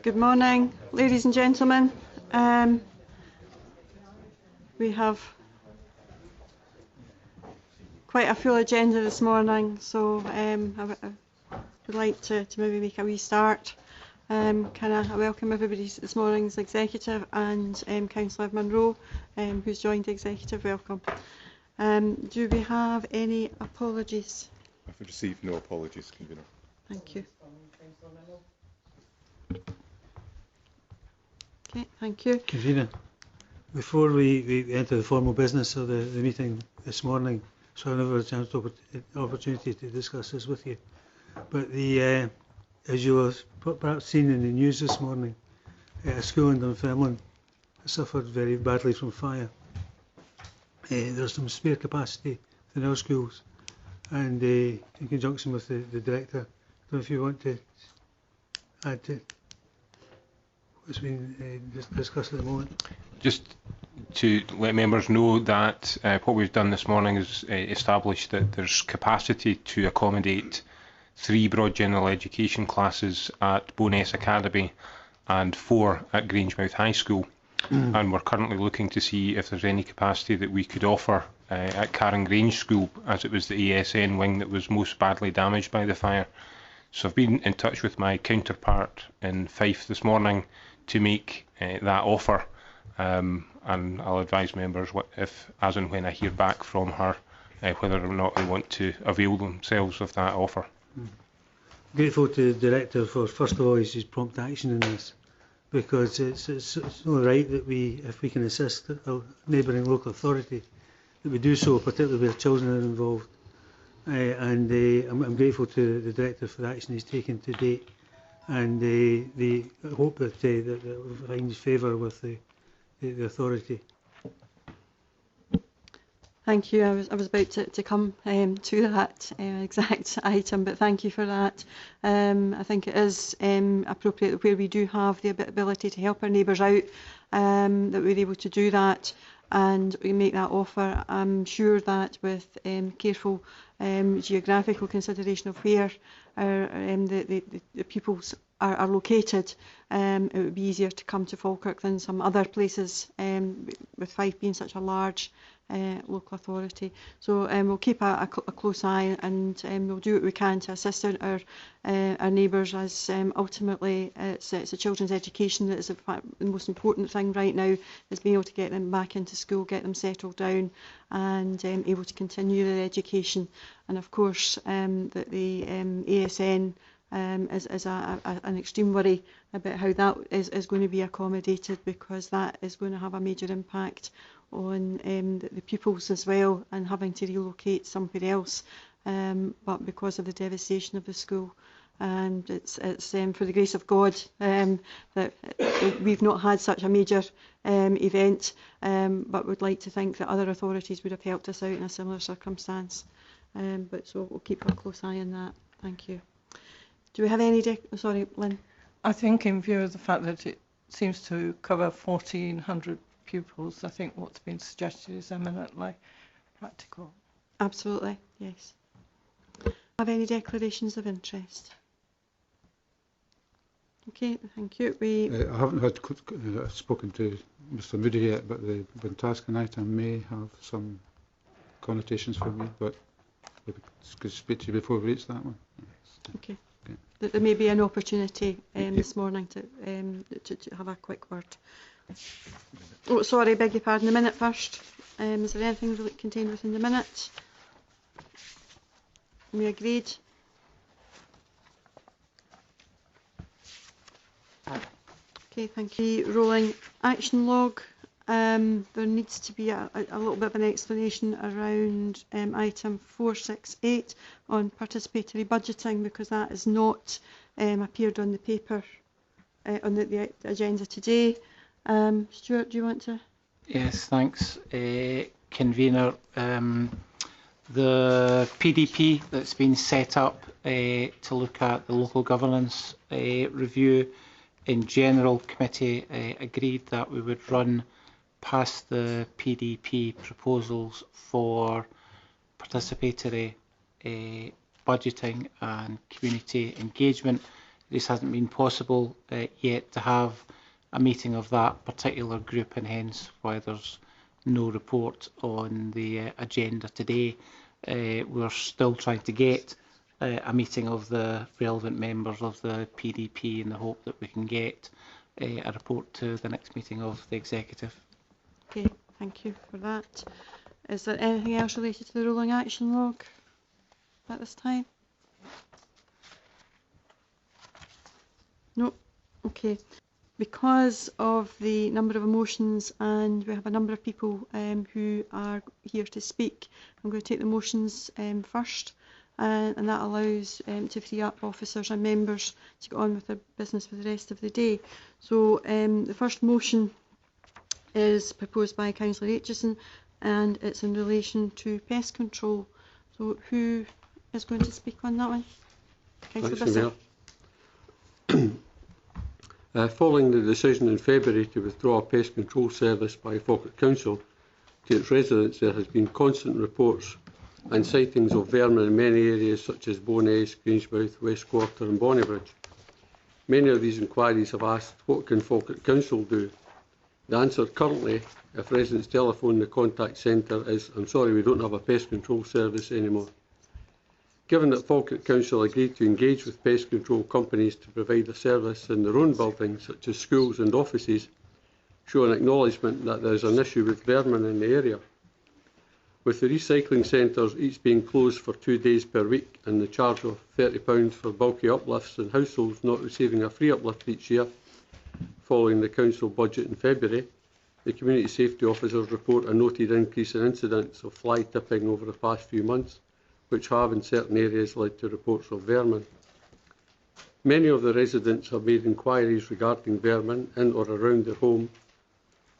Good morning, ladies and gentlemen. We have quite a full agenda this morning, so I would like to maybe make a wee start. Can I welcome everybody this morning's executive and Councillor Munro, who's joined the executive. Welcome. Do we have any apologies? I've received no apologies, Convener. Thank you. Okay, thank you. Convener, before we enter the formal business of the meeting this morning, so I've never had a chance to opportunity to discuss this with you, but as you have perhaps seen in the news this morning, a school in Dunfermline suffered very badly from fire. There's some spare capacity in our schools, and in conjunction with the director, I don't know if you want to add to what's been discussed at the moment. Just to let members know that what we've done this morning is establish that there's capacity to accommodate 3 broad general education classes at Bowness Academy and 4 at Grangemouth High School. And we're currently looking to see if there's any capacity that we could offer at Carron Grange School, as it was the ASN wing that was most badly damaged by the fire. So I've been in touch with my counterpart in Fife this morning to make that offer, and I'll advise members if, as and when I hear back from her, whether or not they want to avail themselves of that offer. Grateful to the director for, first of all, his prompt action in this, because it's only right that if we can assist a neighbouring local authority, that we do so, particularly where children are involved. I'm grateful to the director for the action he's taken to date, and I hope that that finds favour with the authority. Thank you. I was about to come to that exact item, but thank you for that. I think it is appropriate where we do have the ability to help our neighbours out, that we're able to do that, and we make that offer. I'm sure that with careful geographical consideration of where the pupils are located, it would be easier to come to Falkirk than some other places, with Fife being such a large local authority. So we'll keep a close eye, and we'll do what we can to assist our neighbours, as ultimately it's the children's education that is the most important thing right now, is being able to get them back into school, get them settled down, and able to continue their education. And of course the ASN is an extreme worry about how that is going to be accommodated, because that is going to have a major impact on the pupils as well, and having to relocate somewhere else, but because of the devastation of the school. And it's for the grace of God that we've not had such a major event, but would like to think that other authorities would have helped us out in a similar circumstance. But so we'll keep a close eye on that. Thank you. Do we have any? Sorry, Lynn. I think, in view of the fact that it seems to cover 1,400 pupils, I think what's been suggested is eminently practical. Absolutely, yes. Have any declarations of interest? Okay, thank you. I haven't spoken to Mr. Moody yet, but the Buntascan item may have some connotations for me, but we could speak to you before we reach that one. Okay. There may be an opportunity this morning to have a quick word. Oh, sorry, beg your pardon. The minute first. Is there anything really contained within the minute? We agreed. Okay, thank you. Rolling action log. There needs to be a little bit of an explanation around item 468 on participatory budgeting, because that has not appeared on the paper, on the agenda today. Stuart, do you want to? Yes, thanks, Convener. The PDP that's been set up to look at the local governance review in general committee agreed that we would run past the PDP proposals for participatory budgeting and community engagement just hasn't been possible yet to have a meeting of that particular group, and hence why there's no report on the agenda today. We're still trying to get a meeting of the relevant members of the PDP in the hope that we can get a report to the next meeting of the Executive. Okay, thank you for that. Is there anything else related to the rolling action log at this time? No? Okay. Because of the number of motions and we have a number of people who are here to speak, I'm going to take the motions first, and that allows to free up officers and members to get on with their business for the rest of the day. So the first motion is proposed by Councillor Aitchison, and it's in relation to pest control. So who is going to speak on that one? Councillor Bissett. Following the decision in February to withdraw a pest control service by Falkirk Council to its residents, there has been constant reports and sightings of vermin in many areas such as Bowness, Greensmouth, West Quarter and Bonnybridge. Many of these inquiries have asked, what can Falkirk Council do? The answer currently, if residents telephone the contact centre, is, I'm sorry, we don't have a pest control service anymore. Given that Falkirk Council agreed to engage with pest control companies to provide a service in their own buildings, such as schools and offices, show an acknowledgement that there is an issue with vermin in the area. With the recycling centres each being closed for 2 days per week and the charge of £30 for bulky uplifts and households not receiving a free uplift each year, following the council budget in February, the community safety officers report a noted increase in incidents of fly tipping over the past few months, which have in certain areas led to reports of vermin. Many of the residents have made inquiries regarding vermin in or around their home,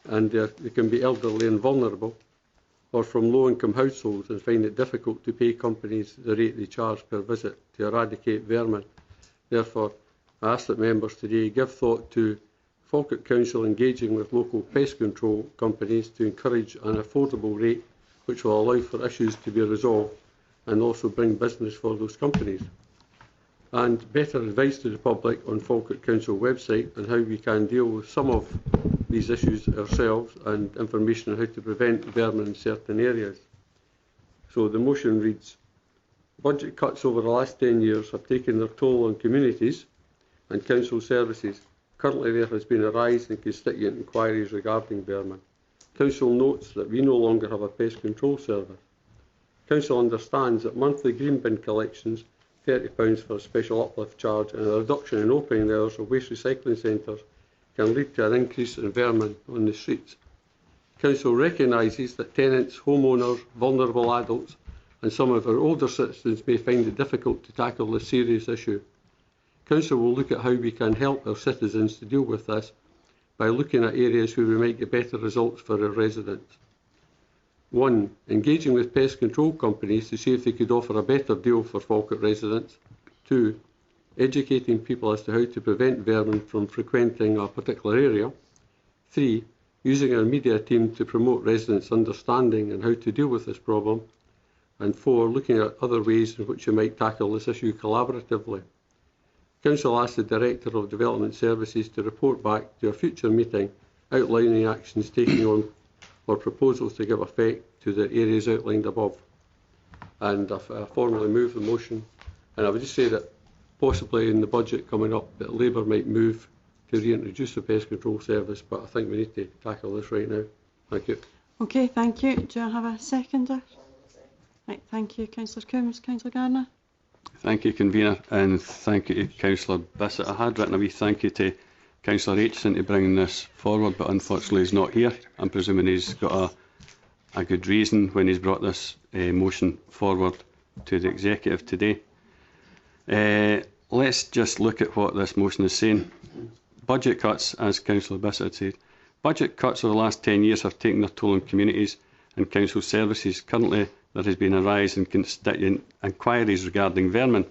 and they can be elderly and vulnerable, or from low-income households, and find it difficult to pay companies the rate they charge per visit to eradicate vermin. Therefore, I ask that members today give thought to Falkirk Council engaging with local pest control companies to encourage an affordable rate which will allow for issues to be resolved and also bring business for those companies. And better advice to the public on Falkirk Council website on how we can deal with some of these issues ourselves, and information on how to prevent vermin in certain areas. So the motion reads, budget cuts over the last 10 years have taken their toll on communities and council services. Currently there has been a rise in constituent inquiries regarding vermin. Council notes that we no longer have a pest control service. Council understands that monthly green bin collections, £30 for a special uplift charge, and a reduction in opening hours of waste recycling centres can lead to an increase in vermin on the streets. Council recognises that tenants, homeowners, vulnerable adults and some of our older citizens may find it difficult to tackle this serious issue. Council will look at how we can help our citizens to deal with this by looking at areas where we might get better results for our residents. 1. Engaging with pest control companies to see if they could offer a better deal for Falkirk residents. 2. Educating people as to how to prevent vermin from frequenting a particular area. 3. Using our media team to promote residents' understanding and how to deal with this problem. And 4. Looking at other ways in which we might tackle this issue collaboratively. Council asked the Director of Development Services to report back to a future meeting outlining actions taken on or proposals to give effect to the areas outlined above. And I formally move the motion. And I would just say that possibly in the budget coming up that Labour might move to reintroduce the pest control service, but I think we need to tackle this right now. Thank you. Okay, thank you. Do I have a seconder? Right, thank you, Councillor Coombs. Councillor Garner? Thank you, Convener, and thank you to Councillor Bissett. I had written a wee thank you to Councillor Aitchison to bringing this forward, but unfortunately he's not here. I'm presuming he's got a good reason when he's brought this motion forward to the Executive today. Let's just look at what this motion is saying. Budget cuts, as Councillor Bissett said. Budget cuts over the last 10 years have taken their toll on communities and council services. Currently, there has been a rise in constituent inquiries regarding vermin.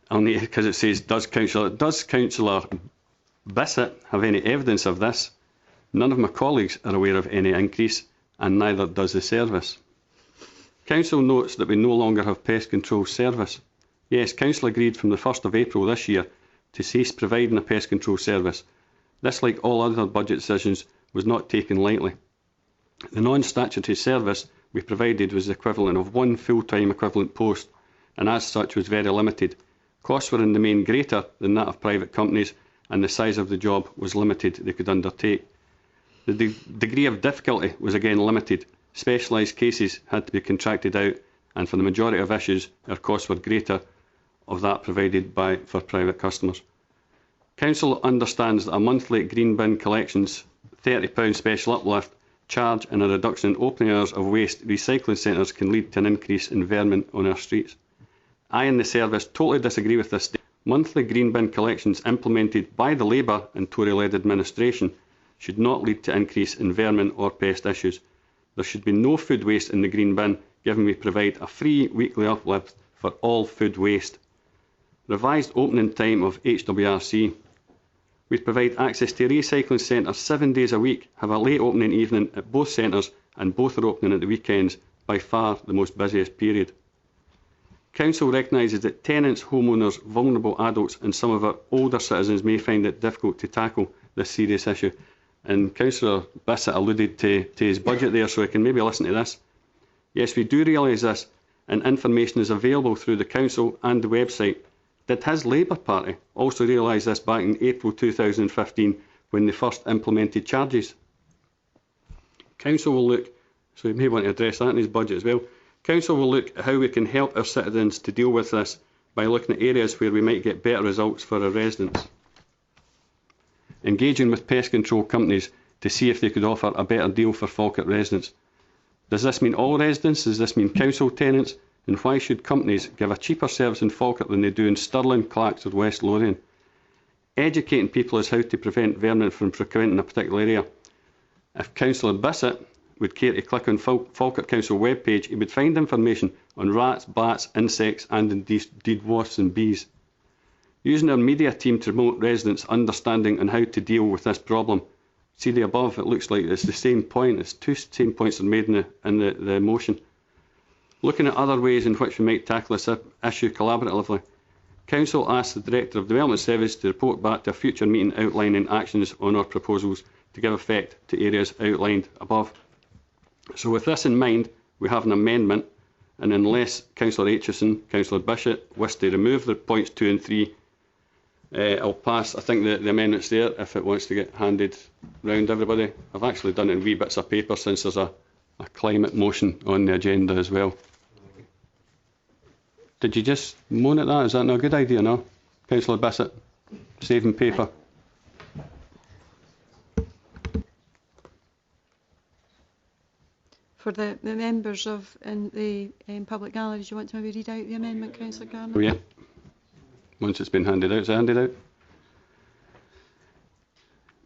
Only because it says, does Councillor Bissett have any evidence of this? None of my colleagues are aware of any increase, and neither does the service. Council notes that we no longer have pest control service. Yes, Council agreed from the 1st of April this year to cease providing a pest control service. This, like all other budget decisions, was not taken lightly. The non-statutory service we provided was the equivalent of one full-time equivalent post, and as such was very limited. Costs were in the main greater than that of private companies, and the size of the job was limited they could undertake. The degree of difficulty was again limited. Specialised cases had to be contracted out, and for the majority of issues, our costs were greater of that provided for private customers. Council understands that a monthly green bin collections £30 special uplift charge and a reduction in opening hours of waste recycling centres can lead to an increase in vermin on our streets. I and the service totally disagree with this. Monthly green bin collections implemented by the Labour and Tory-led administration should not lead to increase in vermin or pest issues. There should be no food waste in the green bin, given we provide a free weekly uplift for all food waste. Revised opening time of HWRC. We provide access to recycling centres 7 days a week, have a late opening evening at both centres, and both are opening at the weekends, by far the most busiest period. Council recognises that tenants, homeowners, vulnerable adults and some of our older citizens may find it difficult to tackle this serious issue. And Councillor Bissett alluded to his budget there, so I can maybe listen to this. Yes, we do realise this, and information is available through the Council and the website. Did his Labour Party also realise this back in April 2015 when they first implemented charges? Council will look, so he may want to address that in his budget as well. Council will look at how we can help our citizens to deal with this by looking at areas where we might get better results for our residents. Engaging with pest control companies to see if they could offer a better deal for Falkirk residents. Does this mean all residents? Does this mean council tenants? And why should companies give a cheaper service in Falkirk than they do in Stirling, Clacks or West Lothian? Educating people as how to prevent vermin from frequenting a particular area. If Councillor Bissett would care to click on Falkirk Council webpage, he would find information on rats, bats, insects and indeed wasps and bees. Using our media team to promote residents' understanding on how to deal with this problem. See the above, it looks like it's the same point, it's two same points that are made in the motion. Looking at other ways in which we might tackle this issue collaboratively. Council asks the Director of Development Service to report back to a future meeting outlining actions on our proposals to give effect to areas outlined above. So with this in mind, we have an amendment, and unless Councillor Aitchison, Councillor Bishop wish to remove the points 2 and 3, I'll pass, I think, the amendments there if it wants to get handed round everybody. I've actually done it in wee bits of paper since there's a climate motion on the agenda as well. Did you just moan at that? Is that not a good idea, no? Councillor Bissett, saving paper. For the members in the public galleries, you want to maybe read out the amendment, Councillor Garner? Oh yeah. Once it's been handed out, is it handed out?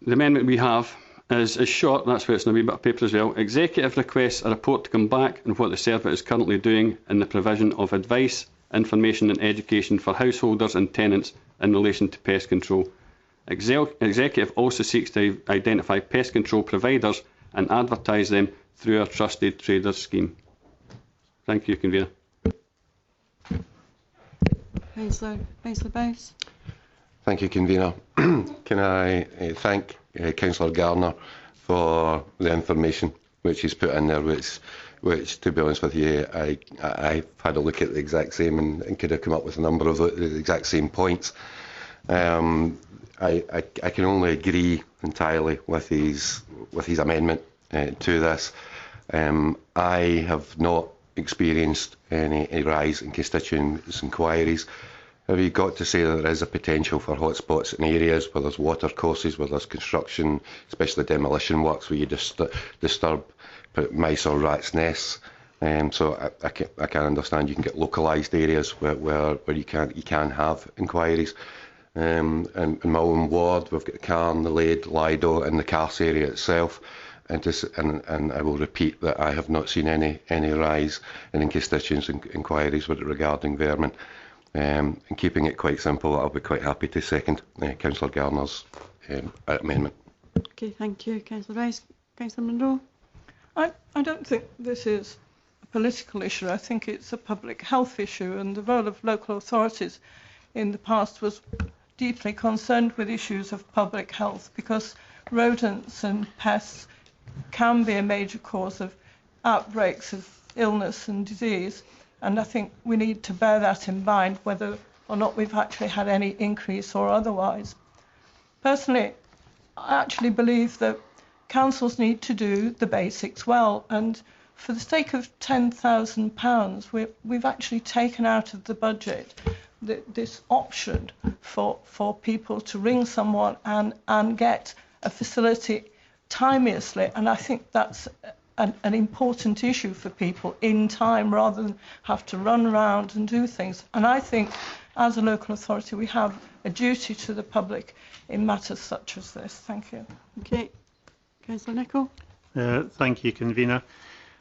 The amendment we have is short, that's why it's in a wee bit of paper as well. Executive requests a report to come back on what the service is currently doing in the provision of advice, information and education for householders and tenants in relation to pest control. Executive also seeks to identify pest control providers and advertise them through our Trusted Traders scheme. Thank you, Convener. Councillor Bowes. Thank you, Convener. Can I thank Councillor Garner for the information which he's put in there, which to be honest with you, I've had a look at the exact same and could have come up with a number of the exact same points. I can only agree entirely with his amendment to this. I have not experienced any rise in constituents' inquiries. Have you got to say that there is a potential for hotspots in areas where there's water courses, where there's construction, especially demolition works, where you disturb mice or rats' nests? So I can understand you can get localised areas where you can have inquiries. In my own ward, we've got the Carn, the Lade, Lido, and the Carse area itself. And I will repeat that I have not seen any rise in constituents' inquiries regarding vermin. And keeping it quite simple, I'll be quite happy to second Councillor Garner's amendment. Okay, thank you, Councillor Rice. Councillor Munro. I don't think this is a political issue. I think it's a public health issue, and the role of local authorities in the past was deeply concerned with issues of public health, because rodents and pests can be a major cause of outbreaks of illness and disease, and I think we need to bear that in mind, whether or not we've actually had any increase or otherwise. Personally, I actually believe that councils need to do the basics well, and for the sake of £10,000, we've actually taken out of the budget this option for people to ring someone and get a facility timeously, and I think that's an important issue for people in time, rather than have to run around and do things. And I think as a local authority we have a duty to the public in matters such as this. Thank you. Okay. Councillor Nicholl. Thank you, Convener.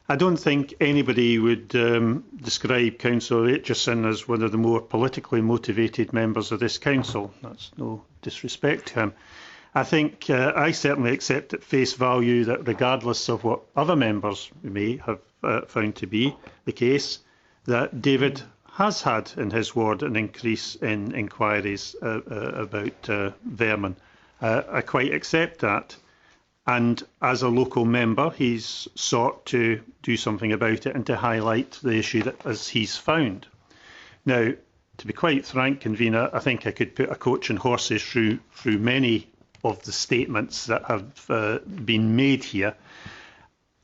I don't think anybody would describe Councillor Aitchison as one of the more politically motivated members of this council. That's no disrespect to him. I think I certainly accept at face value that regardless of what other members may have found to be the case, that David has had in his ward an increase in inquiries about vermin. I quite accept that. And as a local member, he's sought to do something about it and to highlight the issue that as he's found. Now, to be quite frank, Convener, I think I could put a coach and horses through many of the statements that have been made here.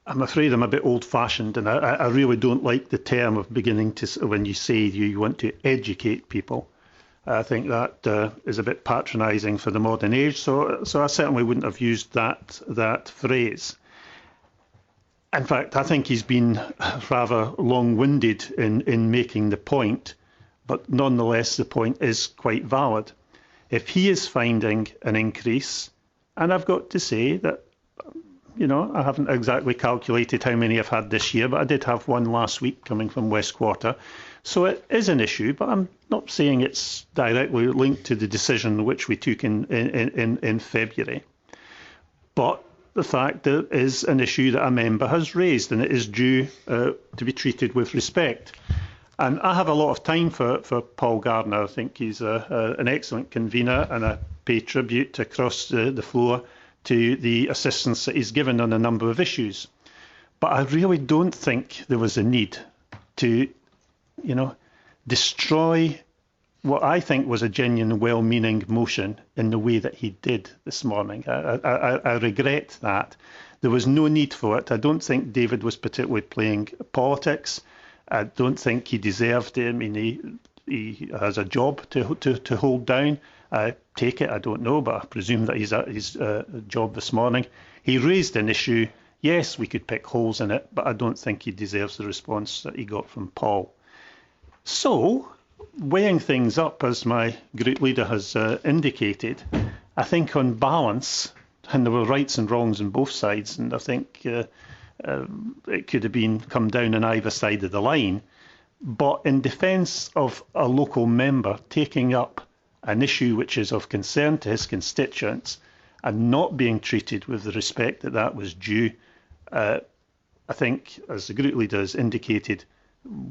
I'm afraid I'm a bit old-fashioned, and I really don't like the term of beginning to, when you say you want to educate people. I think that is a bit patronising for the modern age, so I certainly wouldn't have used that phrase. In fact, I think he's been rather long-winded in making the point, but nonetheless the point is quite valid. If he is finding an increase, and I've got to say that, you know, I haven't exactly calculated how many I've had this year, but I did have one last week coming from West Quarter. So it is an issue, but I'm not saying it's directly linked to the decision which we took in February. But the fact that it is an issue that a member has raised, and it is due to be treated with respect. And I have a lot of time for Paul Gardner. I think he's an excellent convener, and I pay tribute across the floor to the assistance that he's given on a number of issues. But I really don't think there was a need to, you know, destroy what I think was a genuine, well-meaning motion in the way that he did this morning. I regret that. There was no need for it. I don't think David was particularly playing politics. I don't think he deserved it. I mean, he has a job to hold down. I take it, I don't know, but I presume that he's at his job this morning. He raised an issue. Yes, we could pick holes in it, but I don't think he deserves the response that he got from Paul. So, weighing things up, as my group leader has indicated, I think on balance, and there were rights and wrongs on both sides, and I think it could have come down on either side of the line, but in defence of a local member taking up an issue which is of concern to his constituents and not being treated with the respect that was due, I think, as the group leader has indicated,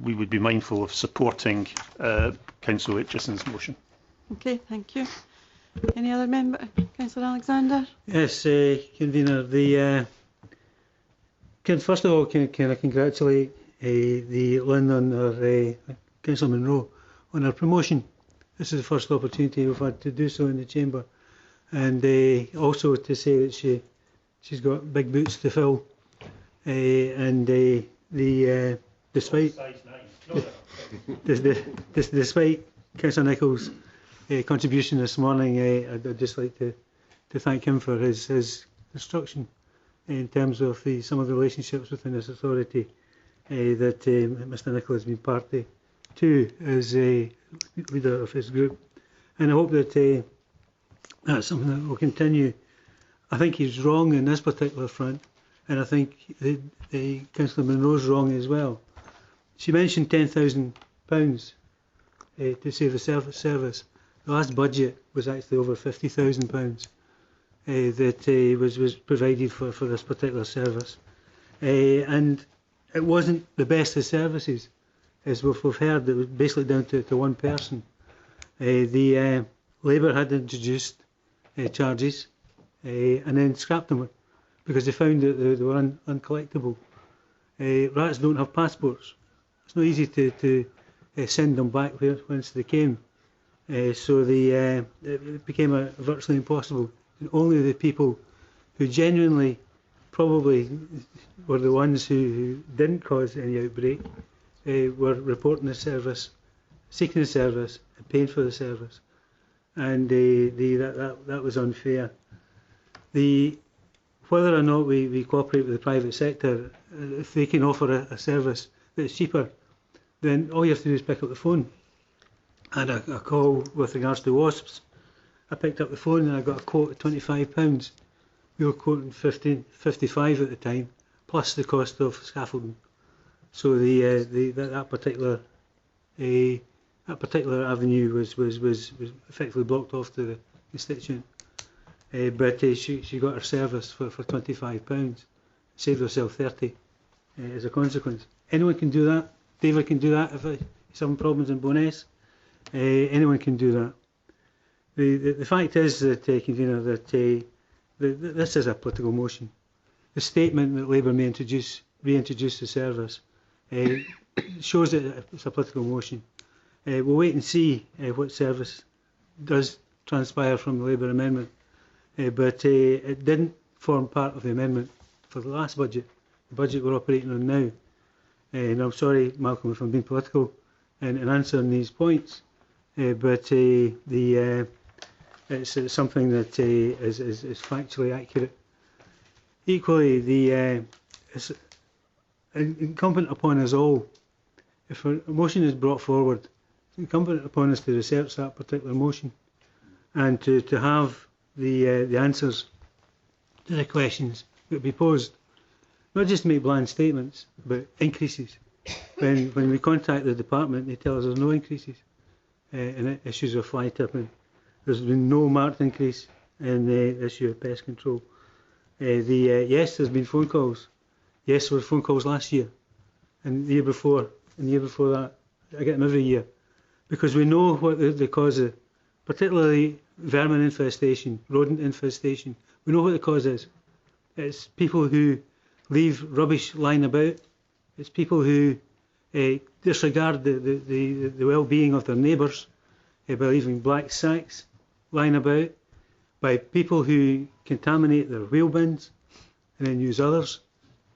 we would be mindful of supporting Councillor Aitchison's motion. Okay, thank you. Any other member? Councillor Alexander? Yes, Convener. First of all, can I congratulate the Lynn on her, Councillor Monroe on her promotion. This is the first opportunity we've had to do so in the Chamber, and also to say that she's got big boots to fill, and despite Councillor Nicholl's contribution this morning, I'd just like to thank him for his instruction in terms of some of the relationships within this authority that Mr Nicholl has been party to as a leader of his group, and I hope that that's something that will continue. I think he's wrong in this particular front, and I think Councillor Monroe's wrong as well. She mentioned £10,000 to save the service. The last budget was actually over £50,000 that was provided for this particular service, and it wasn't the best of services, as we've heard. It was basically down to one person. Labour had introduced charges and then scrapped them because they found that they were uncollectible. Rats don't have passports. It's not easy to send them back whence they came. So it became virtually impossible. And only the people who genuinely probably were the ones who didn't cause any outbreak were reporting the service, seeking the service and paying for the service. And that was unfair. Whether or not we cooperate with the private sector, if they can offer a service that's cheaper, then all you have to do is pick up the phone. I had a call with regards to wasps. I picked up the phone and I got a quote of £25. We were quoting 55 at the time, plus the cost of scaffolding. So that particular avenue was effectively blocked off to the constituent. But she got her service for £25, saved herself 30 as a consequence. Anyone can do that. David can do that if he's having problems in Bowness. Anyone can do that. The fact is that, convener, that this is a political motion. The statement that Labour may reintroduce the service shows that it's a political motion. We'll wait and see what service does transpire from the Labour amendment. But it didn't form part of the amendment for the last budget, the budget we're operating on now. And I'm sorry, Malcolm, if I'm being political in answering these points, but it's something that is factually accurate. Equally, it's incumbent upon us all, if a motion is brought forward, it's incumbent upon us to research that particular motion and to have the answers to the questions that will be posed. Not just make bland statements, but increases. When we contact the department, they tell us there's no increases in issues of fly tipping. There's been no marked increase in the issue of pest control. Yes, there's been phone calls. Yes, there were phone calls last year, and the year before, and the year before that. I get them every year, because we know what the cause is, particularly vermin infestation, rodent infestation. We know what the cause is. It's people who leave rubbish lying about. It's people who disregard the well-being of their neighbours by leaving black sacks lying about, by people who contaminate their wheel bins and then use others.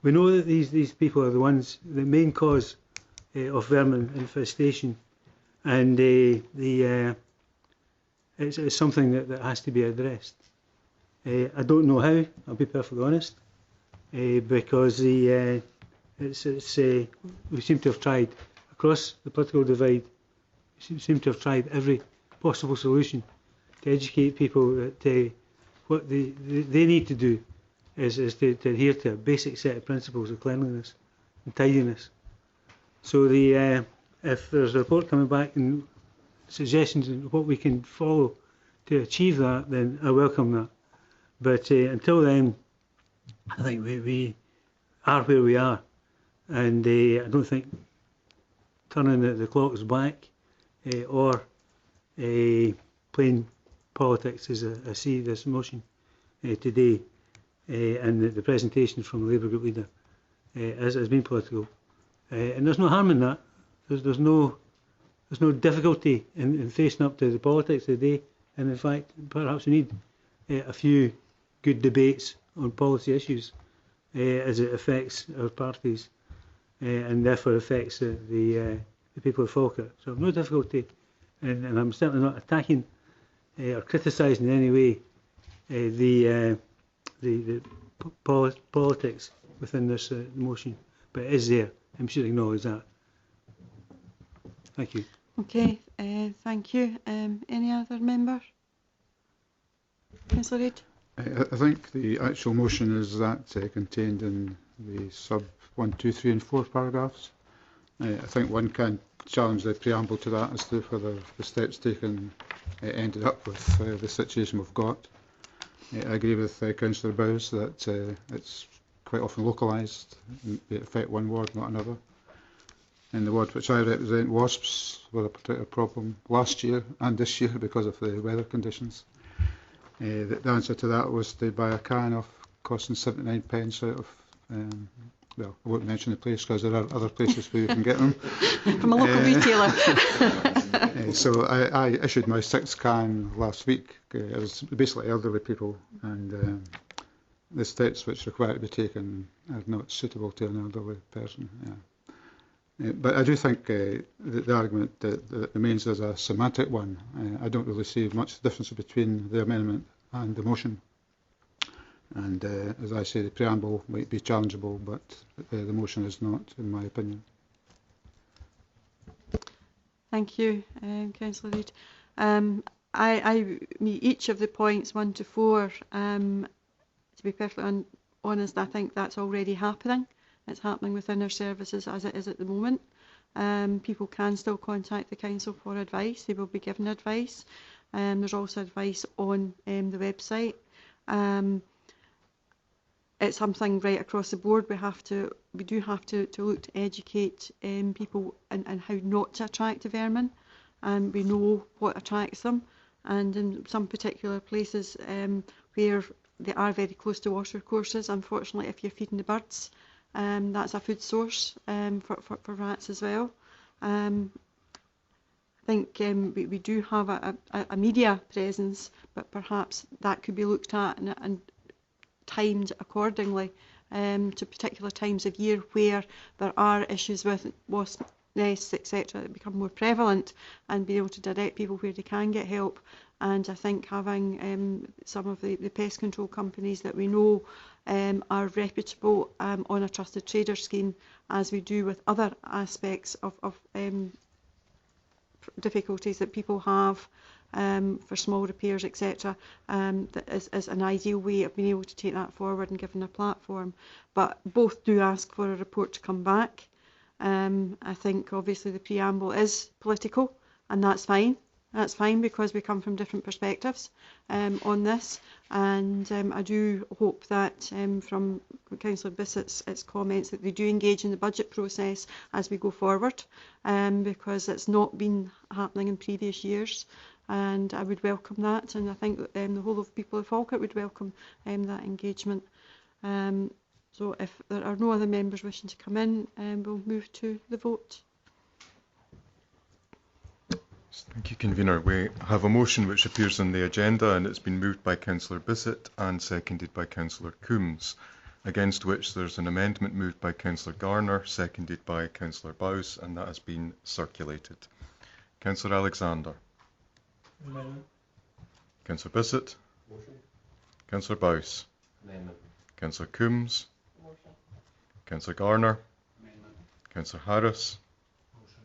We know that these people are the main cause of vermin infestation, and it's something that has to be addressed. I don't know how, I'll be perfectly honest, because we seem to have tried across the political divide. We seem to have tried every possible solution to educate people that what they need to do is to adhere to a basic set of principles of cleanliness and tidiness. So if there's a report coming back and suggestions on what we can follow to achieve that, then I welcome that. But until then, I think we are where we are, and I don't think turning the clocks back or playing politics as I see this motion today, and the presentation from the Labour Group leader has been political, and there's no harm in that. There's no difficulty in facing up to the politics of the day, and in fact perhaps we need a few good debates on policy issues as it affects our parties and therefore affects the people of Falkirk. So no difficulty, and I'm certainly not attacking or criticising in any way the politics within this motion, but it is there, and we should acknowledge that. Thank you. Okay, thank you. Any other members? Councillor Reid? I think the actual motion is that contained in the sub 1, 2, 3 and 4 paragraphs. I think one can challenge the preamble to that as to whether the steps taken ended up with the situation we've got. I agree with Councillor Bowes that it's quite often localised, they affect one ward, not another. In the ward which I represent, wasps were a particular problem last year and this year because of the weather conditions. The answer to that was to buy a can of costing 79 pence out of, well, I won't mention the place because there are other places where you can get them. From a local retailer. So I issued my 6th can last week. It was basically elderly people, and the steps which require to be taken are not suitable to an elderly person. Yeah. But I do think the argument that remains as a semantic one. I don't really see much difference between the amendment and the motion. And as I say, the preamble might be challengeable, but the motion is not, in my opinion. Thank you, Councillor Reid. I meet each of the points 1 to 4. To be perfectly honest, I think that's already happening. It's happening within our services as it is at the moment. People can still contact the council for advice. They will be given advice. There's also advice on the website. It's something right across the board. We do have to look to educate people and how not to attract the vermin. We know what attracts them, and in some particular places where they are very close to water courses, unfortunately, if you're feeding the birds, that's a food source for rats as well. I think we do have a media presence, but perhaps that could be looked at and timed accordingly to particular times of year where there are issues with wasp nests, etc., that become more prevalent, and be able to direct people where they can get help. And I think having some of the pest control companies that we know are reputable on a trusted trader scheme, as we do with other aspects of difficulties that people have for small repairs, etc., that is an ideal way of being able to take that forward and giving a platform. But both do ask for a report to come back. I think obviously the preamble is political, and that's fine. That's fine, because we come from different perspectives on this, and I do hope that from Councillor Bissett's comments that they do engage in the budget process as we go forward, because it's not been happening in previous years, and I would welcome that, and I think that, the whole of people of Falkirk would welcome that engagement. So if there are no other members wishing to come in, we'll move to the vote. Thank you, Convener. We have a motion which appears on the agenda, and it's been moved by Councillor Bissett and seconded by Councillor Coombs, against which there's an amendment moved by Councillor Garner, seconded by Councillor Bowes, and that has been circulated. Councillor Alexander. Amendment. Councillor Bissett. Motion. Councillor Bowes. Amendment. Councillor Coombs. Motion. Councillor Garner. Amendment. Councillor Harris. Motion.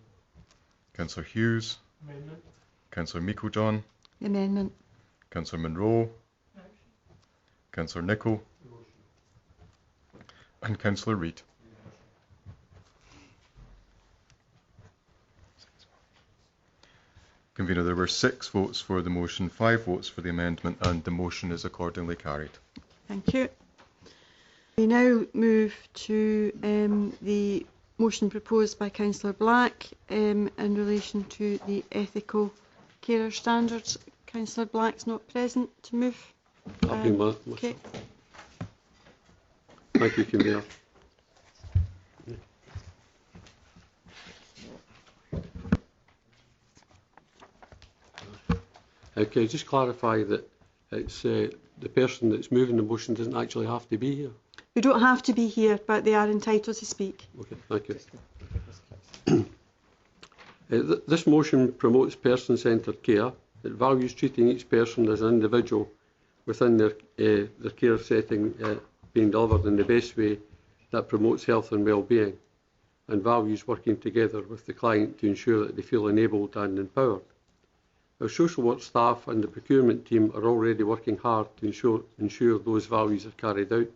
Councillor Hughes. Amendment. Councillor Meiklejohn. The amendment. Councillor Monroe. Motion. Councillor Nicholl. Motion. And Councillor Reid. Convener, there were 6 votes for the motion, 5 votes for the amendment, and the motion is accordingly carried. Thank you. We now move to the motion proposed by Councillor Black in relation to the ethical carer standards. Councillor Black's not present to move. I've been with. Okay. Thank you, Convener. Can I just clarify that it's the person that's moving the motion doesn't actually have to be here? We don't have to be here, but they are entitled to speak. Okay, thank you. This motion promotes person-centred care. It values treating each person as an individual within their care setting being delivered in the best way that promotes health and well-being, and values working together with the client to ensure that they feel enabled and empowered. Our social work staff and the procurement team are already working hard to ensure those values are carried out,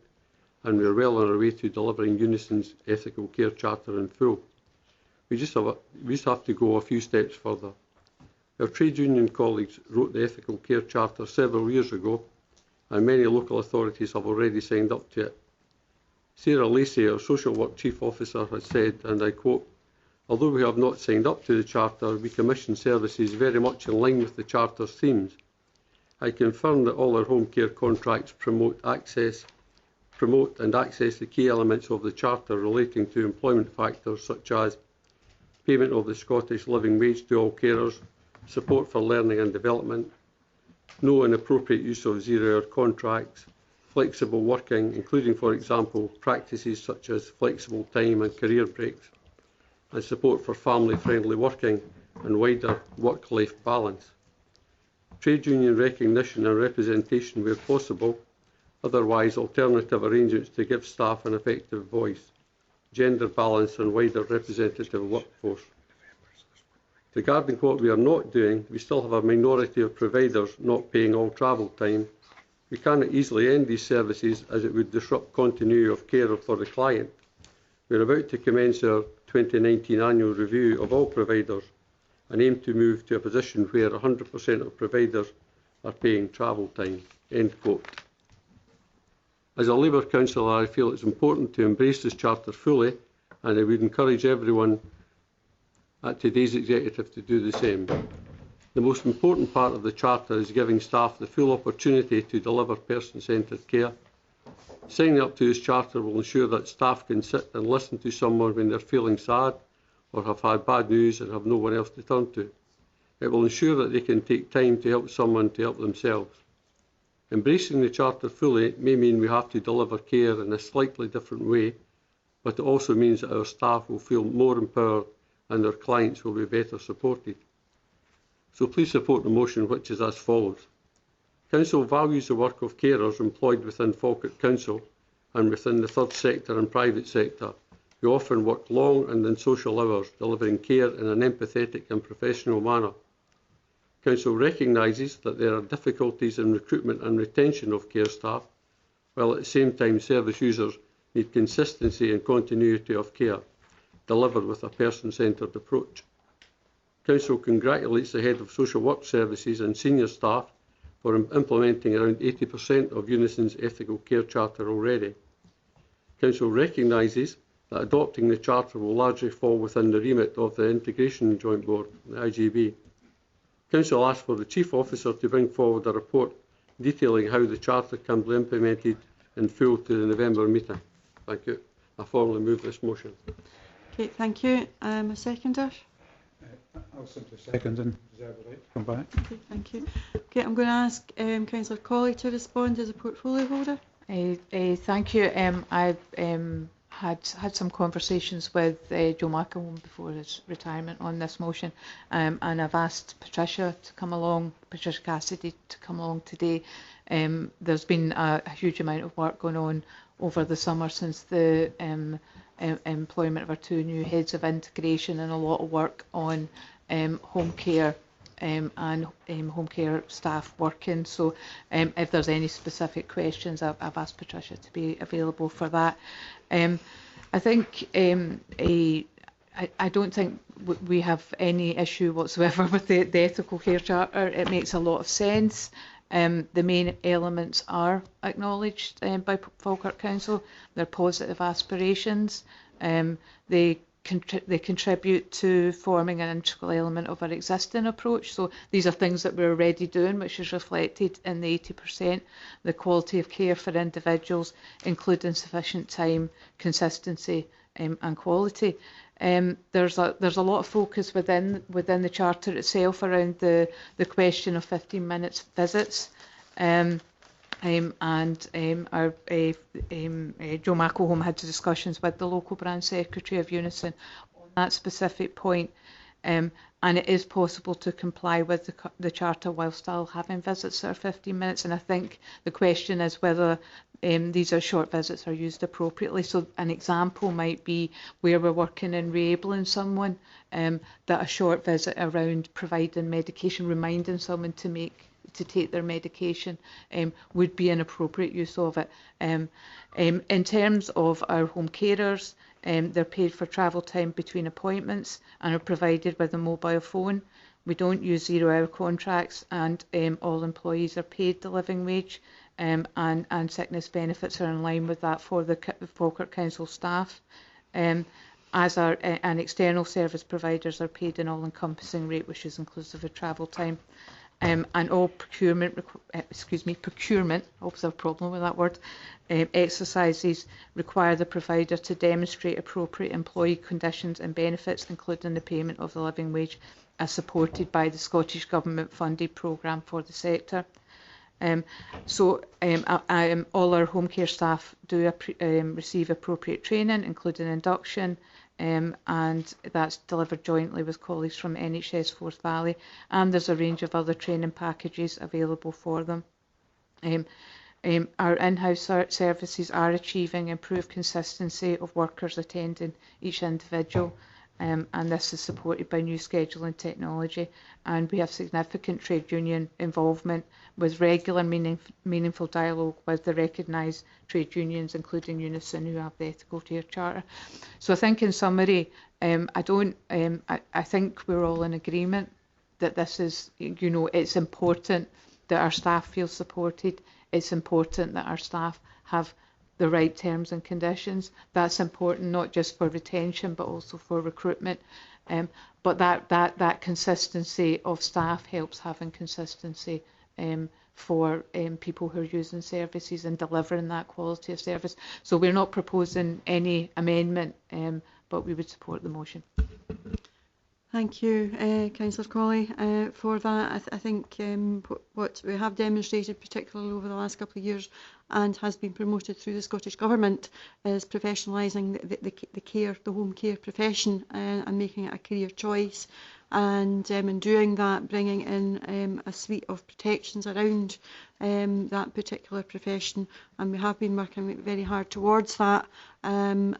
and we are well on our way to delivering Unison's ethical care charter in full. We just have to go a few steps further. Our trade union colleagues wrote the ethical care charter several years ago, and many local authorities have already signed up to it. Sarah Lacey, our Social Work Chief Officer, has said, and I quote, "Although we have not signed up to the Charter, we commission services very much in line with the Charter's themes. I confirm that all our home care contracts promote and access the key elements of the Charter relating to employment factors such as payment of the Scottish Living Wage to all carers, support for learning and development, no inappropriate use of zero-hour contracts, flexible working, including, for example, practices such as flexible time and career breaks, and support for family-friendly working and wider work-life balance. Trade union recognition and representation where possible, otherwise alternative arrangements to give staff an effective voice, gender balance and wider representative workforce. Regarding what we are not doing, we still have a minority of providers not paying all travel time. We cannot easily end these services as it would disrupt continuity of care for the client. We are about to commence our 2019 annual review of all providers and aim to move to a position where 100% of providers are paying travel time." End quote. As a Labour councillor, I feel it's important to embrace this Charter fully, and I would encourage everyone at today's executive to do the same. The most important part of the Charter is giving staff the full opportunity to deliver person-centred care. Signing up to this Charter will ensure that staff can sit and listen to someone when they're feeling sad or have had bad news and have no one else to turn to. It will ensure that they can take time to help someone to help themselves. Embracing the Charter fully may mean we have to deliver care in a slightly different way, but it also means that our staff will feel more empowered and our clients will be better supported. So please support the motion, which is as follows. Council values the work of carers employed within Falkirk Council and within the third sector and private sector, who often work long and in social hours, delivering care in an empathetic and professional manner. Council recognises that there are difficulties in recruitment and retention of care staff, while at the same time service users need consistency and continuity of care, delivered with a person-centred approach. Council congratulates the Head of Social Work Services and senior staff for implementing around 80% of Unison's Ethical Care Charter already. Council recognises that adopting the Charter will largely fall within the remit of the Integration Joint Board, the IJB. Council asks for the Chief Officer to bring forward a report detailing how the Charter can be implemented in full to the November meeting. Thank you. I formally move this motion. Okay, thank you. A seconder? I'll simply second and reserve the right to come back. Okay, thank you. Okay, I'm going to ask Councillor Colley to respond as a portfolio holder. Thank you. I've had some conversations with Joe McElhone before his retirement on this motion, and I've asked Patricia Cassidy to come along today. There's been a huge amount of work going on over the summer since the employment of our two new heads of integration, and a lot of work on home care and home care staff working. So if there's any specific questions, I've asked Patricia to be available for that. I think I don't think we have any issue whatsoever with the Ethical Care Charter. It makes a lot of sense. The main elements are acknowledged by Falkirk Council. They're positive aspirations. They contribute to forming an integral element of our existing approach. So these are things that we're already doing, which is reflected in the 80%. The quality of care for individuals, including sufficient time, consistency and quality. There's a lot of focus within the Charter itself around the question of 15 minutes visits. Our Joe McElhone had discussions with the local branch secretary of Unison on that specific point, and it is possible to comply with the Charter while still having visits that are 15 minutes. And I think the question is whether these are short visits are used appropriately. So an example might be where we're working in re-abling someone, that a short visit around providing medication, reminding someone to take their medication would be an appropriate use of it. In terms of our home carers, they're paid for travel time between appointments and are provided with a mobile phone. We don't use zero-hour contracts, and all employees are paid the living wage. and sickness benefits are in line with that for the Falkirk Council staff. As are and external service providers are paid an all-encompassing rate, which is inclusive of travel time. And all procurement, procurement, I always have a problem with that word, exercises require the provider to demonstrate appropriate employee conditions and benefits, including the payment of the living wage, as supported by the Scottish Government funded programme for the sector. All our home care staff do receive appropriate training, including induction, and that's delivered jointly with colleagues from NHS Forth Valley, and there's a range of other training packages available for them. Our in-house services are achieving improved consistency of workers attending each individual, and this is supported by new scheduling technology, and we have significant trade union involvement with regular meaningful dialogue with the recognised trade unions, including Unison, who have the Ethical Care Charter. So I think in summary, I think we're all in agreement that this is, it's important that our staff feel supported. It's important that our staff have the right terms and conditions. That's important not just for retention but also for recruitment. But that consistency of staff helps having consistency for people who are using services and delivering that quality of service. So we're not proposing any amendment, but we would support the motion. Thank you, Councillor Colley, for that. I think what we have demonstrated, particularly over the last couple of years, and has been promoted through the Scottish Government, is professionalising the home care profession and making it a career choice. And in doing that, bringing in a suite of protections around that particular profession, and we have been working very hard towards that, and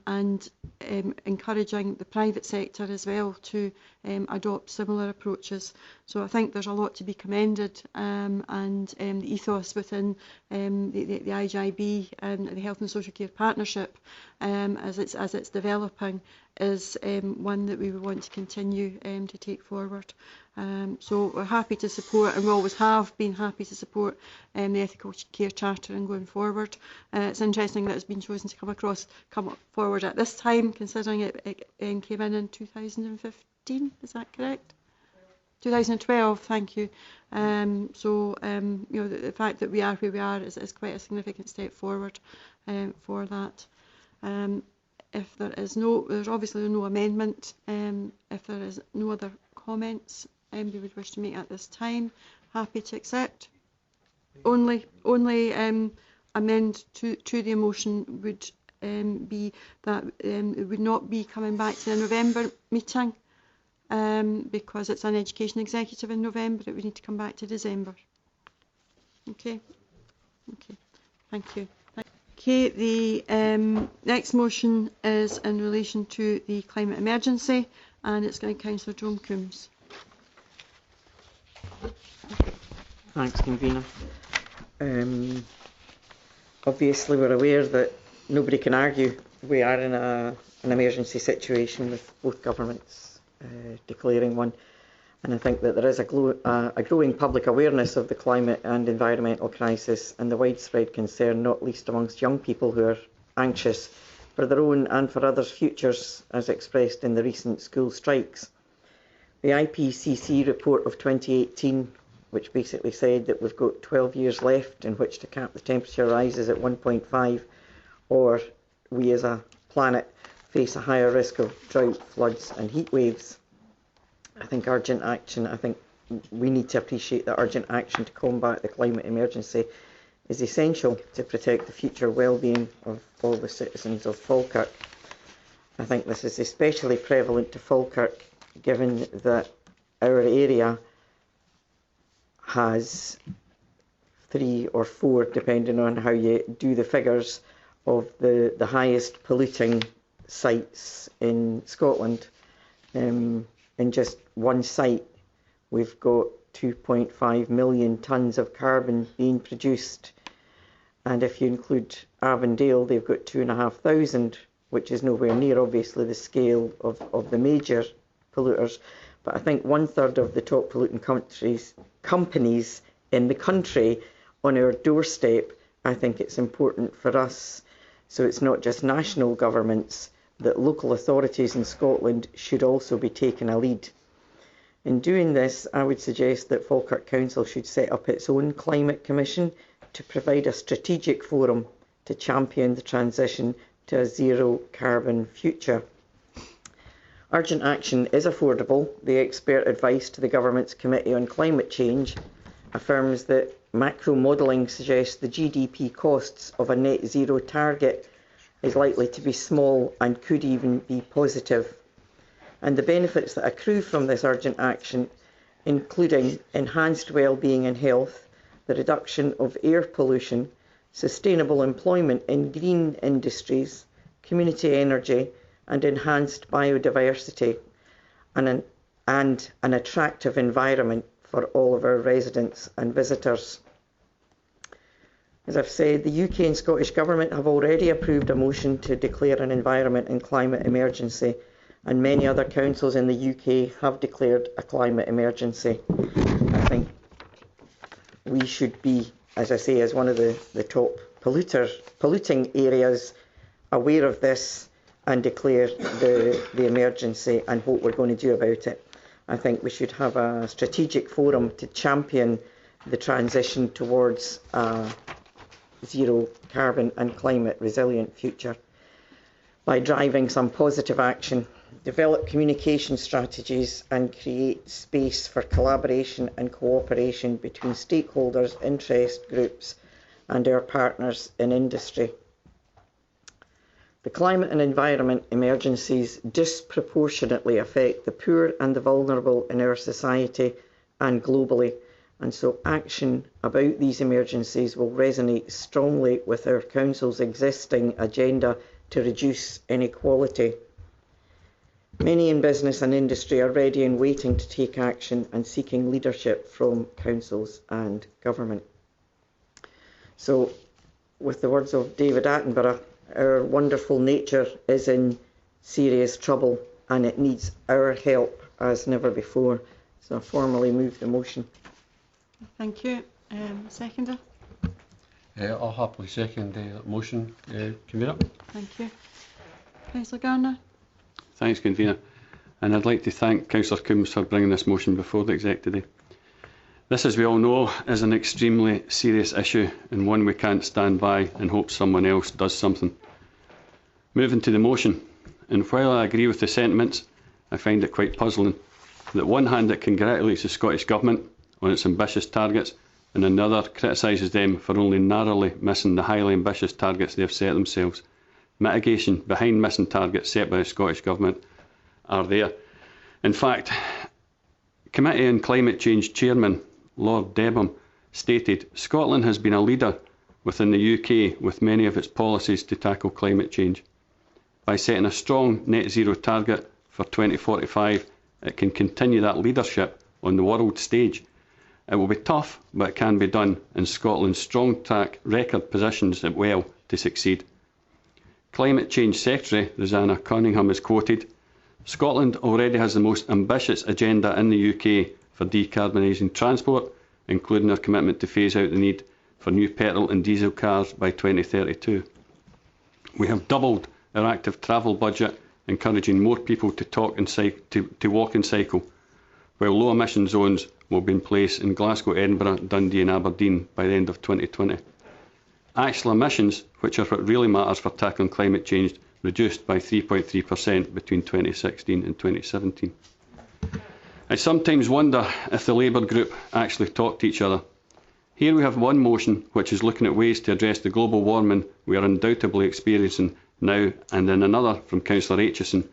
encouraging the private sector as well to adopt similar approaches. So I think there's a lot to be commended, and the ethos within the IGIB and the Health and Social Care Partnership as it's developing is one that we would want to continue to take forward. So we're happy to support, and we always have been happy to support the Ethical Care Charter and going forward. It's interesting that it's been chosen to come forward at this time, considering it came in 2015. Is that correct? 2012. Thank you. The fact that we are where we are is quite a significant step forward for that. If there's obviously no amendment. If there is no other comments we would wish to make at this time, happy to accept. Only amend to the motion would be that it would not be coming back to the November meeting because it's an education executive in November. It would need to come back to December. Okay. Thank you. Okay, the next motion is in relation to the climate emergency, and it's going to Councillor Joan Coombs. Thanks, Convener. Obviously, we're aware that nobody can argue we are in an emergency situation with both governments declaring one. And I think that there is a growing public awareness of the climate and environmental crisis and the widespread concern, not least amongst young people who are anxious for their own and for others' futures, as expressed in the recent school strikes. The IPCC report of 2018, which basically said that we've got 12 years left in which to cap the temperature rises at 1.5, or we as a planet face a higher risk of drought, floods and heat waves. I think we need to appreciate that urgent action to combat the climate emergency is essential to protect the future well-being of all the citizens of Falkirk. I think this is especially prevalent to Falkirk, given that our area has 3 or 4, depending on how you do the figures, of the highest polluting sites in Scotland. In just one site, we've got 2.5 million tonnes of carbon being produced. And if you include Avondale, they've got 2,500, which is nowhere near, obviously, the scale of the major polluters. But I think 1/3 of the top polluting companies in the country on our doorstep I think it's important for us, so it's not just national governments, that local authorities in Scotland should also be taking a lead. In doing this, I would suggest that Falkirk Council should set up its own Climate Commission to provide a strategic forum to champion the transition to a zero carbon future. Urgent action is affordable. The expert advice to the Government's Committee on Climate Change affirms that macro modelling suggests the GDP costs of a net zero target is likely to be small and could even be positive. And the benefits that accrue from this urgent action, including enhanced well-being and health, the reduction of air pollution, sustainable employment in green industries, community energy, and enhanced biodiversity, and an attractive environment for all of our residents and visitors. As I've said, the UK and Scottish Government have already approved a motion to declare an environment and climate emergency, and many other councils in the UK have declared a climate emergency. I think we should be, as I say, as one of the top polluting areas, aware of this and declare the emergency and what we're going to do about it. I think we should have a strategic forum to champion the transition towards a zero carbon and climate resilient future by driving some positive action, develop communication strategies and create space for collaboration and cooperation between stakeholders, interest groups and our partners in industry. The climate and environment emergencies disproportionately affect the poor and the vulnerable in our society and globally, and so action about these emergencies will resonate strongly with our Council's existing agenda to reduce inequality. Many in business and industry are ready and waiting to take action and seeking leadership from councils and government. So, with the words of David Attenborough, our wonderful nature is in serious trouble and it needs our help as never before. So I formally move the motion. Thank you. Seconder? I'll happily second the motion, Convener. Thank you. Councillor Garner? Thanks, Convener. And I'd like to thank Councillor Coombs for bringing this motion before the Exec today. This, as we all know, is an extremely serious issue and one we can't stand by and hope someone else does something. Moving to the motion, and while I agree with the sentiments, I find it quite puzzling that one hand it congratulates the Scottish Government on its ambitious targets and another criticises them for only narrowly missing the highly ambitious targets they have set themselves. Mitigation behind missing targets set by the Scottish Government are there. In fact, Committee on Climate Change Chairman Lord Debham stated, Scotland has been a leader within the UK with many of its policies to tackle climate change. By setting a strong net zero target for 2045, it can continue that leadership on the world stage. It will be tough, but it can be done, and Scotland's strong track record positions it well to succeed. Climate Change Secretary Rosanna Cunningham is quoted, Scotland already has the most ambitious agenda in the UK for decarbonising transport, including our commitment to phase out the need for new petrol and diesel cars by 2032. We have doubled our active travel budget, encouraging more people to walk and cycle, while low emission zones will be in place in Glasgow, Edinburgh, Dundee and Aberdeen by the end of 2020. Actual emissions, which are what really matters for tackling climate change, reduced by 3.3% between 2016 and 2017. I sometimes wonder if the Labour group actually talk to each other. Here we have one motion which is looking at ways to address the global warming we are undoubtedly experiencing now, and then another from Councillor Aitchison,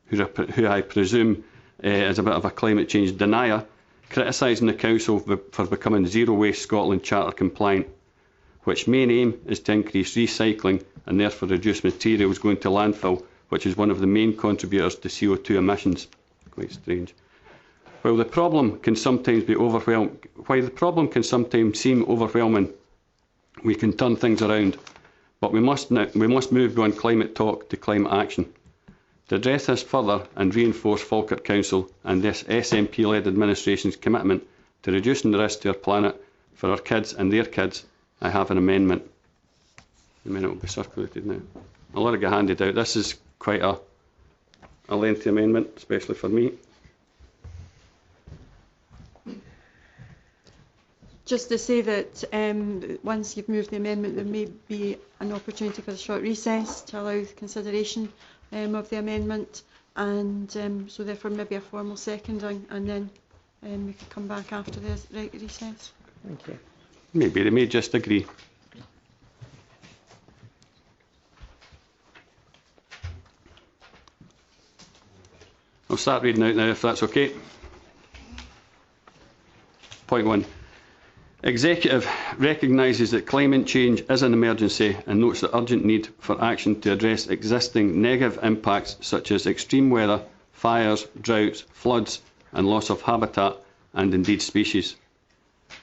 who I presume is a bit of a climate change denier, criticising the Council for becoming Zero Waste Scotland Charter compliant, which main aim is to increase recycling and therefore reduce materials going to landfill, which is one of the main contributors to CO2 emissions. Quite strange. While the problem can sometimes seem overwhelming, we can turn things around, but we must move beyond climate talk to climate action. To address this further and reinforce Falkirk Council and this SNP-led administration's commitment to reducing the risk to our planet for our kids and their kids, I have an amendment. The minute will be circulated now. I'll let it get handed out. This is quite a lengthy amendment, especially for me. Just to say that once you've moved the amendment, there may be an opportunity for a short recess to allow consideration of the amendment, and so therefore maybe a formal seconding, and then we could come back after the recess. Thank you. Maybe they may just agree. I'll start reading out now, if that's okay. Point 1. Executive recognises that climate change is an emergency and notes the urgent need for action to address existing negative impacts such as extreme weather, fires, droughts, floods and loss of habitat and indeed species.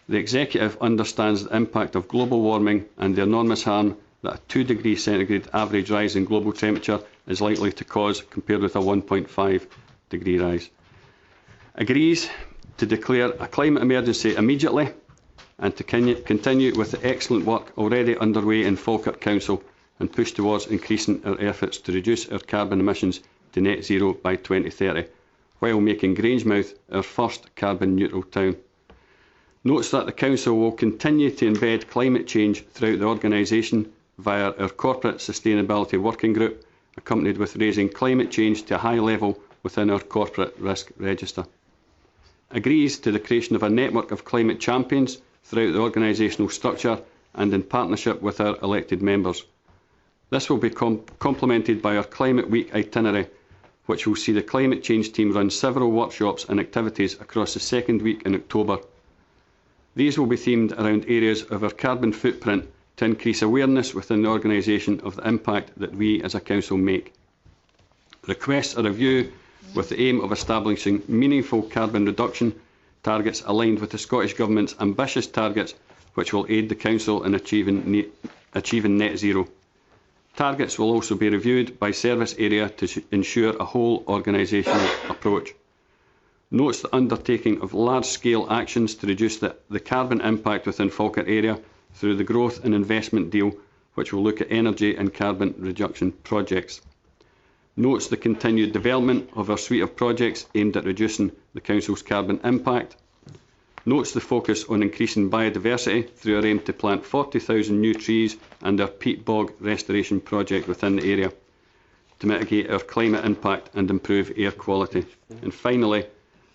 The Executive understands the impact of global warming and the enormous harm that a 2 degrees centigrade average rise in global temperature is likely to cause compared with a 1.5 degree rise. Agrees to declare a climate emergency immediately and to continue with the excellent work already underway in Falkirk Council and push towards increasing our efforts to reduce our carbon emissions to net zero by 2030, while making Grangemouth our first carbon neutral town. Notes that the Council will continue to embed climate change throughout the organisation via our Corporate Sustainability Working Group, accompanied with raising climate change to a high level within our corporate risk register. Agrees to the creation of a network of climate champions throughout the organisational structure and in partnership with our elected members. This will be complemented by our Climate Week itinerary, which will see the climate change team run several workshops and activities across the second week in October. These will be themed around areas of our carbon footprint to increase awareness within the organisation of the impact that we as a council make. Requests a review with the aim of establishing meaningful carbon reduction targets aligned with the Scottish Government's ambitious targets, which will aid the Council in achieving net zero. Targets will also be reviewed by service area to ensure a whole organisational approach. Notes the undertaking of large-scale actions to reduce the carbon impact within Falkirk area through the growth and investment deal, which will look at energy and carbon reduction projects. Notes the continued development of our suite of projects aimed at reducing the Council's carbon impact. Notes the focus on increasing biodiversity through our aim to plant 40,000 new trees and our peat bog restoration project within the area to mitigate our climate impact and improve air quality. And finally,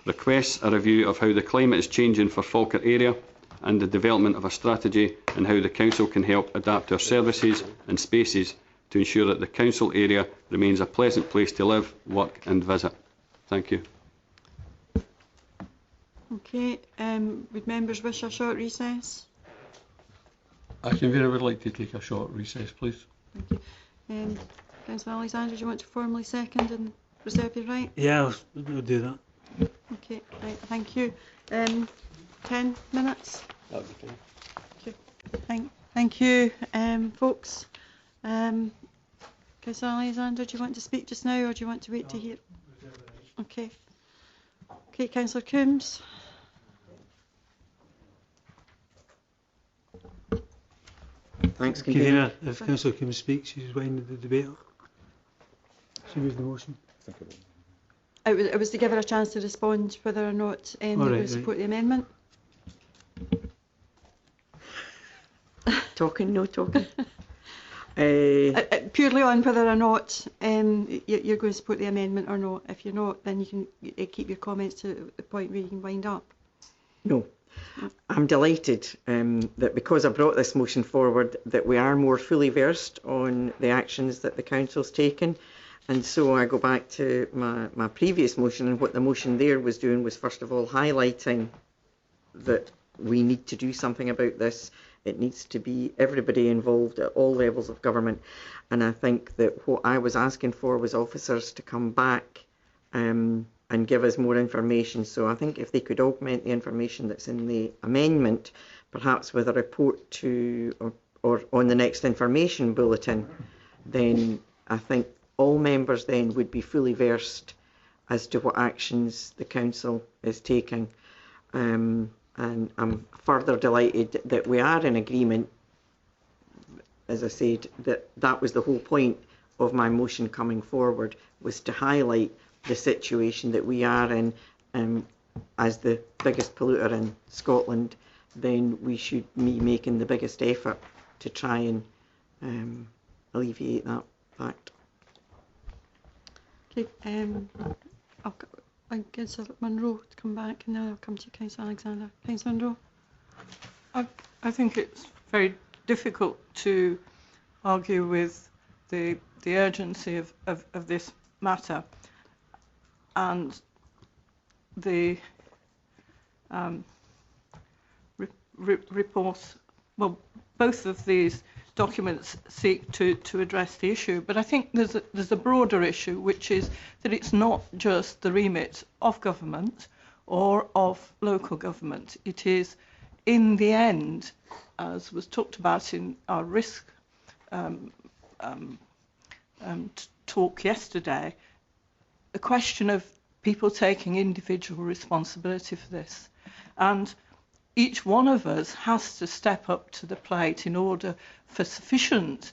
requests a review of how the climate is changing for Falkirk area and the development of a strategy and how the Council can help adapt our services and spaces to ensure that the Council area remains a pleasant place to live, work and visit. Thank you. Okay, would members wish a short recess? Convener would like to take a short recess, please. Thank you. Councillor Alexander, do you want to formally second and reserve your right? Yeah, we'll do that. Okay, right, thank you. 10 minutes? That would be fine. Thank you, folks. Councillor Alexander, do you want to speak just now or do you want to wait to hear? Okay. Okay, Councillor Coombs. Thanks, Convener. If Councillor Coombs speaks, she's winding the debate up. She moved the motion. It was to give her a chance to respond whether or not they would support the amendment. Talking, no talking. Purely on whether or not you're going to support the amendment or not. If you're not, then you can keep your comments to the point where you can wind up. No. I'm delighted that because I brought this motion forward that we are more fully versed on the actions that the Council's taken. And so I go back to my previous motion, and what the motion there was doing was first of all highlighting that we need to do something about this. It needs to be everybody involved at all levels of government. And I think that what I was asking for was officers to come back and give us more information. So I think if they could augment the information that's in the amendment, perhaps with a report to or on the next information bulletin, then I think all members then would be fully versed as to what actions the Council is taking. And I'm further delighted that we are in agreement as I said, that was the whole point of my motion coming forward, was to highlight the situation that we are in. As the biggest polluter in Scotland, then we should be making the biggest effort to try and alleviate that fact. Okay, I'll get Councillor Munro to come back, and then I'll come to you, Councillor Alexander. Councillor Munro. I think it's very difficult to argue with the urgency of this matter and the reports. Well, both of these documents seek to address the issue, but I think there's a broader issue, which is that it's not just the remit of government or of local government. It is, in the end, as was talked about in our risk talk yesterday, a question of people taking individual responsibility for this. And each one of us has to step up to the plate in order for sufficient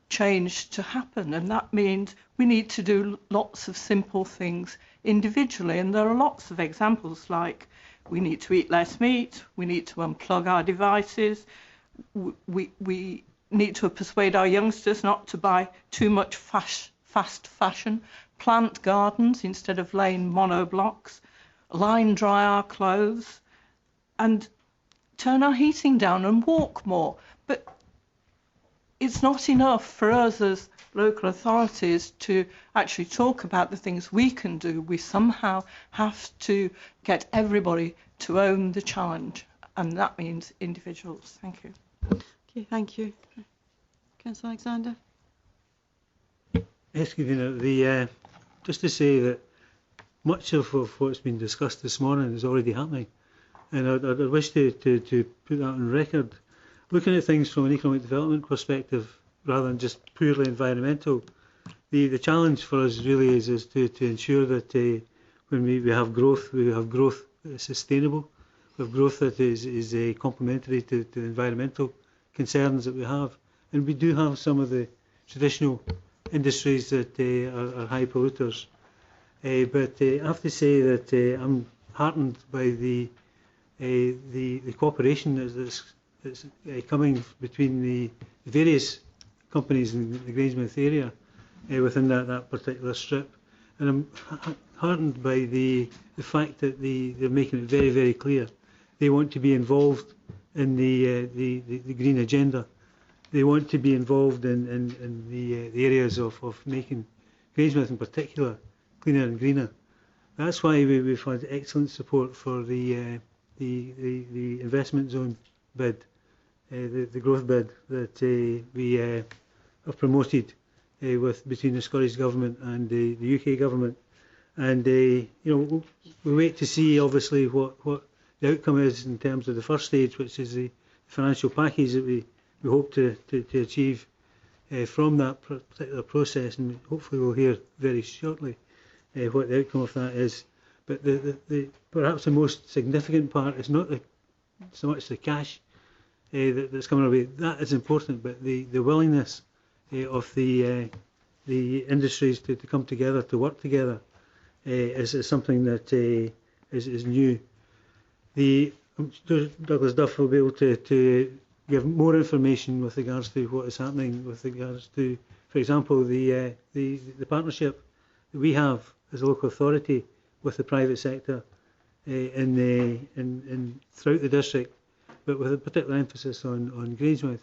change to happen. And that means we need to do lots of simple things individually. And there are lots of examples, like we need to eat less meat, we need to unplug our devices, we need to persuade our youngsters not to buy too much fast fashion, plant gardens instead of laying monoblocks, line dry our clothes, and turn our heating down and walk more. But it's not enough for us as local authorities to actually talk about the things we can do. We somehow have to get everybody to own the challenge, and that means individuals. Thank you. Okay, thank you. Councillor Alexander. Yes, Convener, just to say that much of what's been discussed this morning is already happening, and I wish to put that on record. Looking at things from an economic development perspective rather than just purely environmental, the challenge for us really is to ensure that when we have growth that is sustainable, we have growth that is complementary to the environmental concerns that we have. And we do have some of the traditional industries that are high polluters. But I have to say that I'm heartened by the cooperation that's coming between the various companies in the Grangemouth area within that particular strip. And I'm heartened by the fact that they're making it very, very clear they want to be involved in the green agenda. They want to be involved in the areas of making Grangemouth in particular cleaner and greener. That's why we've had excellent support for the investment zone bid, the growth bid that we have promoted between the Scottish Government and the UK Government. And we wait to see obviously what the outcome is in terms of the first stage, which is the financial package that we hope to achieve from that particular process, and hopefully we'll hear very shortly what the outcome of that is. But perhaps the most significant part is not so much the cash that's coming away. That is important, but the willingness of the industries to come together, to work together, is something that is new. Douglas Duff will be able to give more information with regards to what is happening with regards to, for example, the partnership that we have as a local authority with the private sector throughout the district, but with a particular emphasis on Grangemouth.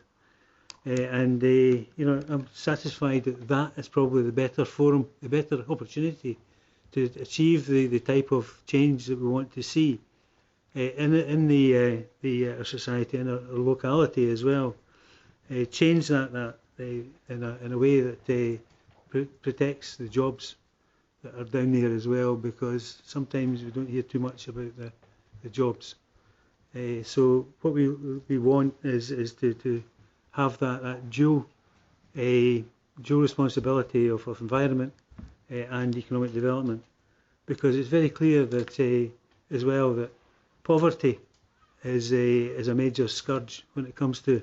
I'm satisfied that is probably the better forum, the better opportunity to achieve the type of change that we want to see in our society and our locality as well. Change that in a way that protects the jobs that are down there as well, because sometimes we don't hear too much about the jobs. So what we want is to have that dual responsibility of environment and economic development, because it's very clear that as well that poverty is a major scourge when it comes to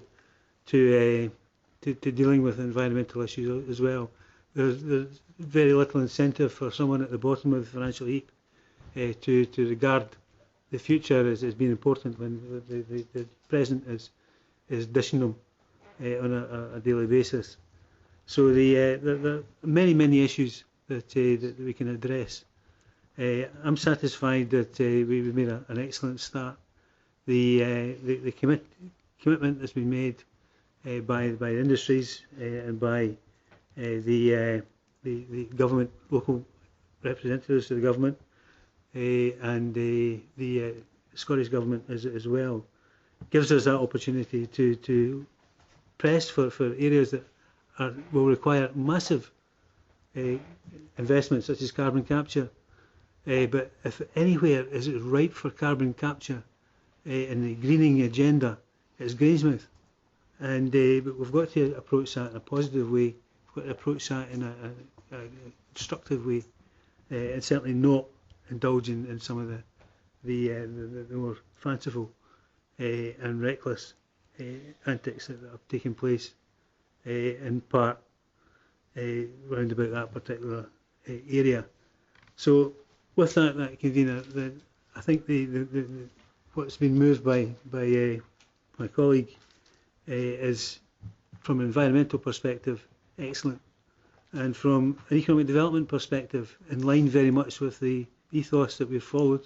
to dealing with environmental issues as well. There's very little incentive for someone at the bottom of the financial heap to regard the future as being important when the present is dishing them on a daily basis. So there are many issues that we can address. I'm satisfied that we've made an excellent start. The commitment that's been made by industries and by the government, local representatives of the government, and the Scottish Government as well, gives us that opportunity to press for areas that will require massive investment, such as carbon capture. But if anywhere is it ripe for carbon capture in the greening agenda, it's Greensmouth. And but we've got to approach that in a positive way. We've got to approach that in a constructive way, and certainly not indulging in some of the more fanciful and reckless antics that have taken place in part round about that particular area. So with that convener, I think what's been moved by my colleague is, from an environmental perspective, excellent, and from an economic development perspective, in line very much with the ethos that we've followed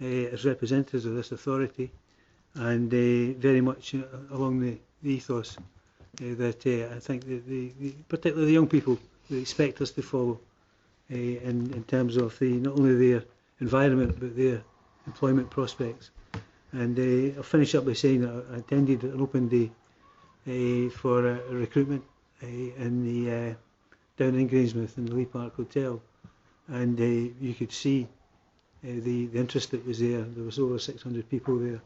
as representatives of this authority, and very much along the ethos that I think particularly the young people would expect us to follow in terms of not only their environment but their employment prospects. And I'll finish up by saying that I attended an open day for recruitment in down in Greensmouth in the Lee Park Hotel, and you could see the interest that was there. There was over 600 people there,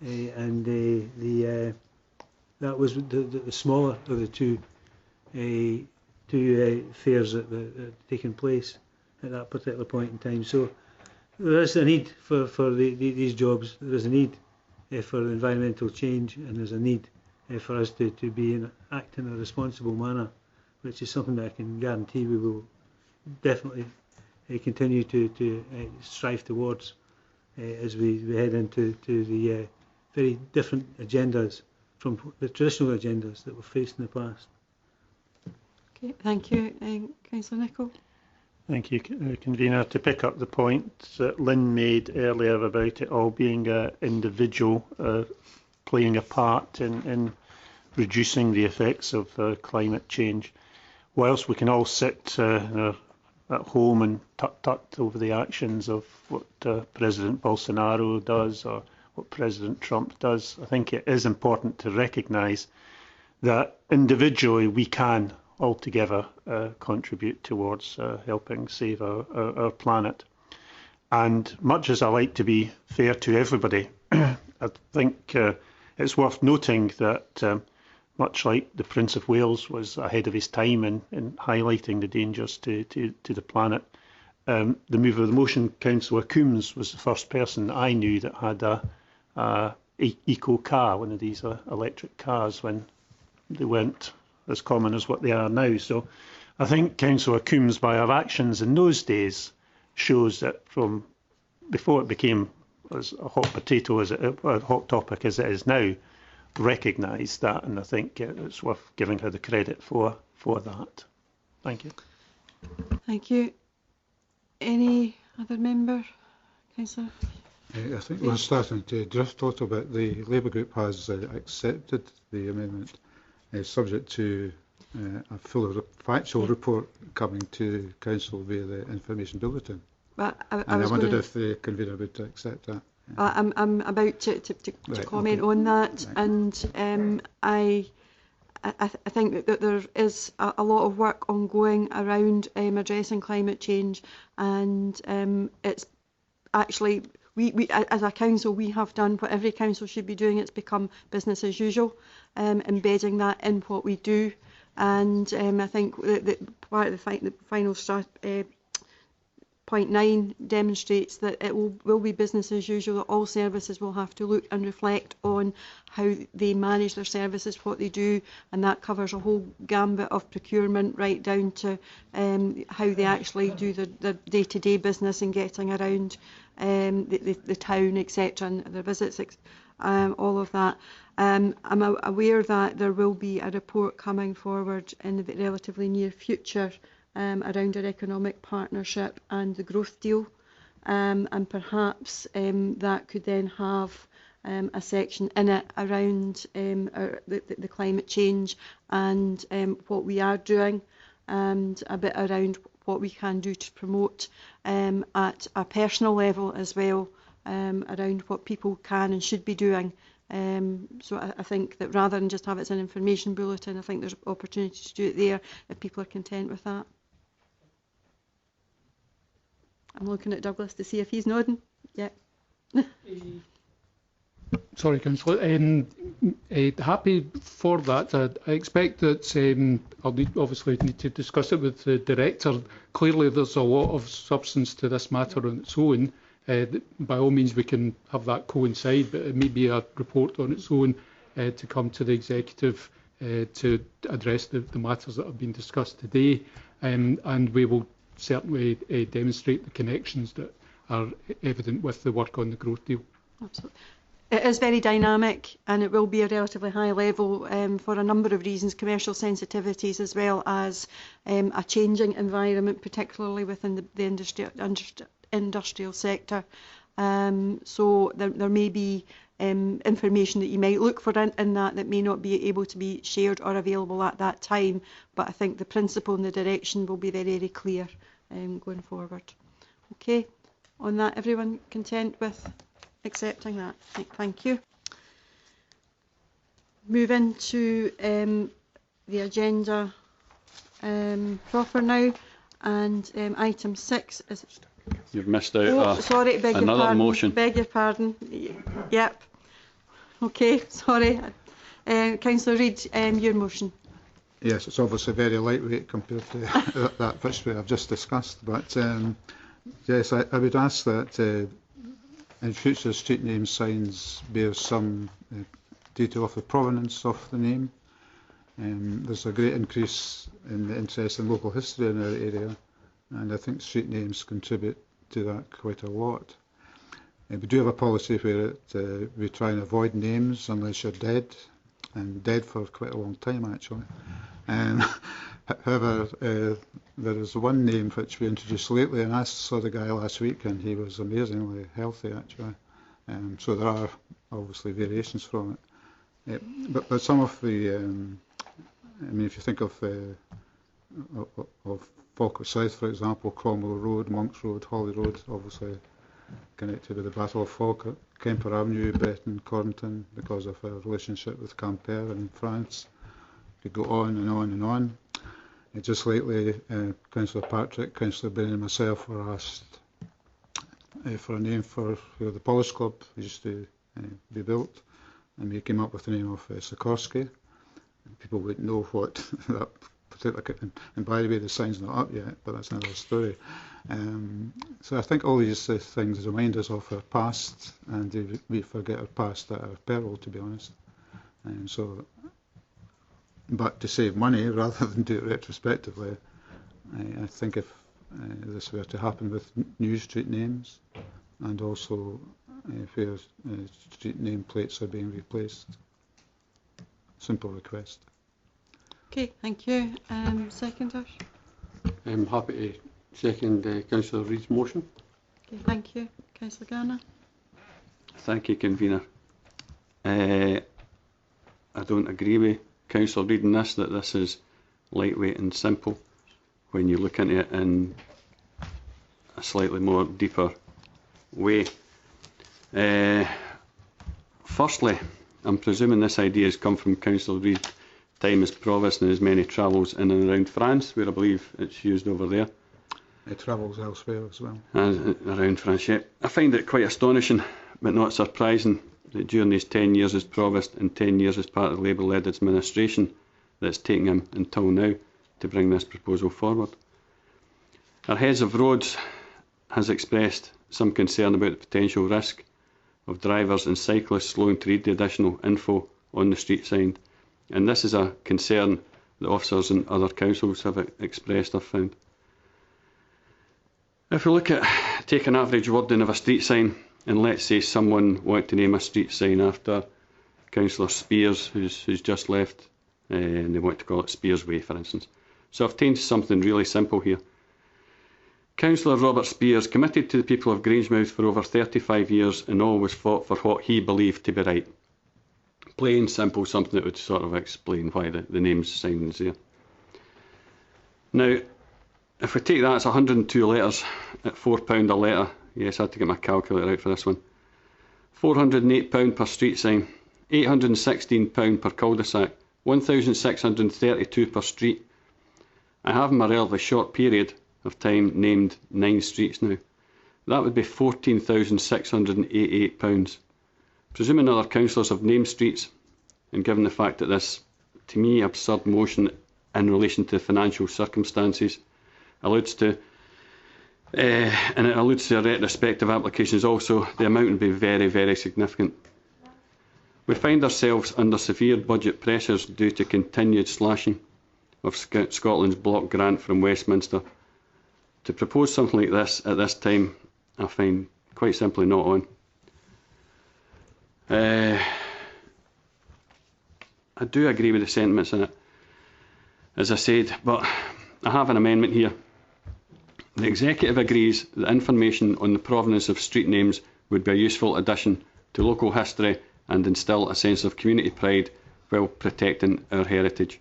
and that was the smaller of the two fairs that had taken place at that particular point in time. So there is a need for these jobs. There is a need for environmental change, and there's a need for us to act in a responsible manner, which is something that I can guarantee we will definitely continue to strive towards as we head into the very different agendas from the traditional agendas that we've faced in the past. Okay, thank you. Councillor Nicholl. Thank you, Convener. To pick up the point that Lynn made earlier about it all being an individual playing a part in reducing the effects of climate change, whilst we can all sit at home and tut over the actions of what President Bolsonaro does or what President Trump does, I think it is important to recognise that individually we can altogether contribute towards helping save our planet. And much as I like to be fair to everybody, I think it's worth noting that much like the Prince of Wales was ahead of his time in highlighting the dangers to the planet, the mover of the motion, Councillor Coombs, was the first person I knew that had a eco car, one of these electric cars, when they weren't as common as what they are now. So I think Councillor Coombs, by our actions in those days, shows that from before it became as a hot potato, a hot topic as it is now, recognised that, and I think it's worth giving her the credit for that. Thank you. Thank you. Any other member? Councillor? I think we're starting to drift a little bit. The Labour group has accepted the amendment, subject to a fuller factual report coming to Council via the information bulletin. Well, I wondered if the convener would accept that. I'm about to comment on that, right. And I think that there is a lot of work ongoing around addressing climate change, and it's actually we as a council we have done what every council should be doing. It's become business as usual, embedding that in what we do, and I think that part of the final point 7.9 demonstrates that it will be business as usual, that all services will have to look and reflect on how they manage their services, what they do, and that covers a whole gambit of procurement right down to how they actually do their day-to-day business and getting around the town, etc., and their visits, all of that. I'm aware that there will be a report coming forward in the relatively near future around our economic partnership and the growth deal, and perhaps that could then have a section in it around the climate change and what we are doing, and a bit around what we can do to promote at a personal level as well, around what people can and should be doing. So I think that rather than just have it as an information bulletin, I think there's opportunity to do it there if people are content with that. I'm looking at Douglas to see if he's nodding. Yeah. Sorry, Councillor. Happy for that. I expect that I'll obviously need to discuss it with the Director. Clearly there's a lot of substance to this matter on its own. By all means we can have that coincide, but it may be a report on its own to come to the Executive to address the matters that have been discussed today, and we will certainly demonstrate the connections that are evident with the work on the growth deal. Absolutely. It is very dynamic and it will be a relatively high level for a number of reasons, commercial sensitivities as well as a changing environment, particularly within the industrial sector. So there may be information that you might look for in that may not be able to be shared or available at that time, but I think the principle and the direction will be very, very clear going forward. Okay, on that, everyone content with accepting that? Thank you. Move into the agenda proper now, and item 6 is... You've missed out sorry, beg another your pardon. motion. Beg your pardon. Yep. Okay, sorry. Councillor Reid, your motion. Yes, it's obviously very lightweight compared to that which we have just discussed, but yes, I would ask that in future street name signs bear some detail of the provenance of the name. There's a great increase in the interest in local history in our area, and I think street names contribute to that quite a lot. We do have a policy where we try and avoid names unless you're dead, and dead for quite a long time actually. However, there is one name which we introduced lately, and I saw the guy last week and he was amazingly healthy actually. So there are obviously variations from it. But some of the, I mean, if you think of Falkirk South, for example, Cromwell Road, Monks Road, Holly Road, obviously connected with the Battle of Falkirk, Kemper Avenue, Breton, Cornton, because of our relationship with Quimper in France. We go on and on and on. Just lately, Councillor Patrick, Councillor Brennan and myself were asked for a name for where the Polish Club used to be built, and we came up with the name of Sikorsky. People wouldn't know what that particular, and by the way, the sign's not up yet, but that's another story. So I think all these things remind us of our past, and we forget our past at our peril, to be honest. So, but to save money rather than do it retrospectively, I think if this were to happen with new street names, and also where street name plates are being replaced. Simple request. Okay, thank you. Seconders? I'm happy to second Councillor Reid's motion. Okay, thank you. Councillor Garner? Thank you, Convener. I don't agree with Councillor Reid in this, that this is lightweight and simple when you look into it in a slightly more deeper way. Firstly, I'm presuming this idea has come from Councillor Reid's time as Provost and his many travels in and around France, where I believe it's used over there. It travels elsewhere as well. Around France, yeah. I find it quite astonishing, but not surprising, that during these 10 years as Provost and 10 years as part of Labour-led administration, that it's taken him until now to bring this proposal forward. Our heads of roads has expressed some concern about the potential risk of drivers and cyclists slowing to read the additional info on the street sign, and this is a concern that officers in other councils have expressed or found. If we look at take an average wording of a street sign, and let's say someone wanted to name a street sign after Councillor Spears, who's just left, and they want to call it Spears Way, for instance. So I've changed something really simple here. Councillor Robert Spears, committed to the people of Grangemouth for over 35 years and always fought for what he believed to be right. Plain, simple, something that would sort of explain why the name's sign is there. Now, if we take that, it's 102 letters at £4 a letter. Yes, I had to get my calculator out for this one. £408 per street sign, £816 per cul-de-sac, £1,632 per street. I have in my relatively short period of time named 9 streets now. That would be £14,688. Presuming other councillors have named streets, and given the fact that this, to me, absurd motion in relation to financial circumstances alludes to, and it alludes to retrospective applications also, the amount would be very, very significant. We find ourselves under severe budget pressures due to continued slashing of Scotland's block grant from Westminster. To propose something like this at this time, I find quite simply not on. I do agree with the sentiments in it, as I said, but I have an amendment here. The Executive agrees that information on the provenance of street names would be a useful addition to local history and instil a sense of community pride while protecting our heritage.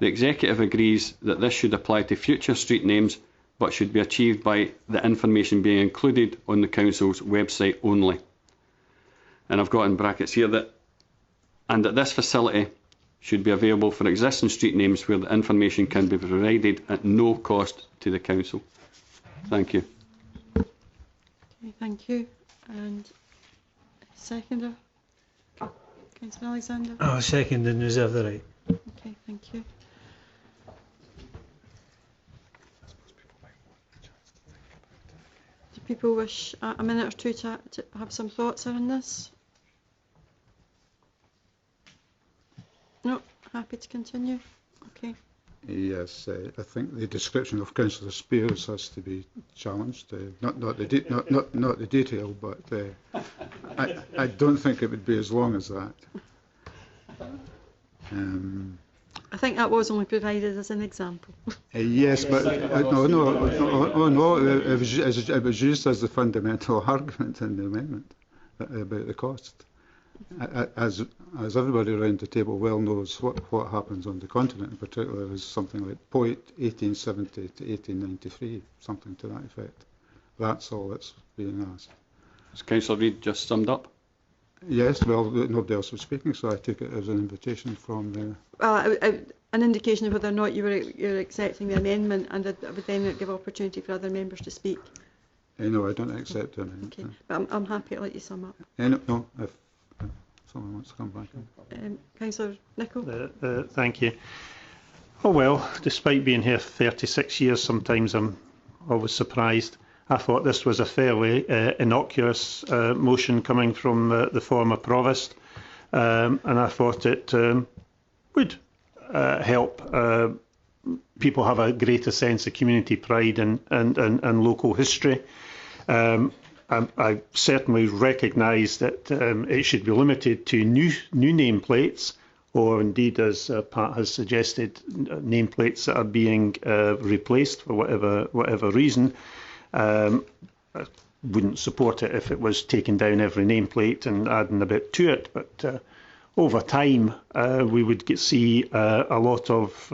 The Executive agrees that this should apply to future street names, but should be achieved by the information being included on the Council's website only. And I've got in brackets here that, and that this facility should be available for existing street names where the information can be provided at no cost to the Council. Thank you. Okay, thank you. And seconder, Councillor Alexander. I'll second and reserve the right. Okay, thank you. Do people wish a minute or two to have some thoughts on this? No, happy to continue. Okay. Yes, I think the description of Councillor Spears has to be challenged. Not the detail, but I don't think it would be as long as that. I think that was only provided as an example. Yes, but no. It was used as the fundamental argument in the amendment about the cost. As everybody around the table well knows, what happens on the continent in particular is something like 1870 to 1893, something to that effect. That's all that's being asked. Has Councillor Reid just summed up? Yes, well, nobody else was speaking, so I took it as an invitation from an indication of whether or not you're accepting the amendment, and I would then give opportunity for other members to speak. No, I don't accept the amendment. Okay, but I'm happy to let you sum up. No, if someone wants to come back. Councillor Nicholl. Thank you. Oh well, despite being here 36 years, sometimes I'm always surprised. I thought this was a fairly innocuous motion coming from the former provost, and I thought it would help people have a greater sense of community pride and local history. I certainly recognise that it should be limited to new nameplates, or indeed, as Pat has suggested, nameplates that are being replaced for whatever reason. I wouldn't support it if it was taking down every nameplate and adding a bit to it, but over time we would see a lot of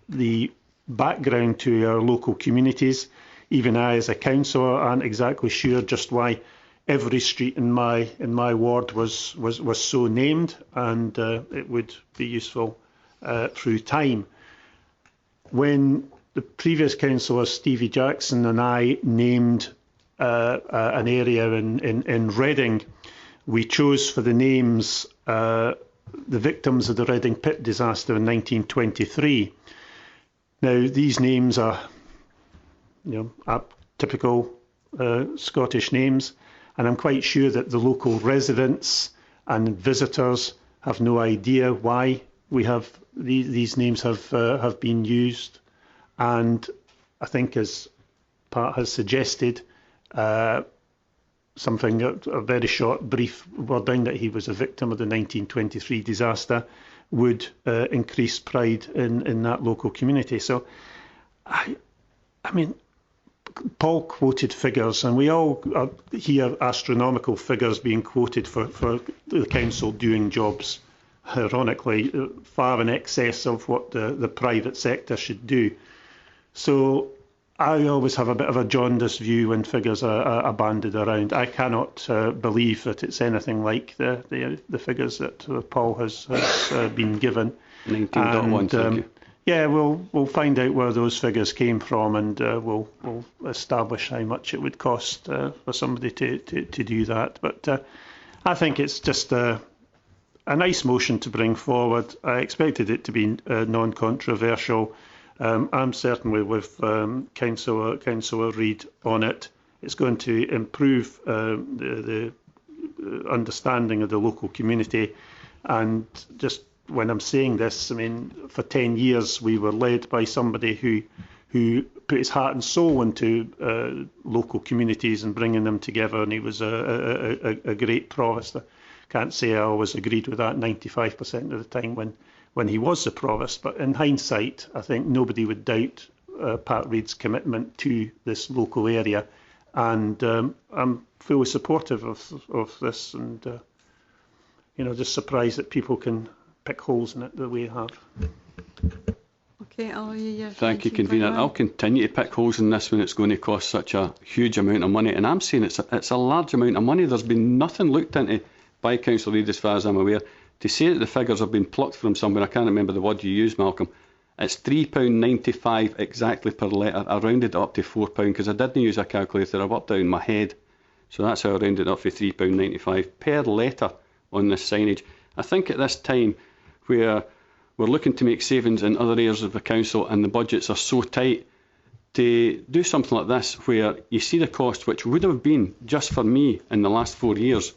the background to our local communities. Even I, as a councillor, aren't exactly sure just why every street in my ward was so named, and it would be useful through time. When the previous councillor Stevie Jackson and I named an area in Reading, we chose for the names the victims of the Reading pit disaster in 1923. Now, these names are typical Scottish names, and I'm quite sure that the local residents and visitors have no idea why we have these names have been used. And I think, as Pat has suggested, something, a very short, brief wording that he was a victim of the 1923 disaster would increase pride in that local community. So, I mean, Paul quoted figures, and we all hear astronomical figures being quoted for the council doing jobs, ironically, far in excess of what the private sector should do. So I always have a bit of a jaundiced view when figures are bandied around. I cannot believe that it's anything like the figures that Paul has been given. 19.1, thank you. Yeah, we'll find out where those figures came from, and we'll establish how much it would cost for somebody to do that. But I think it's just a nice motion to bring forward. I expected it to be non-controversial. I'm certainly with Councillor Reid on it. It's going to improve the understanding of the local community, and just when I'm saying this, I mean, for 10 years we were led by somebody who put his heart and soul into local communities and bringing them together, and he was a great provost. I can't say I always agreed with that 95% of the time when he was the provost, but in hindsight, I think nobody would doubt Pat Reid's commitment to this local area, and I'm fully supportive of this, and just surprised that people can pick holes in it the way they have. Okay, Thank you, Convener. I'll continue to pick holes in this when it's going to cost such a huge amount of money, and I'm saying it's a large amount of money. There's been nothing looked into by Councillor Reid, as far as I'm aware. To say that the figures have been plucked from somewhere, I can't remember the word you used, Malcolm. It's £3.95 exactly per letter. I rounded it up to £4 because I didn't use a calculator. I worked out in my head. So that's how I rounded it up for £3.95 per letter on this signage. I think at this time, where we're looking to make savings in other areas of the council and the budgets are so tight, to do something like this where you see the cost, which would have been just for me in the last 4 years,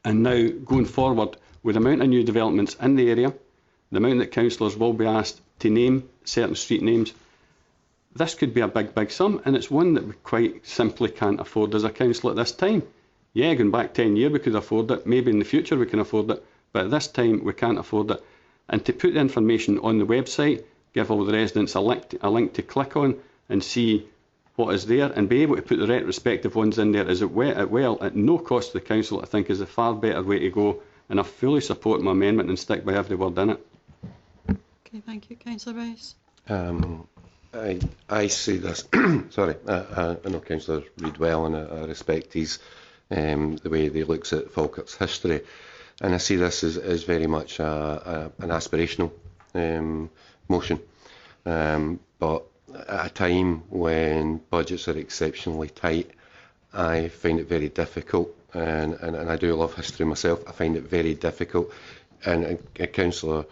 and now going forward with the amount of new developments in the area, the amount that councillors will be asked to name certain street names, this could be a big sum, and it's one that we quite simply can't afford as a council at this time. Yeah, going back 10 years we could afford it, maybe in the future we can afford it, but at this time we can't afford it. And to put the information on the website, give all the residents a link to click on and see what is there, and be able to put the respective ones in there as well at no cost to the council, I think is a far better way to go, and I fully support my amendment and stick by every word in it. Okay, thank you. Councillor Rice. I see this, sorry, I know Councillor Reid well, and I respect his, the way he looks at Falkirk's history. And I see this as very much an aspirational motion. But at a time when budgets are exceptionally tight, I find it very difficult, and I do love history myself, I find it very difficult. And Councillor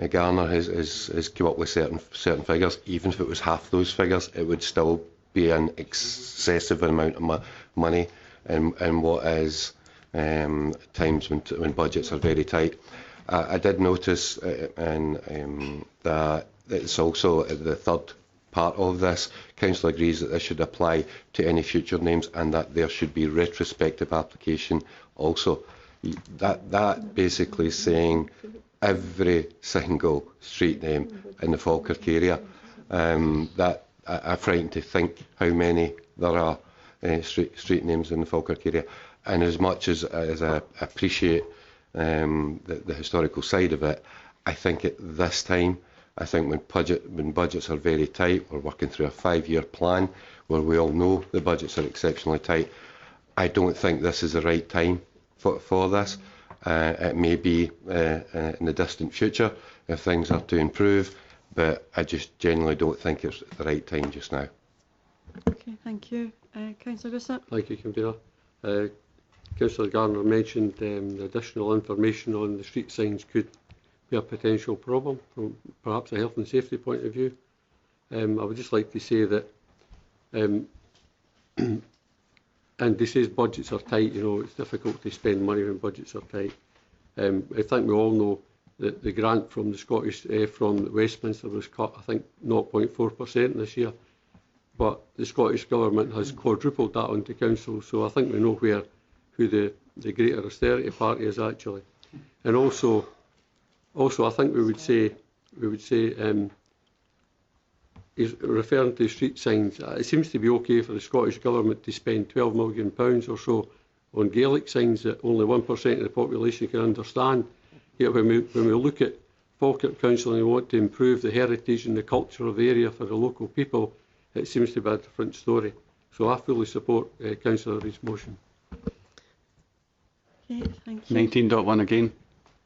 Garner has come up with certain figures. Even if it was half those figures, it would still be an excessive amount of money in what is times when budgets are very tight. I did notice that it's also the third part of this. Council agrees that this should apply to any future names, and that there should be retrospective application also. That basically is saying every single street name in the Falkirk area. That I'm frightened to think how many there are street names in the Falkirk area. And as much as I appreciate the historical side of it, I think at this time, I think when budgets are very tight, we're working through a 5-year plan where we all know the budgets are exceptionally tight. I don't think this is the right time for this. It may be in the distant future if things are to improve, but I just genuinely don't think it's the right time just now. Okay, thank you. Councillor Bissett. Thank you, Convener. Councillor Garner mentioned the additional information on the street signs could be a potential problem from perhaps a health and safety point of view. I would just like to say that and he says budgets are tight. You know, it's difficult to spend money when budgets are tight. I think we all know that the grant from the Scottish, from Westminster was cut, I think 0.4% this year. But the Scottish Government has quadrupled that onto council, so I think we know who the greater austerity party is actually. And also I think we would say he's referring to street signs. It seems to be okay for the Scottish Government to spend £12 million or so on Gaelic signs that only 1% of the population can understand. Yet when we look at Falkirk Council and we want to improve the heritage and the culture of the area for the local people, it seems to be a different story. So I fully support Councillor Reid's motion. Okay, thank you. 19.1 again.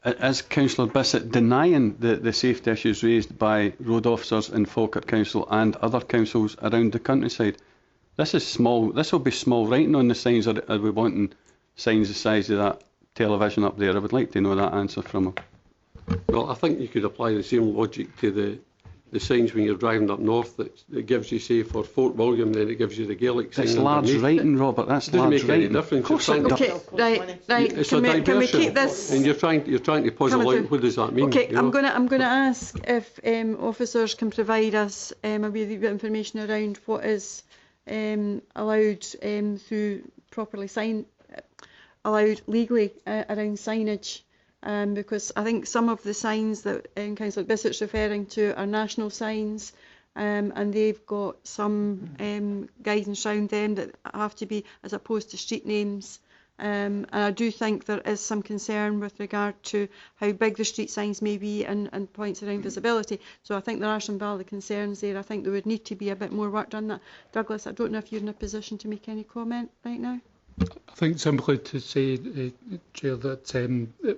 Is Councillor Bissett denying the safety issues raised by road officers in Falkirk Council and other councils around the countryside? This is small. This will be small writing on the signs. Are we wanting signs the size of that television up there? I would like to know that answer from him. Well, I think you could apply the same logic to the signs when you're driving up north that gives you, say, for Fort William, then it gives you the Gaelic sign. It's large writing, Robert. That's doesn't large make writing. any difference. Okay, right. It's Can we keep this? And you're trying to puzzle out what does that mean. Okay, you know? I'm going to ask if officers can provide us a wee bit of information around what is allowed through properly allowed legally around signage. Because I think some of the signs that Councillor Bissett's referring to are national signs, and they've got some guidance around them that have to be as opposed to street names. And I do think there is some concern with regard to how big the street signs may be and points around visibility. So I think there are some valid concerns there. I think there would need to be a bit more work done that. Douglas, I don't know if you're in a position to make any comment right now. I think simply to say, Chair, that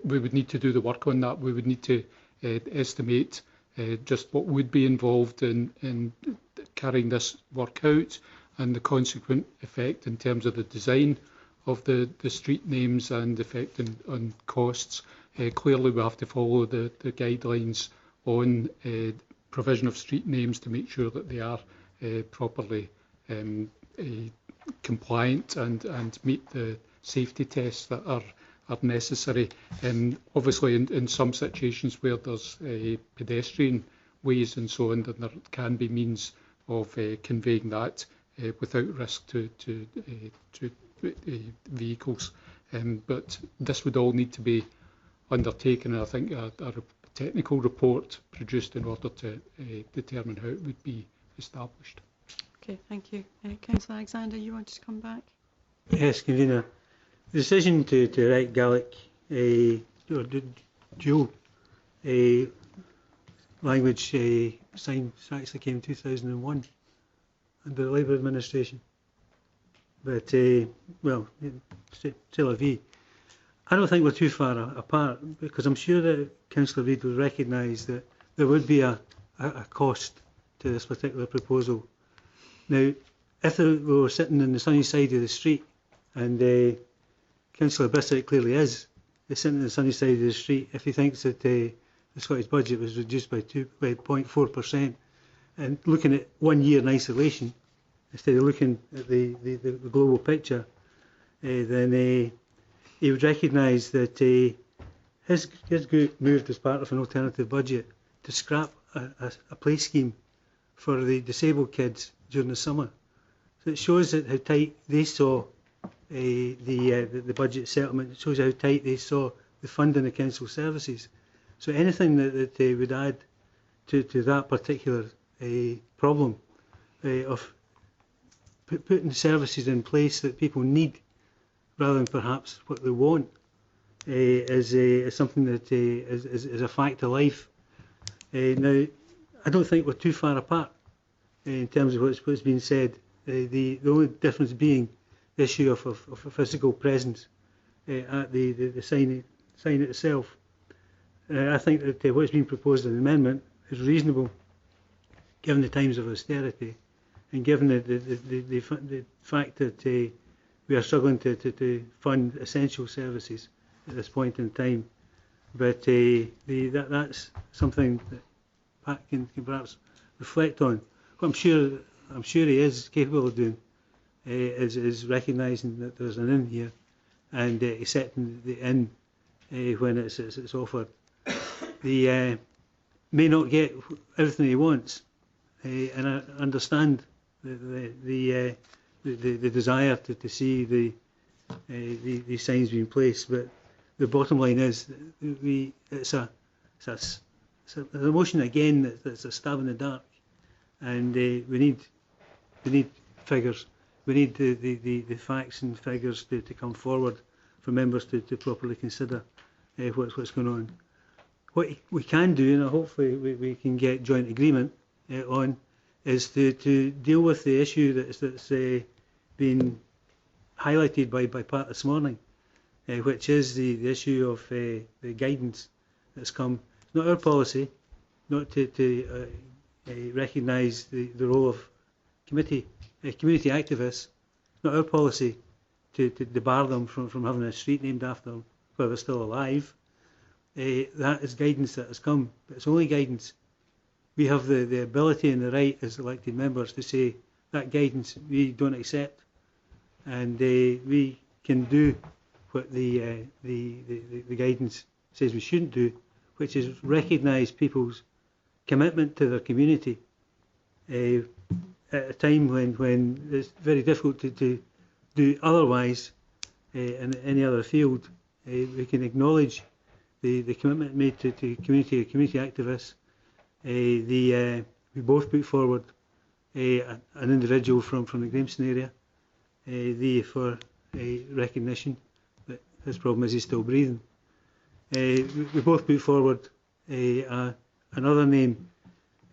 we would need to do the work on that. We would need to estimate just what would be involved in carrying this work out and the consequent effect in terms of the design of the street names and effect on costs. Clearly we have to follow the guidelines on provision of street names to make sure that they are properly compliant and meet the safety tests that are necessary. Obviously in some situations where there's pedestrian ways and so on, then there can be means of conveying that without risk to vehicles. But this would all need to be undertaken, and I think a technical report produced in order to determine how it would be established. Okay, thank you. Councillor Alexander, you wanted to come back? Yes, Convener. The decision to erect Gaelic or dual language signs actually came in 2001 under the Labour administration. But, well, c'est la vie. I don't think we're too far apart, because I'm sure that Councillor Reid would recognise that there would be a cost to this particular proposal. Now, if we were sitting on the sunny side of the street, and Councillor Bissett clearly is sitting on the sunny side of the street, if he thinks that the Scottish budget was reduced by 0.4%, and looking at 1 year in isolation, instead of looking at the global picture, then he would recognise that his group moved as part of an alternative budget to scrap a play scheme for the disabled kids during the summer. So it shows that how tight they saw the budget settlement. It shows how tight they saw the funding of council services. So anything that they would add to that particular problem of putting services in place that people need rather than perhaps what they want is something that is a fact of life. Now, I don't think we're too far apart in terms of what's been said. The only difference being the issue of a physical presence at the sign itself. I think that what's been proposed in the amendment is reasonable, given the times of austerity, and given the fact that we are struggling to fund essential services at this point in time. But that's something that Pat can perhaps reflect on. What I'm sure he is capable of doing is recognising that there's an in here and accepting the in when it's offered. The may not get everything he wants, and I understand the desire to see the signs being placed, but the bottom line is that it's a motion again that's a stab in the dark, and we need figures. We need the facts and figures to come forward for members to properly consider what's going on. What we can do, and hopefully we can get joint agreement on, is to deal with the issue that's been highlighted by Pat this morning, which is the issue of the guidance that's come. It's not our policy not to recognise the role of community activists. It's not our policy to debar them from having a street named after them while they're still alive. That is guidance that has come, but it's only guidance. We have the ability and the right as elected members to say that guidance we don't accept, and we can do what the guidance says we shouldn't do, which is recognise people's commitment to their community at a time when it's very difficult to do otherwise in any other field. We can acknowledge the commitment made to community activists. We both put forward an individual from the Grahamston area for recognition, but his problem is he's still breathing. We both put forward another name,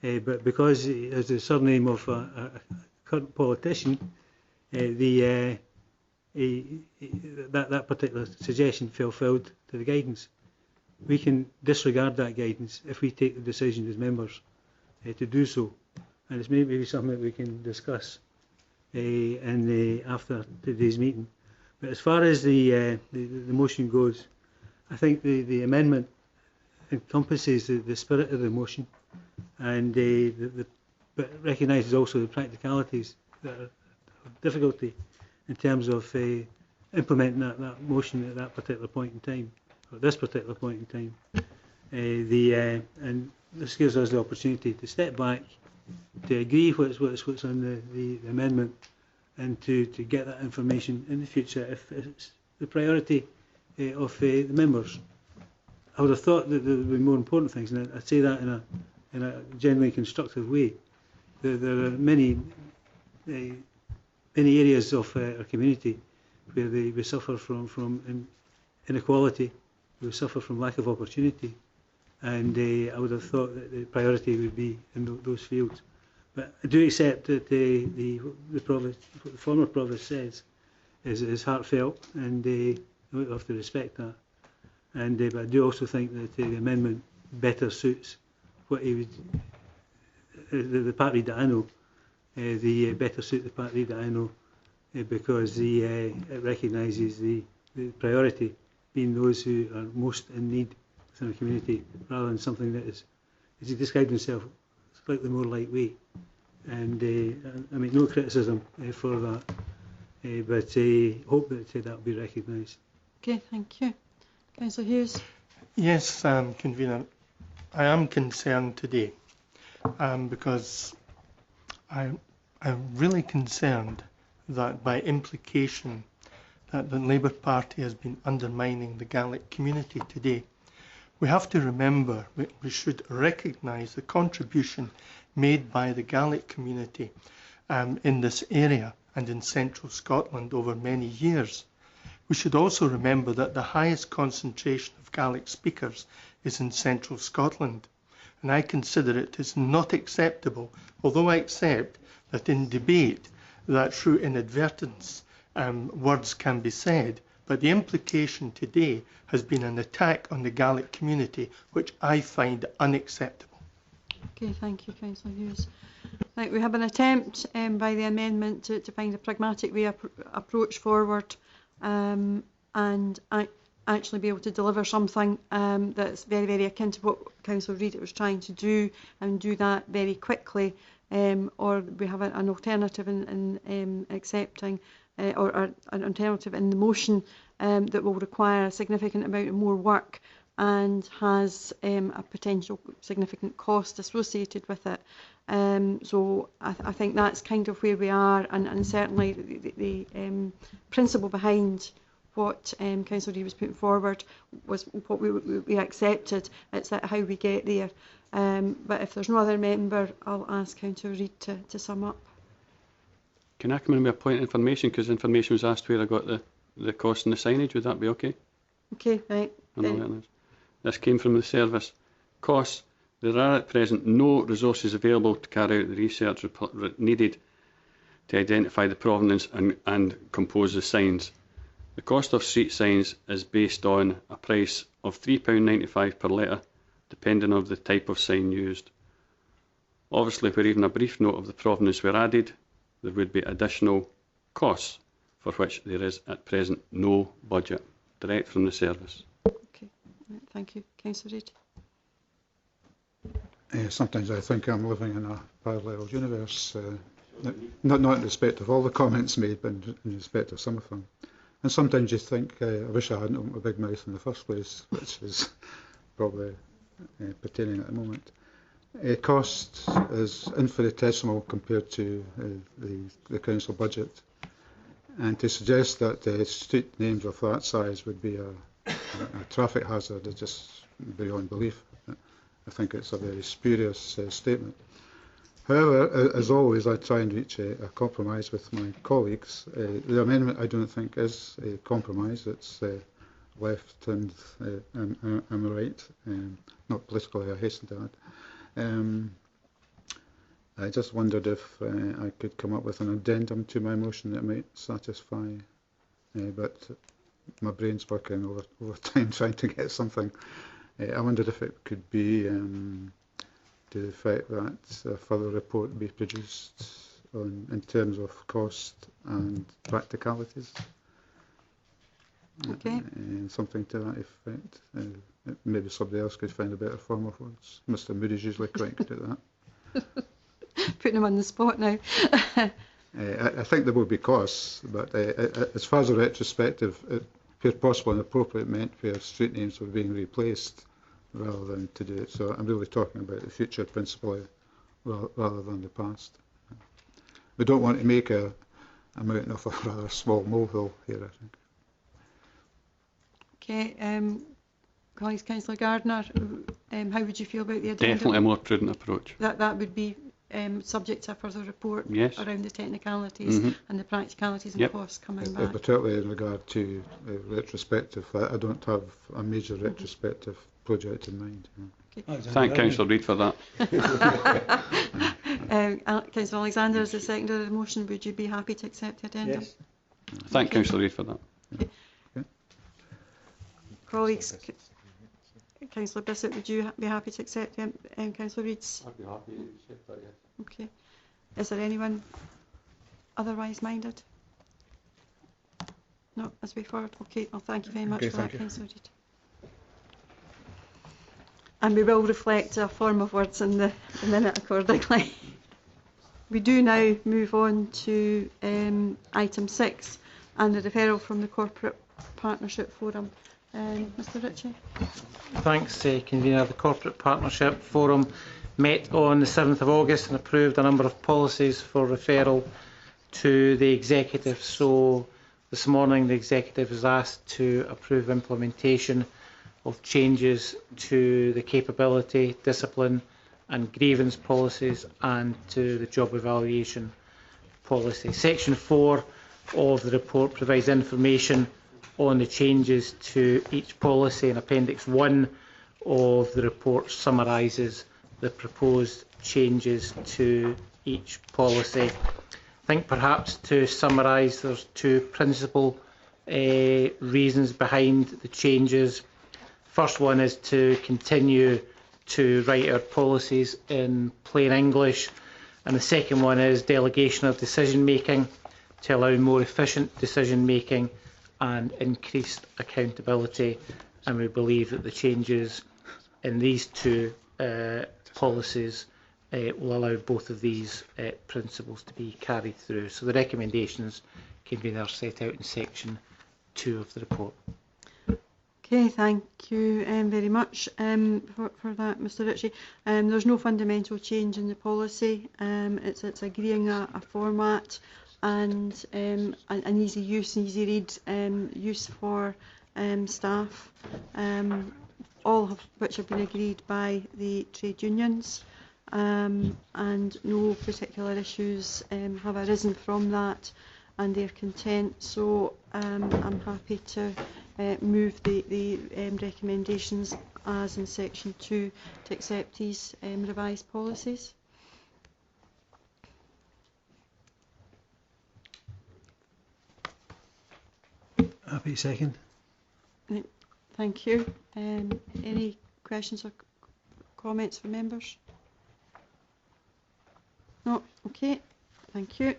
but because he has the surname of a current politician, that particular suggestion fell foul to the guidance. We can disregard that guidance if we take the decision as members to do so, and it's maybe something that we can discuss after today's meeting. But as far as the motion goes, I think the amendment encompasses the spirit of the motion, and but recognises also the practicalities that are of difficulty in terms of implementing that motion at that particular point in time. At this particular point in time, and this gives us the opportunity to step back, to agree what's on the amendment, and to get that information in the future if it's the priority of the members. I would have thought that there would be more important things, and I'd say that in a genuinely constructive way. There are many areas of our community where we suffer from inequality. We suffer from lack of opportunity, and I would have thought that the priority would be in those fields. But I do accept that what the former provost says is heartfelt, and we have to respect that. And but I do also think that the amendment better suits what he would, the Pat Reid that I know, the better suit the Pat Reid that I know, because it recognises the priority being those who are most in need within a community, rather than something that is, as he described himself, slightly more lightweight. And I make no criticism for that, but hope that that will be recognised. Okay, thank you. Councillor Hughes. Yes, Convener, I am concerned today because I'm really concerned that by implication that the Labour Party has been undermining the Gaelic community today. We have to remember, we should recognise the contribution made by the Gaelic community in this area and in central Scotland over many years. We should also remember that the highest concentration of Gaelic speakers is in central Scotland, and I consider it as not acceptable, although I accept that in debate that through inadvertence words can be said, but the implication today has been an attack on the Gaelic community, which I find unacceptable. Okay, thank you, Councillor Hughes. Right, we have an attempt by the amendment to find a pragmatic way approach forward, and I actually be able to deliver something that's very, very akin to what Councillor Reid was trying to do, and do that very quickly, or we have an alternative in accepting, or an alternative in the motion that will require a significant amount of more work and has a potential significant cost associated with it. So I think that's kind of where we are, and certainly the principle behind what Councillor Reid was putting forward was what we accepted. It's that how we get there. But if there's no other member, I'll ask Councillor Reid to sum up. Can I come in with a point of information, because information was asked where I got the cost and the signage? Would that be okay? Okay, right. This came from the service. Costs. There are at present no resources available to carry out the research needed to identify the provenance and compose the signs. The cost of street signs is based on a price of £3.95 per letter, depending on the type of sign used. Obviously, where even a brief note of the provenance were added, there would be additional costs for which there is at present no budget. Direct from the service. Okay, right, thank you. Councillor Reid. Sometimes I think I'm living in a parallel universe, not in respect of all the comments made, but in respect of some of them. And sometimes you think, I wish I hadn't opened my big mouth in the first place, which is probably pertaining at the moment. Cost is infinitesimal compared to the council budget, and to suggest that street names of that size would be a traffic hazard is just beyond belief. I think it's a very spurious statement. However, as always, I try and reach a compromise with my colleagues. The amendment, I don't think, is a compromise. It's left and I'm right, not politically, I hasten to add. I just wondered if I could come up with an addendum to my motion that might satisfy, but my brain's working overtime trying to get something. I wondered if it could be to the effect that a further report be produced in terms of cost and practicalities. Okay. Something to that effect. Maybe somebody else could find a better form of words. Mr. Moody's usually quite good at that. Putting him on the spot now. I think there will be costs, but as far as a retrospective, where possible and appropriate, meant where street names were being replaced rather than to do it. So I'm really talking about the future principally rather than the past. We don't want to make a mountain of a rather small molehill here, I think. Okay, colleagues, Councillor Gardner, how would you feel about the addendum? Definitely a more prudent approach. That would be subject to a further report around the technicalities and the practicalities and costs coming back. Particularly in regard to retrospective, I don't have a major retrospective project in mind. Okay. Thank Councillor Reid for that. Councillor Alexander, as the seconder of the motion, would you be happy to accept the addendum? Yes. Thank Councillor Reid for that. Okay. Colleagues, Councillor Bissett, would you be happy to accept Councillor Reid's? I'd be happy to accept that, yes. Okay. Is there anyone otherwise minded? No, as we forward. Okay, well, thank you very much for that, Councillor Reid. And we will reflect a form of words in the minute accordingly. We do now move on to item 6 and the referral from the Corporate Partnership Forum. Mr Ritchie. Thanks, Convener. The Corporate Partnership Forum met on the 7th of August and approved a number of policies for referral to the Executive. So this morning the Executive was asked to approve implementation of changes to the capability, discipline and grievance policies and to the job evaluation policy. Section 4 of the report provides information on the changes to each policy, and Appendix 1 of the report summarises the proposed changes to each policy. I think perhaps to summarise, there's two principal reasons behind the changes. First one is to continue to write our policies in plain English, and the second one is delegation of decision making to allow more efficient decision making and increased accountability, and we believe that the changes in these two policies will allow both of these principles to be carried through. So the recommendations, Convener, are set out in section 2 of the report. Okay, thank you very much for that, Mr Ritchie. There's no fundamental change in the policy. It's agreeing a format and an easy use and easy read use for staff, all of which have been agreed by the trade unions, and no particular issues have arisen from that, and they're content. So I'm happy to move the recommendations as in section 2 to accept these revised policies. Happy second. Thank you. Any questions or comments from members? No? Okay. Thank you.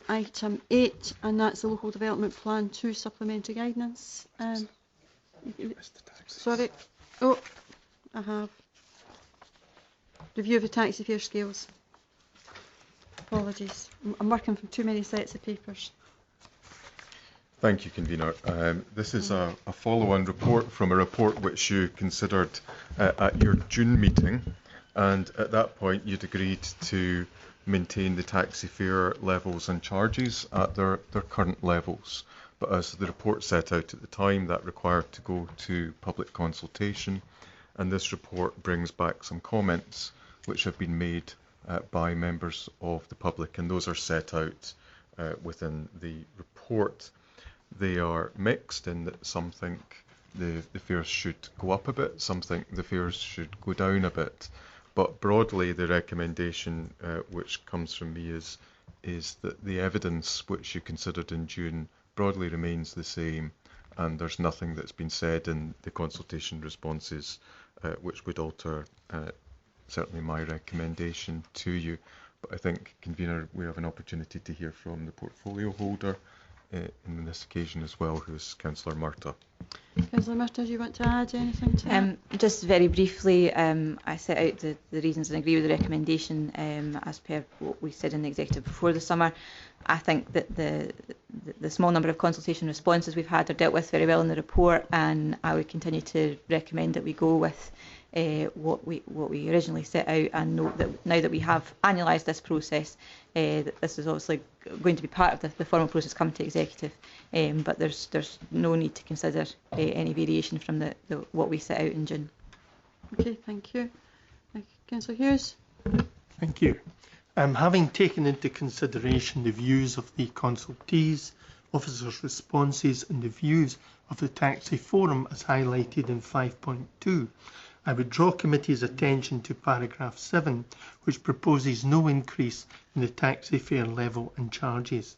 Item 8, and that's the Local Development Plan 2 Supplementary Guidance. Sorry. Oh, I have. Review of the taxi fare scales. Apologies. I'm working from too many sets of papers. Thank you, Convener. This is a follow-on report from a report which you considered at your June meeting, and at that point you'd agreed to maintain the taxi fare levels and charges at their current levels. But as the report set out at the time, that required to go to public consultation, and this report brings back some comments which have been made by members of the public, and those are set out within the report. They are mixed in that some think the fares should go up a bit, some think the fares should go down a bit. But broadly, the recommendation which comes from me is that the evidence which you considered in June broadly remains the same, and there's nothing that's been said in the consultation responses which would alter certainly my recommendation to you. But I think, Convener, we have an opportunity to hear from the portfolio holder in this occasion as well, who is Councillor Murtagh. Councillor Murtagh, do you want to add anything to that? Just very briefly, I set out the reasons and agree with the recommendation as per what we said in the executive before the summer. I think that the small number of consultation responses we've had are dealt with very well in the report, and I would continue to recommend that we go with what we originally set out, and note that now that we have annualised this process, that this is obviously going to be part of the formal process coming to executive, but there's no need to consider any variation from the what we set out in June. Okay, thank you. Councillor Hughes. Thank you. Having taken into consideration the views of the consultees, officers' responses and the views of the Taxi Forum as highlighted in 5.2, I would draw committee's attention to paragraph 7, which proposes no increase in the taxi fare level and charges.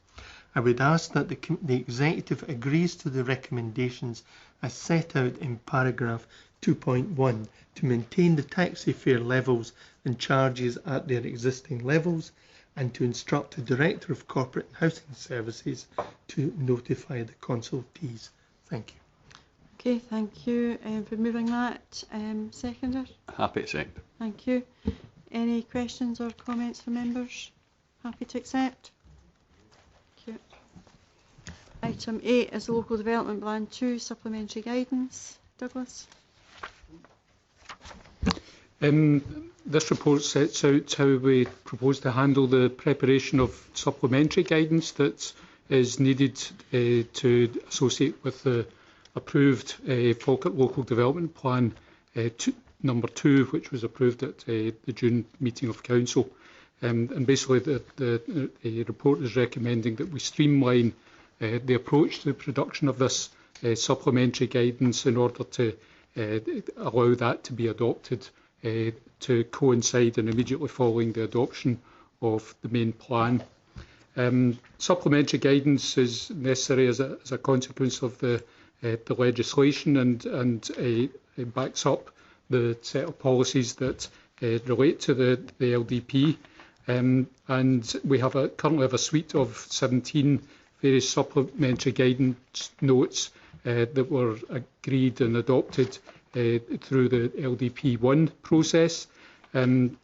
I would ask that the Executive agrees to the recommendations as set out in paragraph 2.1 to maintain the taxi fare levels and charges at their existing levels, and to instruct the Director of Corporate and Housing Services to notify the consultees. Thank you. Okay, thank you for moving that. Seconder? Happy to accept. Thank you. Any questions or comments from members? Happy to accept. Thank you. Item 8 is the Local Development Plan 2 Supplementary Guidance. Douglas? This report sets out how we propose to handle the preparation of supplementary guidance that is needed to associate with the approved Falkirk Local Development Plan number 2, which was approved at the June meeting of Council. And basically the report is recommending that we streamline the approach to the production of this supplementary guidance in order to allow that to be adopted to coincide and immediately following the adoption of the main plan. Supplementary guidance is necessary as a consequence of the legislation, and it backs up the set of policies that relate to the LDP. and we currently have a suite of 17 various supplementary guidance notes that were agreed and adopted through the LDP1 process, and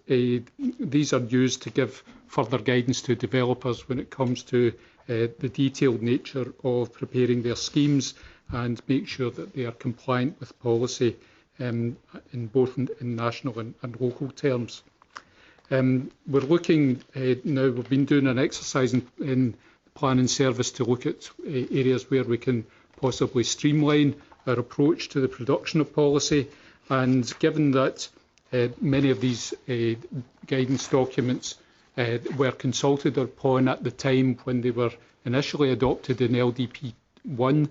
these are used to give further guidance to developers when it comes to the detailed nature of preparing their schemes and make sure that they are compliant with policy in both in national and local terms. We're looking now, we've been doing an exercise in the planning service to look at areas where we can possibly streamline our approach to the production of policy, and given that many of these guidance documents were consulted upon at the time when they were initially adopted in LDP 1,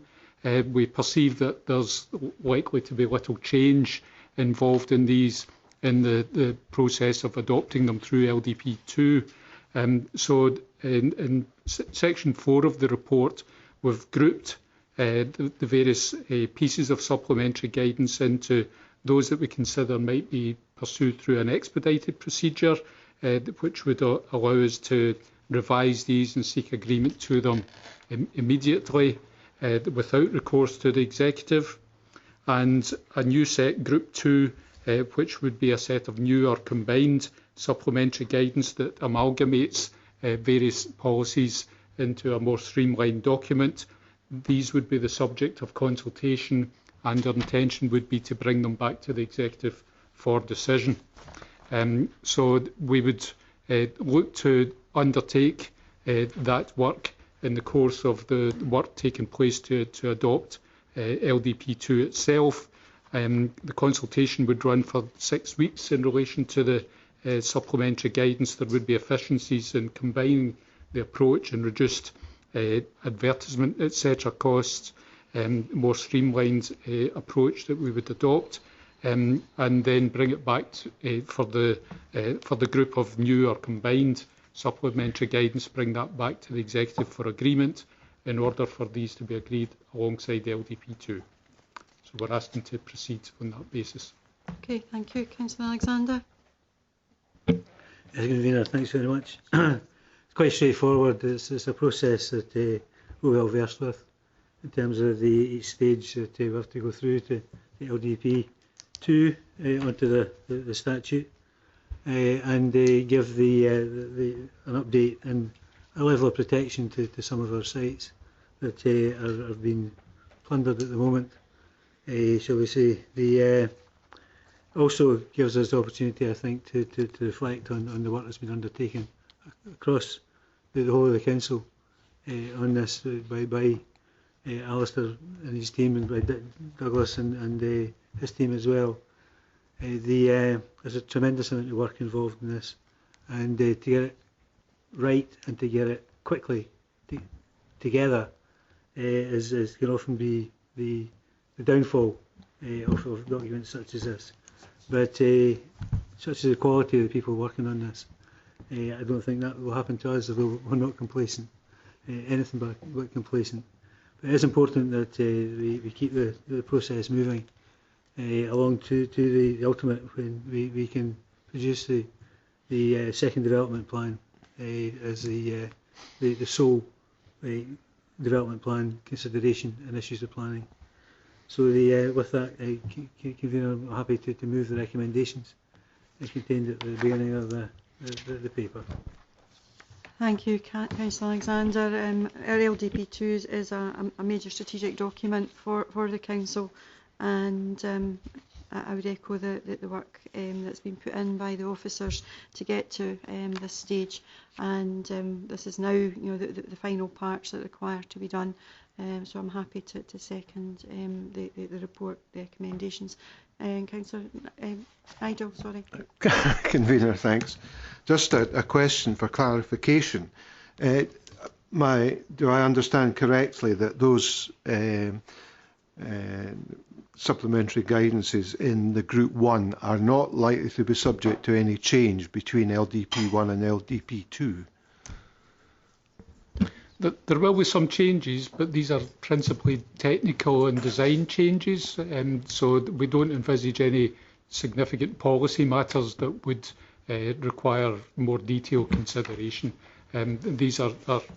we perceive that there's likely to be little change involved in these in the process of adopting them through LDP 2. So in section 4 of the report, we've grouped the various pieces of supplementary guidance into those that we consider might be pursued through an expedited procedure, which would allow us to revise these and seek agreement to them immediately without recourse to the executive, and a new set, Group 2, which would be a set of new or combined supplementary guidance that amalgamates various policies into a more streamlined document. These would be the subject of consultation, and our intention would be to bring them back to the executive for decision. So we would look to undertake that work in the course of the work taking place to adopt LDP2 itself. The consultation would run for 6 weeks in relation to the supplementary guidance. There would be efficiencies in combining the approach and reduced advertisement, etc. costs, more streamlined approach that we would adopt, and then bring it back for the group of new or combined supplementary guidance, bring that back to the executive for agreement in order for these to be agreed alongside LDP2. So we're asking to proceed on that basis. Okay, thank you. Councillor Alexander. Convener, thanks very much. It's quite straightforward. It's a process that we're well versed with in terms of each stage that we have to go through to the LDP 2 onto the statute, and give an update and a level of protection to some of our sites that are being plundered at the moment, shall we say. The also gives us the opportunity, I think, to reflect on the work that's been undertaken across the whole of the council on this by Alistair and his team, and by Douglas and his team as well. There's a tremendous amount of work involved in this, and to get it right and to get it quickly together can often be the downfall of documents such as this. But such as the quality of the people working on this, I don't think that will happen to us, although we're not complacent, anything but complacent. But it is important that we keep the process moving along to the ultimate, when we can produce the second development plan as the sole development plan consideration and issues of planning. So with that, Convener, I'm happy to move the recommendations contained at the beginning of the paper. Thank you, Councillor Alexander. Our LDP2 is a major strategic document for the Council, and I would echo the work that's been put in by the officers to get to this stage, and this is now the final parts that require to be done. So I'm happy to second the report, the recommendations. Councillor Nigel, sorry. Convener, thanks. Just a question for clarification. Do I understand correctly that those supplementary guidances in the Group 1 are not likely to be subject to any change between LDP 1 and LDP 2? There will be some changes, but these are principally technical and design changes, so we don't envisage any significant policy matters that would require more detailed consideration. These are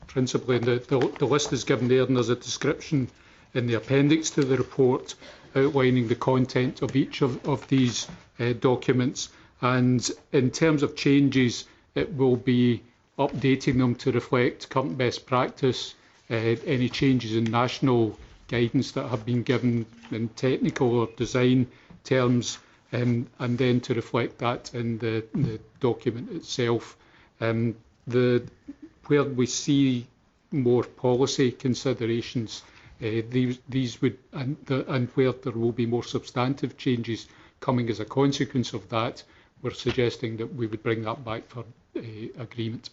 principally, the list is given there, and there's a description in the appendix to the report outlining the content of each of these documents. And in terms of changes, it will be updating them to reflect current best practice, any changes in national guidance that have been given in technical or design terms, and then to reflect that in the document itself. Where we see more policy considerations, these would, and where there will be more substantive changes coming as a consequence of that, we're suggesting that we would bring that back for agreement.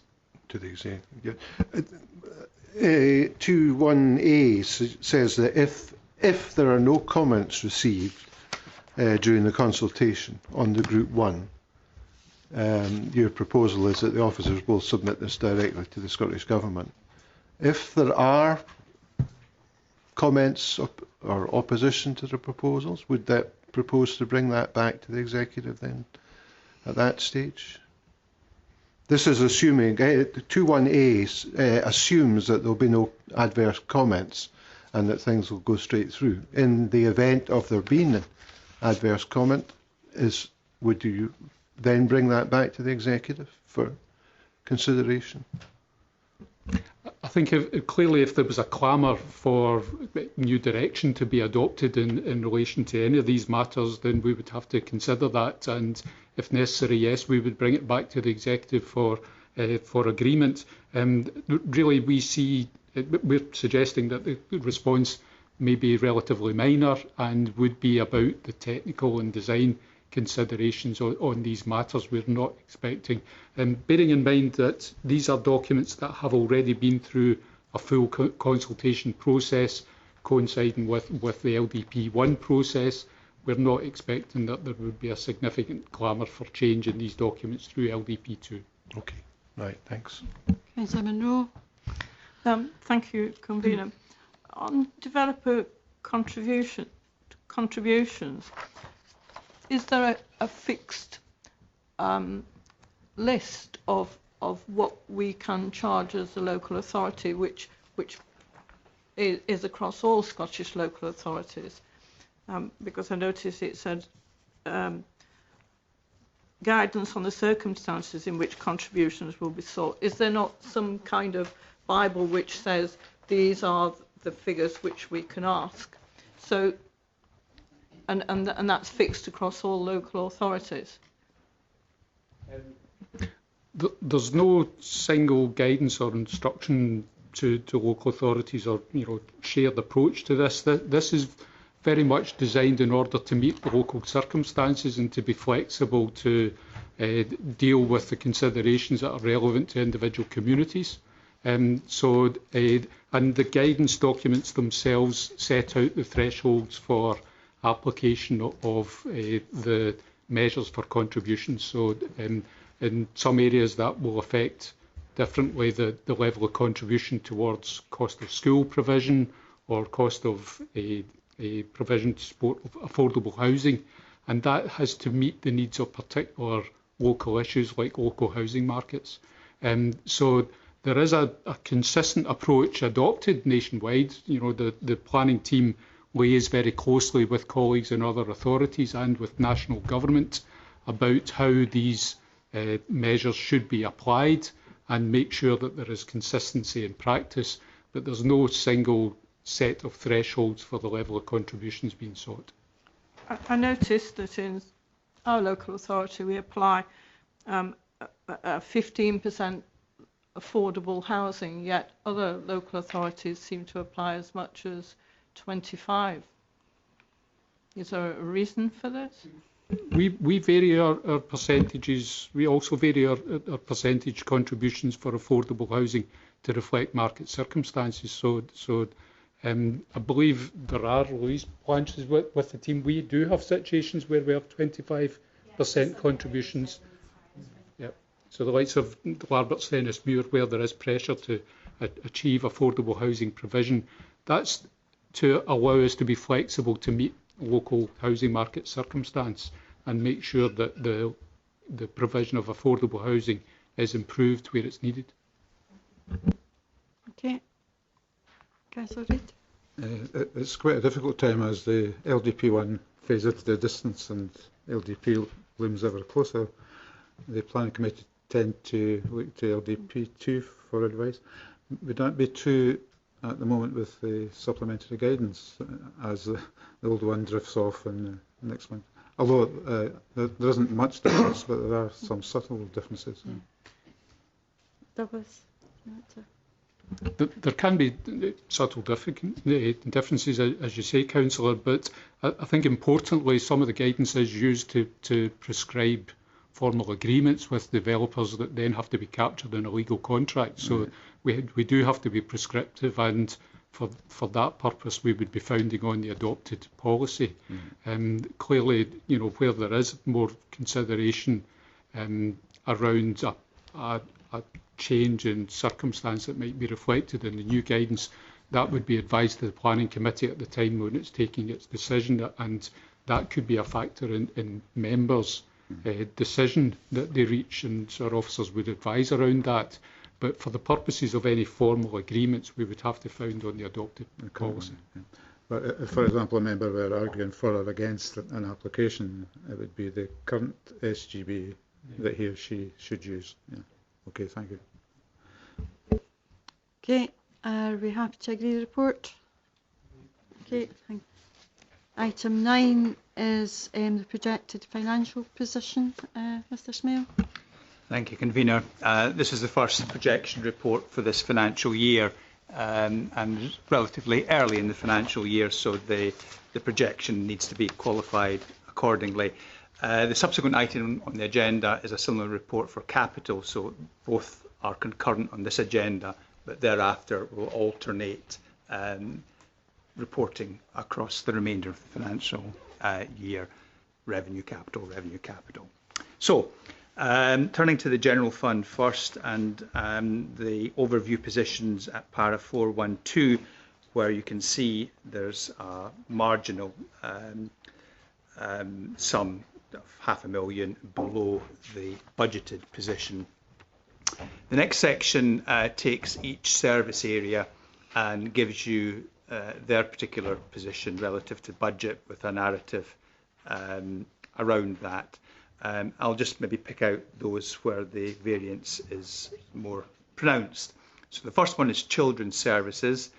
To the executive. 21A says that if there are no comments received during the consultation on the Group 1, your proposal is that the officers will submit this directly to the Scottish Government. If there are comments or opposition to the proposals, would that propose to bring that back to the executive then at that stage? This is assuming, 21A assumes that there will be no adverse comments and that things will go straight through. In the event of there being an adverse comment, would you then bring that back to the executive for consideration? I think clearly if there was a clamour for new direction to be adopted in relation to any of these matters, then we would have to consider that, and if necessary, yes, we would bring it back to the executive for agreement. Really, we're suggesting that the response may be relatively minor and would be about the technical and design considerations on these matters. We're not expecting, bearing in mind that these are documents that have already been through a full consultation process coinciding with the LDP1 process. We're not expecting that there would be a significant clamour for change in these documents through LDP2. Okay, right, thanks. Councillor Munro. Thank you, Convener. On developer contributions, is there a fixed list of what we can charge as a local authority, which is across all Scottish local authorities? Because I noticed it said guidance on the circumstances in which contributions will be sought. Is there not some kind of Bible which says these are the figures which we can ask? So, and that's fixed across all local authorities? There's no single guidance or instruction to local authorities or shared approach to this. This is very much designed in order to meet the local circumstances and to be flexible to deal with the considerations that are relevant to individual communities. And the guidance documents themselves set out the thresholds for application of the measures for contributions. So in some areas that will affect differently the level of contribution towards cost of school provision or cost of a provision to support affordable housing, and that has to meet the needs of particular local issues like local housing markets. So there is a consistent approach adopted nationwide. The planning team liaises very closely with colleagues in other authorities and with national government about how these measures should be applied and make sure that there is consistency in practice, but there's no single set of thresholds for the level of contributions being sought. I noticed that in our local authority we apply a 15% affordable housing, yet other local authorities seem to apply as much as 25%. Is there a reason for this? We vary our percentages. We also vary our percentage contributions for affordable housing to reflect market circumstances. So I believe there are release plans with the team. We do have situations where we have 25% contributions. Yep. So the likes of Larbert Stennismuir, where there is pressure to achieve affordable housing provision, that's to allow us to be flexible to meet local housing market circumstance and make sure that the the provision of affordable housing is improved where it's needed. Okay. Councillor Reid. It's quite a difficult time as the LDP1 fades into the distance and LDP looms ever closer. The planning committee tend to look to LDP2 for advice. Would that be true at the moment with the supplementary guidance as the old one drifts off in the next one? Although there isn't much difference, but there are some subtle differences. Douglas. There can be subtle differences, as you say, Councillor, but I think importantly some of the guidance is used to prescribe formal agreements with developers that then have to be captured in a legal contract. So we do have to be prescriptive, and for that purpose we would be founding on the adopted policy. Clearly, you know, where there is more consideration around a change in circumstance that might be reflected in the new guidance, that would be advised to the planning committee at the time when it's taking its decision, and that could be a factor in members' decision that they reach, and so our officers would advise around that. But for the purposes of any formal agreements, we would have to found on the adopted policy. But if, for example, a member were arguing for or against an application, it would be the current SGB that he or she should use. Yeah. Okay, thank you. Okay, are we happy to agree the report? Okay, thank you. Item 9 is the projected financial position. Mr Smale. Thank you, Convener. This is the first projection report for this financial year, and relatively early in the financial year, so the projection needs to be qualified accordingly. The subsequent item on the agenda is a similar report for capital, so both are concurrent on this agenda, but thereafter will alternate reporting across the remainder of the financial year, revenue capital. So, turning to the general fund first, and the overview positions at para 412, where you can see there's a marginal sum of £500,000 below the budgeted position. The next section takes each service area and gives you their particular position relative to budget with a narrative around that. I'll just maybe pick out those where the variance is more pronounced. So the first one is children's services,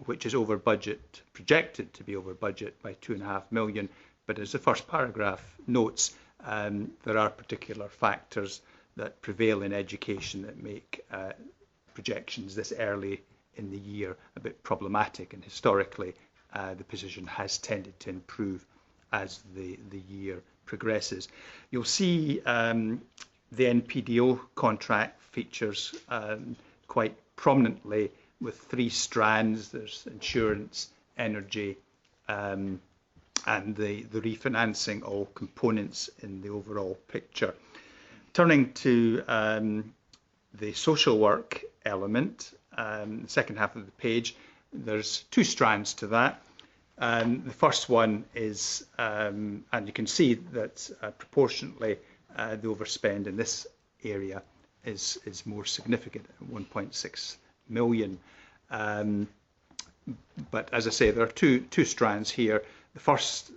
which is over budget, projected to be over budget by £2.5 million. But as the first paragraph notes, there are particular factors that prevail in education that make projections this early in the year a bit problematic, and historically the position has tended to improve as the year progresses. You'll see the NPDO contract features quite prominently with 3 strands. There's insurance, energy, and the refinancing, all components in the overall picture. Turning to the social work element, the second half of the page, there's 2 strands to that. The first one is, and you can see that proportionately the overspend in this area is more significant at 1.6 million. But as I say, there are two strands here. The first,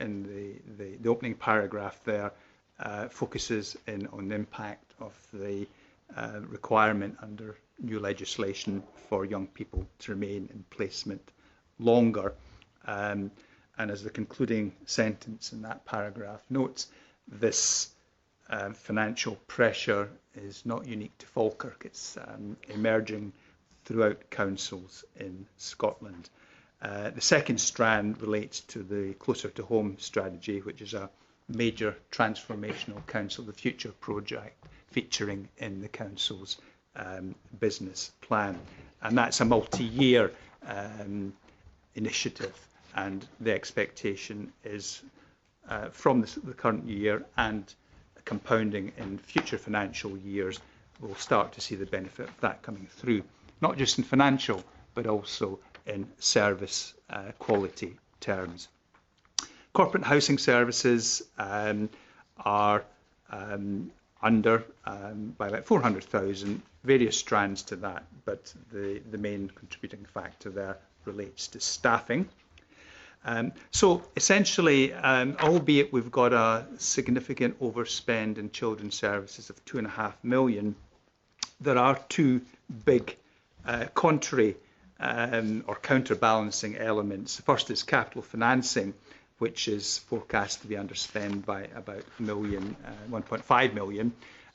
in the opening paragraph there, focuses in on the impact of the requirement under new legislation for young people to remain in placement longer. And as the concluding sentence in that paragraph notes, this financial pressure is not unique to Falkirk. It's emerging throughout councils in Scotland. The second strand relates to the Closer to Home strategy, which is a major transformational Council of the Future project featuring in the council's business plan. And that's a multi-year initiative, and the expectation is from the current year and compounding in future financial years, we'll start to see the benefit of that coming through, not just in financial, but also in service quality terms. Corporate housing services are under by about 400,000, various strands to that, but the main contributing factor there relates to staffing. So essentially, albeit we've got a significant overspend in children's services of £2.5 million, there are two big contrary or counterbalancing elements. The first is capital financing, which is forecast to be underspent by about 1.5 million,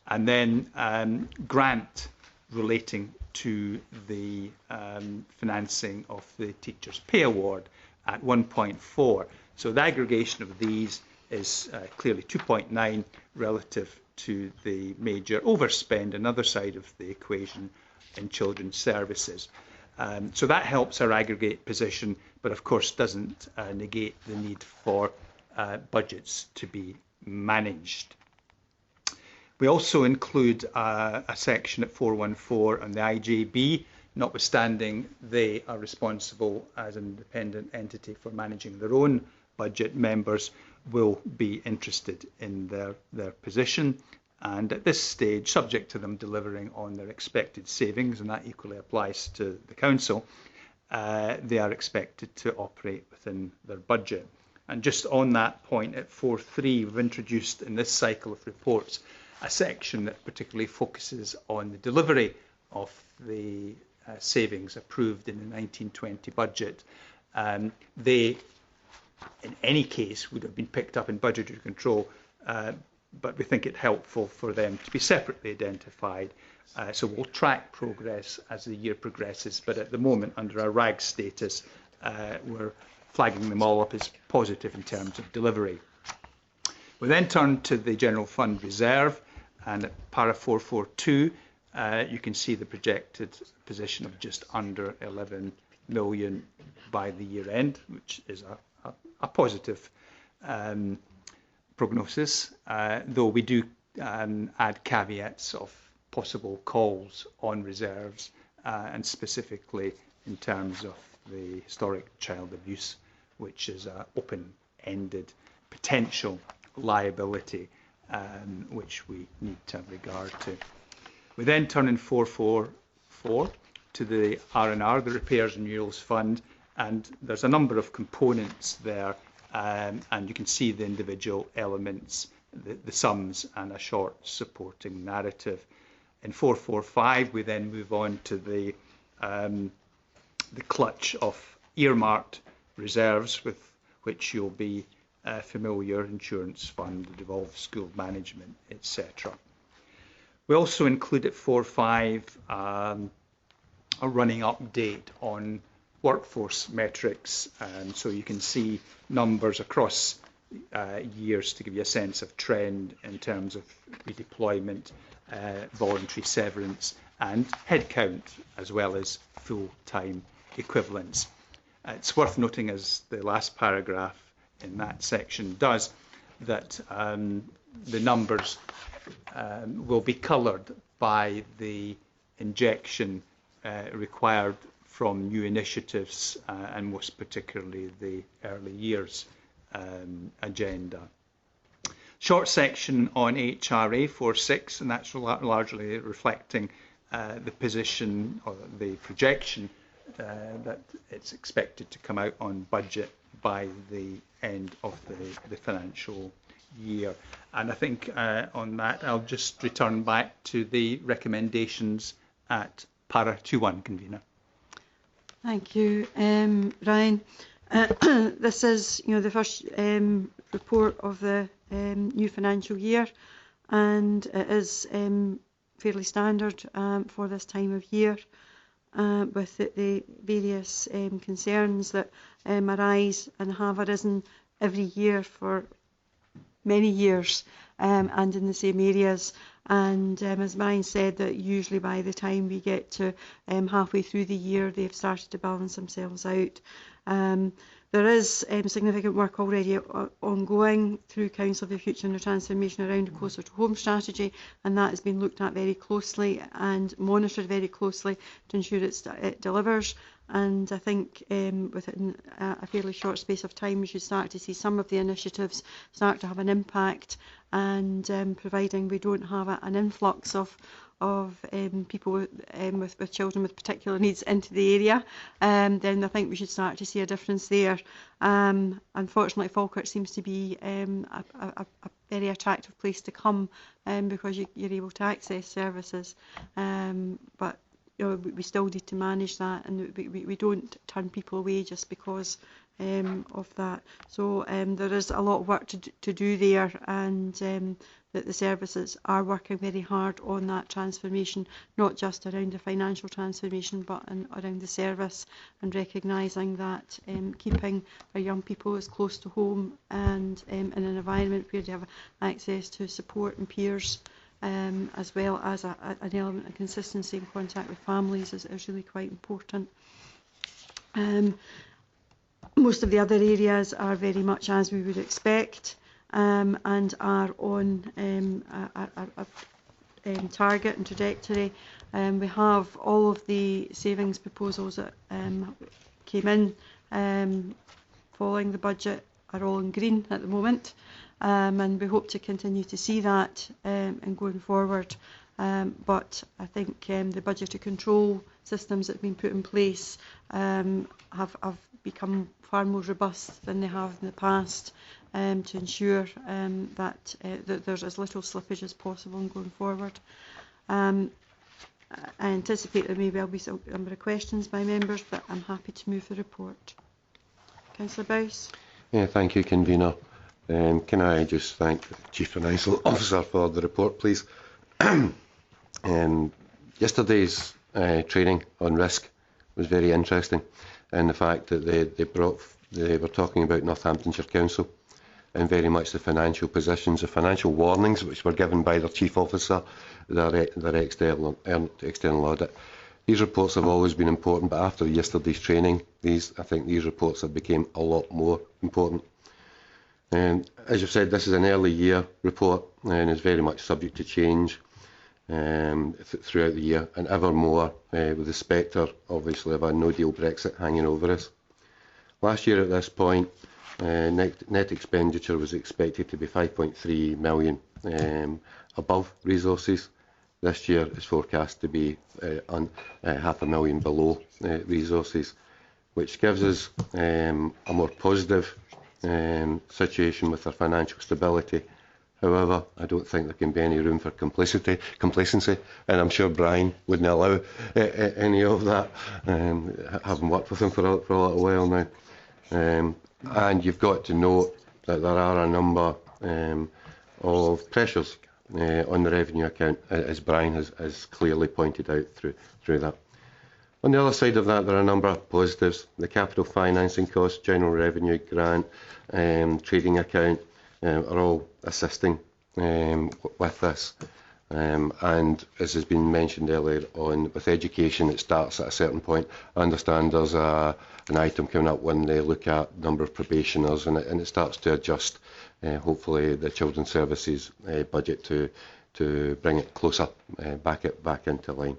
and then grant relating to the financing of the Teachers' Pay Award at 1.4. So the aggregation of these is clearly 2.9 relative to the major overspend, another side of the equation in children's services. So that helps our aggregate position, but of course doesn't negate the need for budgets to be managed. We also include a section at 414 on the IJB, notwithstanding they are responsible as an independent entity for managing their own budget. Members will be interested in their position, and at this stage, subject to them delivering on their expected savings, and that equally applies to the Council, they are expected to operate within their budget. And just on that point, at 4.3, we've introduced in this cycle of reports a section that particularly focuses on the delivery of the savings approved in the 1920 budget. They, in any case, would have been picked up in budgetary control, but we think it helpful for them to be separately identified. So we'll track progress as the year progresses, but at the moment, under our RAG status, we're flagging them all up as positive in terms of delivery. We then turn to the General Fund Reserve, and at para 442, you can see the projected position of just under 11 million by the year end, which is a positive prognosis, though we do add caveats of possible calls on reserves, and specifically in terms of the historic child abuse, which is an open-ended potential liability, which we need to have regard to. We then turn in 444 to the R&R, the Repairs and Renewals Fund, and there's a number of components there, and you can see the individual elements, the sums, and a short supporting narrative. In 445, we then move on to the clutch of earmarked reserves, with which you'll be familiar: insurance fund, the devolved school management, etc. We also include at 4.5 a running update on workforce metrics, so you can see numbers across years to give you a sense of trend in terms of redeployment, voluntary severance, and headcount, as well as full-time equivalents. It's worth noting, as the last paragraph in that section does, that the numbers will be coloured by the injection required from new initiatives, and most particularly the early years agenda. Short section on HRA 4.6, and that's largely reflecting the position or the projection that it's expected to come out on budget by the end of the financial year. And I think on that I'll just return back to the recommendations at para 2.1, Convener. Thank you, Ryan. This is, the first report of the new financial year, and it is fairly standard for this time of year, with the various concerns that arise and have arisen every year for many years, and in the same areas. And as Brian said, that usually by the time we get to halfway through the year, they've started to balance themselves out. There is significant work already ongoing through Council for the Future and the Transformation around the Closer to Home strategy, and that has been looked at very closely and monitored very closely to ensure it delivers. and I think within a fairly short space of time we should start to see some of the initiatives start to have an impact, and providing we don't have an influx of people with children with particular needs into the area, then I think we should start to see a difference there. Unfortunately, Falkirk seems to be a very attractive place to come because you're able to access services, but we still need to manage that, and we don't turn people away just because of that. So there is a lot of work to do there, and that the services are working very hard on that transformation, not just around the financial transformation, but around the service, and recognising that keeping our young people as close to home and in an environment where they have access to support and peers, as well as an element of consistency in contact with families is really quite important. Most of the other areas are very much as we would expect, and are on a target and trajectory. We have all of the savings proposals that came in following the budget are all in green at the moment, and we hope to continue to see that and going forward. But I think the budgetary control systems that have been put in place have become far more robust than they have in the past, to ensure that there's as little slippage as possible in going forward. I anticipate there may well be a number of questions by members, but I'm happy to move the report. Councillor Bowes. Yeah, thank you, Convener. Can I just thank the Chief Financial Officer for the report, please? Yesterday's training on risk was very interesting, and the fact that they were talking about Northamptonshire Council and very much the financial positions, the financial warnings which were given by their Chief Officer, their external audit. These reports have always been important, but after yesterday's training, I think these reports have become a lot more important. As you've said, this is an early year report and is very much subject to change throughout the year, and ever more with the spectre, obviously, of a no-deal Brexit hanging over us. Last year at this point, net expenditure was expected to be 5.3 million above resources. This year is forecast to be £500,000 below resources, which gives us a more positive situation with our financial stability. However, I don't think there can be any room for complacency, and I'm sure Brian wouldn't allow any of that, having worked with him for a little while now. And you've got to note that there are a number of pressures on the revenue account, as Brian has clearly pointed out through that. On the other side of that, there are a number of positives. The capital financing costs, general revenue grant, trading account are all assisting with this. And as has been mentioned earlier on, with education, it starts at a certain point. I understand there's an item coming up when they look at number of probationers, and it starts to adjust, hopefully, the Children's Services budget to bring it closer back into line.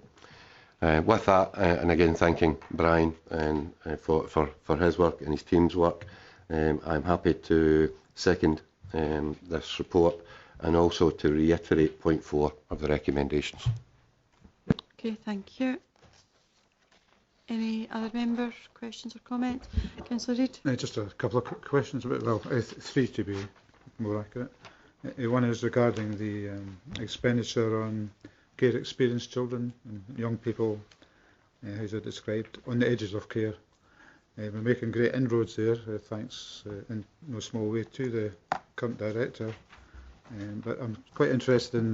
With that, and again thanking Brian for his work and his team's work, I'm happy to second this report, and also to reiterate point 4 of the recommendations. Okay, thank you. Any other members, questions or comments? Councillor Reid. Just a couple of quick questions, well, 3 to be more accurate. One is regarding the expenditure on care experienced children and young people, as I described, on the edges of care. We're making great inroads there, thanks in no small way to the current director. But I'm quite interested in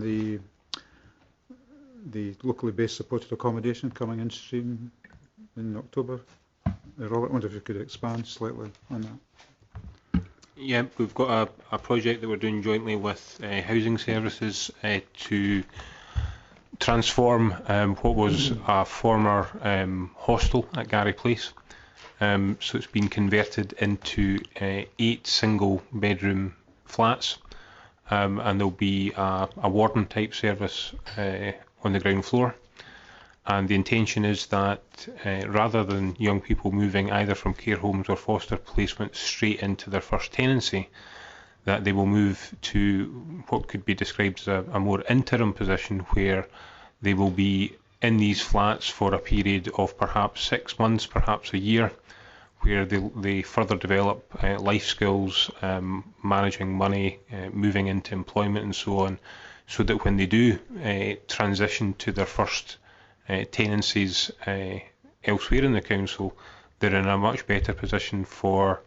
the locally based supported accommodation coming in stream in October. Robert, I wonder if you could expand slightly on that. Yeah, we've got a project that we're doing jointly with Housing Services to transform what was a former hostel at Gary Place. So it's been converted into 8 single bedroom flats, and there'll be a warden type service on the ground floor, and the intention is that rather than young people moving either from care homes or foster placements straight into their first tenancy, that they will move to what could be described as a more interim position where they will be in these flats for a period of perhaps 6 months, perhaps a year, where they further develop life skills, managing money, moving into employment and so on, so that when they do transition to their first tenancies elsewhere in the council, they're in a much better position for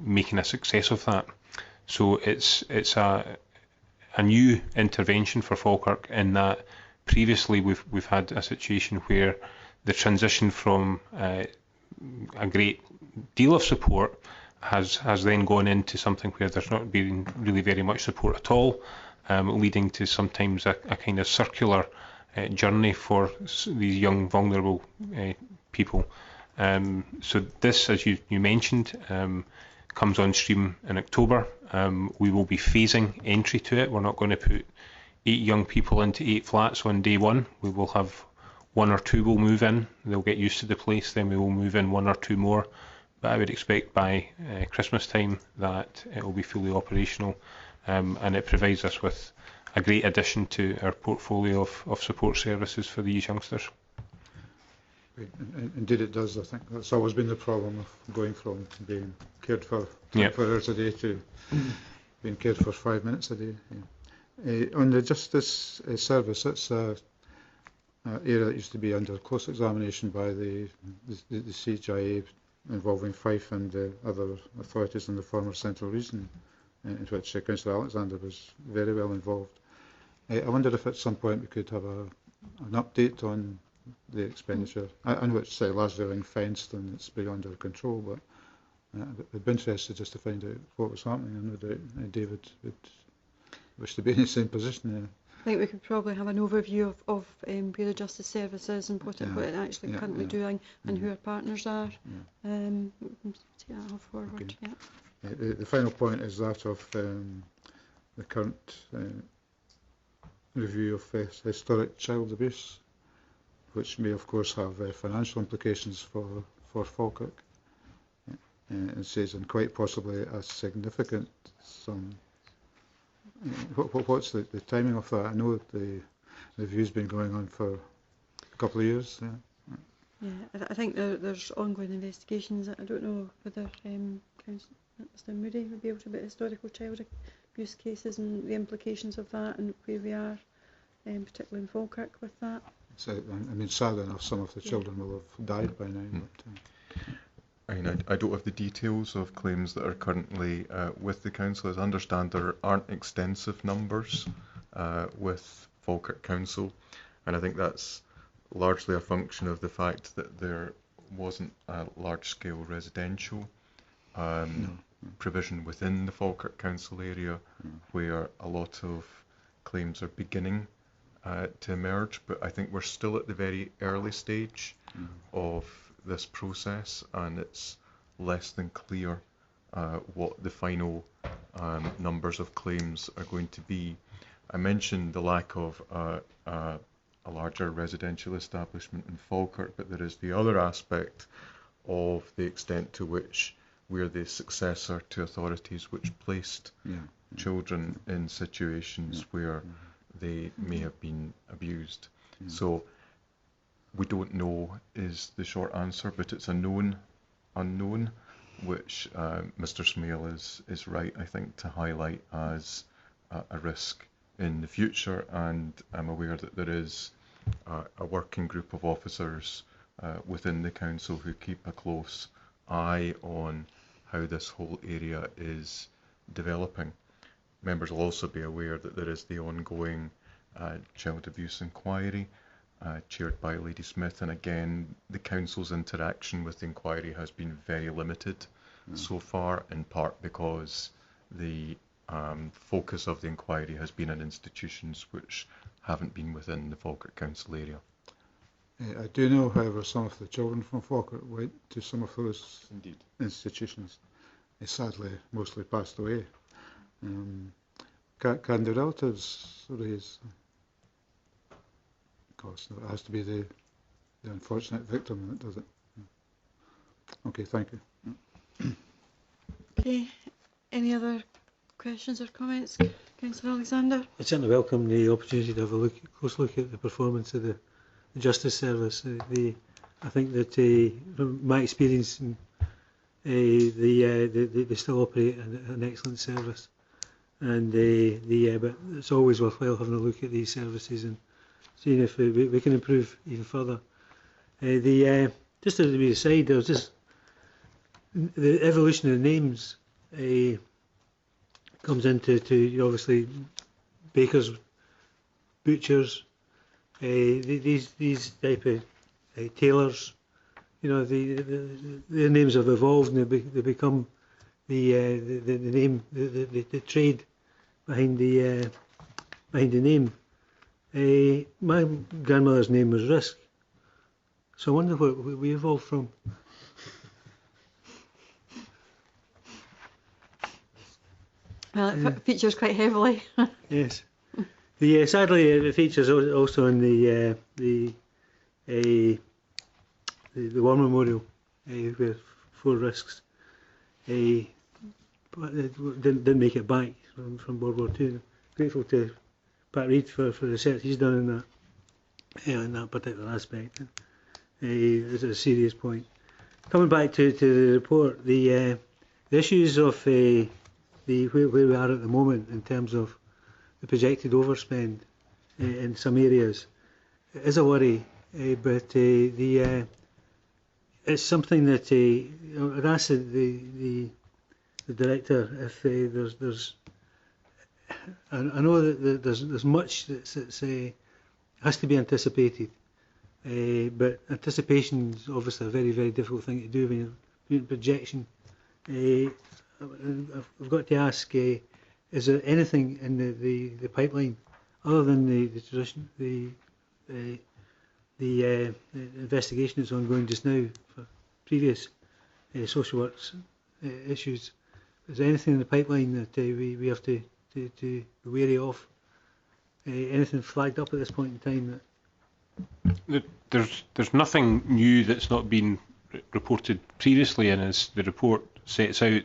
making a success of that. So it's a new intervention for Falkirk in that previously we've had a situation where the transition from a great deal of support has then gone into something where there's not been really very much support at all, leading to sometimes a kind of circular journey for these young vulnerable people. So this, as you mentioned, comes on stream in October. We will be phasing entry to it. We're not going to put 8 young people into 8 flats on day one. We will have 1 or 2 will move in. They'll get used to the place. Then we will move in 1 or 2 more. But I would expect by Christmas time that it will be fully operational, and it provides us with a great addition to our portfolio of support services for these youngsters. Indeed it does. I think that's always been the problem of going from being cared for 24 hours a day to being cared for 5 minutes a day. On the justice service, it's an area that used to be under close examination by the CGIA, involving Fife and other authorities in the former Central Region, in which Councillor Alexander was very well involved. I wonder if at some point we could have an update on the expenditure. I know it's largely ring-fenced and it's beyond our control, but I'd be interested just to find out what was happening. I know that David would wish to be in the same position. I think we could probably have an overview of where the Justice Service is and what it actually currently doing and who our partners are. Take that all forward. Okay. The final point is that of the current review of historic child abuse, which may of course have financial implications for Falkirk. It says, and quite possibly a significant sum. What's the timing of that? I know that the review's been going on for a couple of years. I think there's ongoing investigations. I don't know whether Mr Moody would be able to about historical child abuse cases and the implications of that and where we are, particularly in Falkirk with that. So, I mean, sadly enough, some of the children will have died by now. But, I don't have the details of claims that are currently with the council. As I understand, there aren't extensive numbers with Falkirk Council, and I think that's largely a function of the fact that there wasn't a large-scale residential provision within the Falkirk Council area where a lot of claims are beginning to emerge, but I think we're still at the very early stage of this process, and it's less than clear what the final numbers of claims are going to be. I mentioned the lack of a larger residential establishment in Falkirk, but there is the other aspect of the extent to which we're the successor to authorities which placed children in situations where they may have been abused. So we don't know is the short answer, but it's a known unknown, which Mr Smale is right, I think, to highlight as a risk in the future, and I'm aware that there is a working group of officers within the council who keep a close eye on how this whole area is developing. Members will also be aware that there is the ongoing child abuse inquiry chaired by Lady Smith, and again the council's interaction with the inquiry has been very limited so far, in part because the focus of the inquiry has been on institutions which haven't been within the Falkirk Council area. I do know, however, some of the children from Falkirk went to some of those institutions. They sadly mostly passed away. Can the relatives raise cost. It has to be the unfortunate victim that does it. Okay, thank you. Okay, any other questions or comments, Councillor Alexander? I certainly welcome the opportunity to have a close look at the performance of the Justice Service. I think that from my experience, they still operate an excellent service, and but it's always worthwhile having a look at these services and seeing if we can improve even further. Just as we aside, there was just the evolution of the names comes into obviously bakers, butchers, these type of tailors. You know, their names have evolved and they become the name, the trade behind the name. My grandmother's name was Risk, so I wonder what we evolved from. Well, it features quite heavily. Yes. Sadly, it features also in the War Memorial with 4 risks. But it didn't make it back from World War II. Grateful to Pat Reid for the research he's done in that particular aspect. It's a serious point. Coming back to the report, the issues of where we are at the moment in terms of the projected overspend in some areas is a worry, but it's something that I'd ask the director if there's I know that there's much that has to be anticipated, but anticipation is obviously a very, very difficult thing to do when you're doing projection. I've got to ask, is there anything in the pipeline other than the tradition, the investigation that's ongoing just now for previous social works issues? Is there anything in the pipeline that we have to be wary of? Anything flagged up at this point in time? There's nothing new that's not been reported previously, and as the report sets out,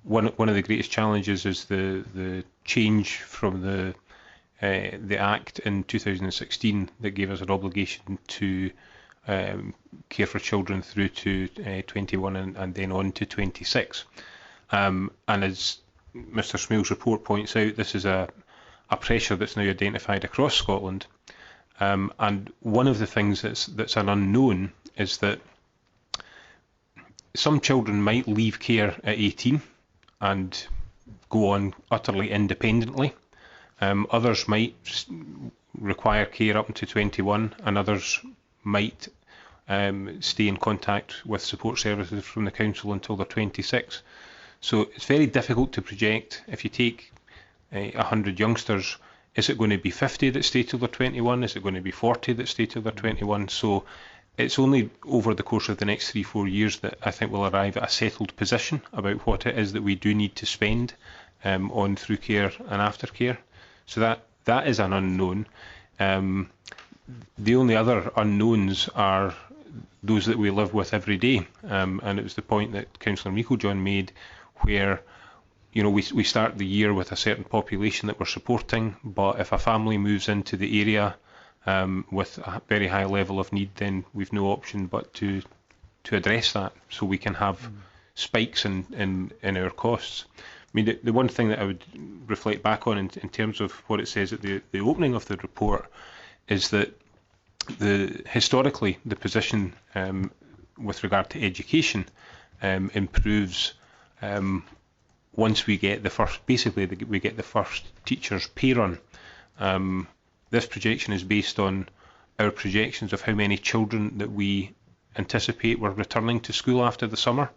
one of the greatest challenges is the change from the Act in 2016 that gave us an obligation to care for children through to 21 and then on to 26. And as Mr Smale's report points out, this is a pressure that's now identified across Scotland. And one of the things that's an unknown is that some children might leave care at 18 and go on utterly independently. Others might require care up to 21, and others might stay in contact with support services from the council until they're 26. So it's very difficult to project. If you take 100 youngsters, is it going to be 50 that stay till they're 21? Is it going to be 40 that stay till they're 21? So it's only over the course of the next 3-4 years that I think we'll arrive at a settled position about what it is that we do need to spend on through care and aftercare. So that is an unknown. The only other unknowns are those that we live with every day, and it was the point that Councillor Meiklejohn made, where we start the year with a certain population that we're supporting, but if a family moves into the area with a very high level of need, then we've no option but to address that, so we can have spikes in our costs. I mean, the one thing that I would reflect back on in terms of what it says at the opening of the report is that historically the position with regard to education improves once we get the first, we get the first teacher's pay run. This projection is based on our projections of how many children that we anticipate were returning to school after the summer.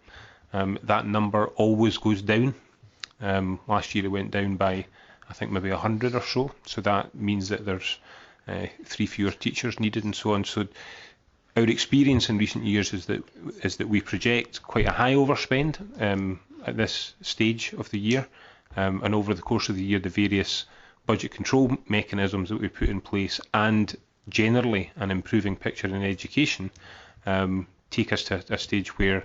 That number always goes down. Last year it went down by, I think, maybe 100 or so. So that means that there's 3 fewer teachers needed and so on. So our experience in recent years is that we project quite a high overspend at this stage of the year, and over the course of the year, the various budget control mechanisms that we put in place and generally an improving picture in education take us to a stage where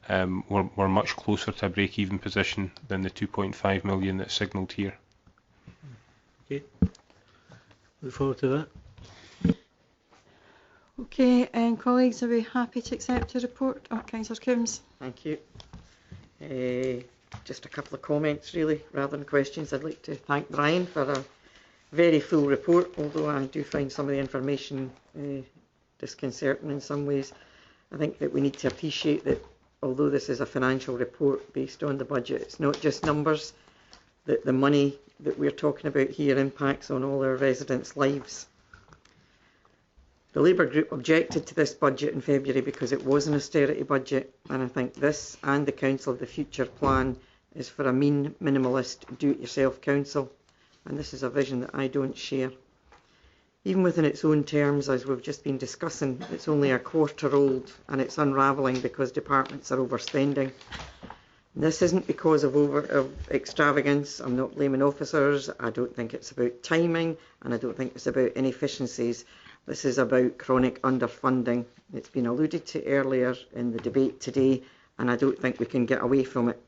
we're much closer to a break-even position than the 2.5 million that's signalled here. Okay. Look forward to that. Okay, colleagues, are we happy to accept the report? Oh, Councillor Coombs. Thank you. Just a couple of comments, really, rather than questions. I'd like to thank Brian for a very full report, although I do find some of the information disconcerting in some ways. I think that we need to appreciate that although this is a financial report based on the budget, it's not just numbers, that the money that we're talking about here impacts on all our residents' lives. The Labour group objected to this budget in February because it was an austerity budget, and I think this and the Council of the Future plan is for a mean, minimalist, do-it-yourself council, and this is a vision that I don't share. Even within its own terms, as we've just been discussing, it's only a quarter old and it's unravelling because departments are overspending. This isn't because of extravagance. I'm not blaming officers. I don't think it's about timing, and I don't think it's about inefficiencies. This is about chronic underfunding. It's been alluded to earlier in the debate today, and I don't think we can get away from it.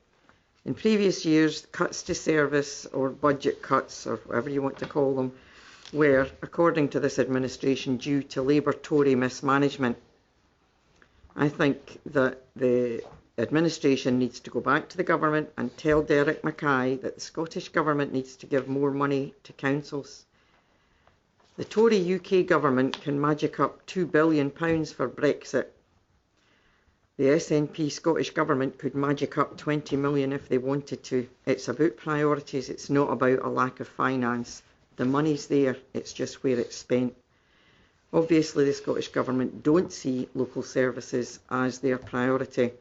In previous years, cuts to service or budget cuts, or whatever you want to call them, were, according to this administration, due to Labour-Tory mismanagement. I think that the administration needs to go back to the government and tell Derek Mackay that the Scottish Government needs to give more money to councils. The Tory UK Government can magic up £2 billion for Brexit. The SNP Scottish Government could magic up 20 million if they wanted to. It's about priorities, it's not about a lack of finance. The money's there, it's just where it's spent. Obviously the Scottish Government don't see local services as their priority.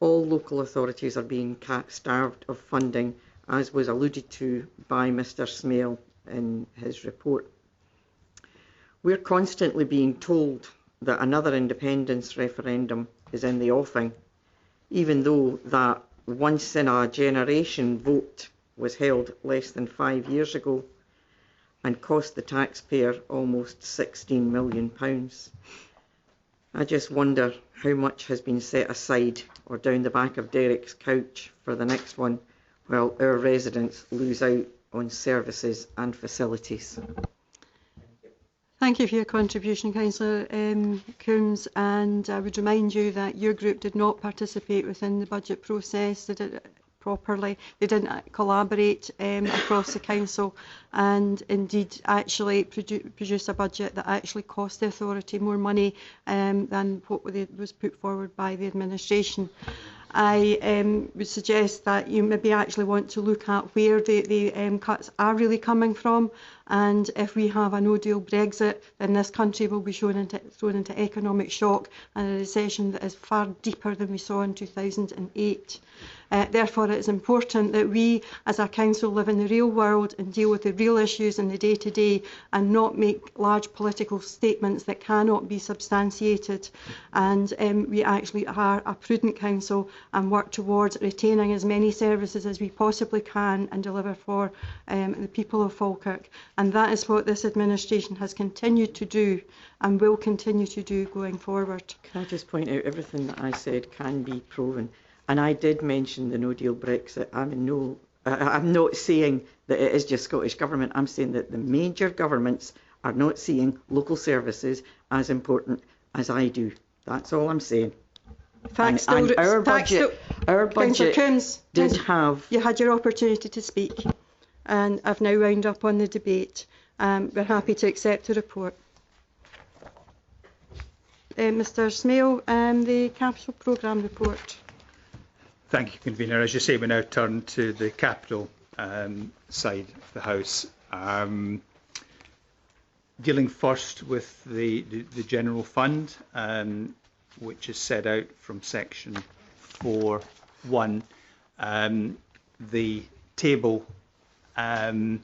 All local authorities are being starved of funding, as was alluded to by Mr Smale in his report. We're constantly being told that another independence referendum is in the offing, even though that once in a generation vote was held less than 5 years ago and cost the taxpayer almost £16 million. I just wonder how much has been set aside or down the back of Derek's couch for the next one, while our residents lose out on services and facilities. Thank you for your contribution, Councillor Coombs, and I would remind you that your group did not participate within the budget process. They did it properly. They didn't collaborate across the council, and indeed actually produce a budget that actually cost the authority more money than what was put forward by the administration. I would suggest that you maybe actually want to look at where the cuts are really coming from, and if we have a no-deal Brexit, then this country will be thrown into economic shock and a recession that is far deeper than we saw in 2008. Therefore, it is important that we, as a council, live in the real world and deal with the real issues in the day-to-day and not make large political statements that cannot be substantiated. And we actually are a prudent council and work towards retaining as many services as we possibly can and deliver for the people of Falkirk. And that is what this administration has continued to do and will continue to do going forward. Can I just point out, everything that I said can be proven. And I did mention the no-deal Brexit. I'm not saying that it is just Scottish Government. I'm saying that the major governments are not seeing local services as important as I do. That's all I'm saying. And our budget did have... You had your opportunity to speak, and I've now wound up on the debate. We're happy to accept the report. Mr Smale, the Capital Programme report. Thank you, Convener. As you say, we now turn to the capital side of the House. Dealing first with the General Fund, which is set out from section 4.1. The table at the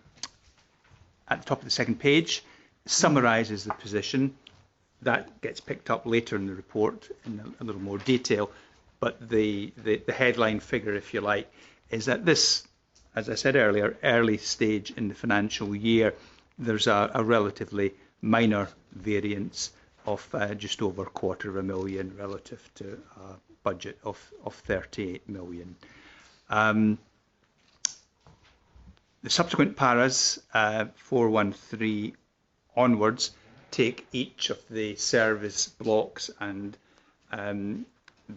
top of the second page summarises the position. That gets picked up later in the report in a little more detail. But the headline figure, if you like, is that this, as I said earlier, early stage in the financial year, there's a relatively minor variance of just over £250,000 relative to a budget of 38 million. The subsequent paras, 413 onwards, take each of the service blocks and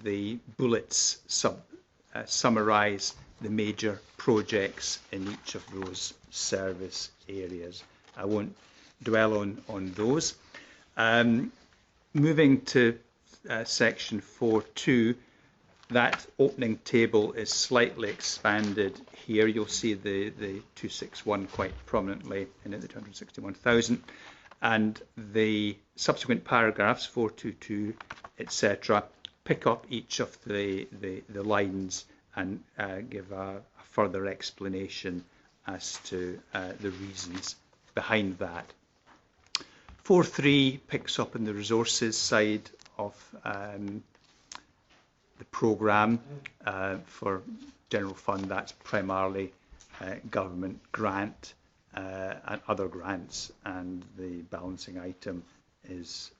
the bullets summarise the major projects in each of those service areas. I won't dwell on those. Moving to section 4.2, that opening table is slightly expanded here. You'll see the 261 quite prominently in it, the 261,000, and the subsequent paragraphs 422, etc., pick up each of the lines and give a further explanation as to the reasons behind that. 4.3 picks up in the resources side of the programme. For General Fund, that's primarily government grant and other grants, and the balancing item is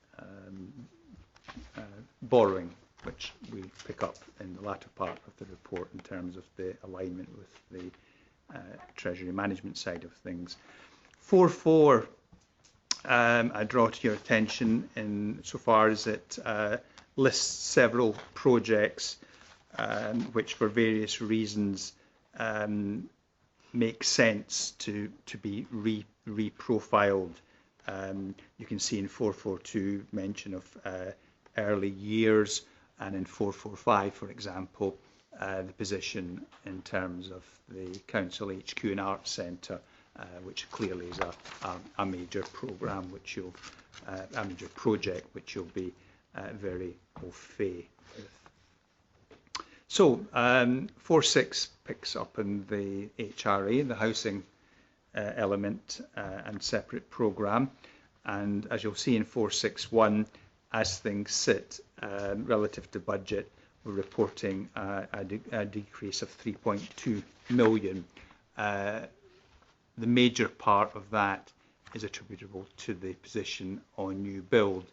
borrowing, which we pick up in the latter part of the report in terms of the alignment with the Treasury management side of things. 4.4, I draw to your attention in so far as it lists several projects which for various reasons make sense to be reprofiled. You can see in 4.4.2 mention of early years, and in 4.4.5, for example, the position in terms of the Council HQ and Arts Centre, which clearly is a major programme, which you'll a major project which you'll be very au fait with. So 4.6 picks up in the HRA, the housing element and separate programme, and as you'll see in 4.6.1, as things sit relative to budget, we're reporting a decrease of 3.2 million. The major part of that is attributable to the position on new build,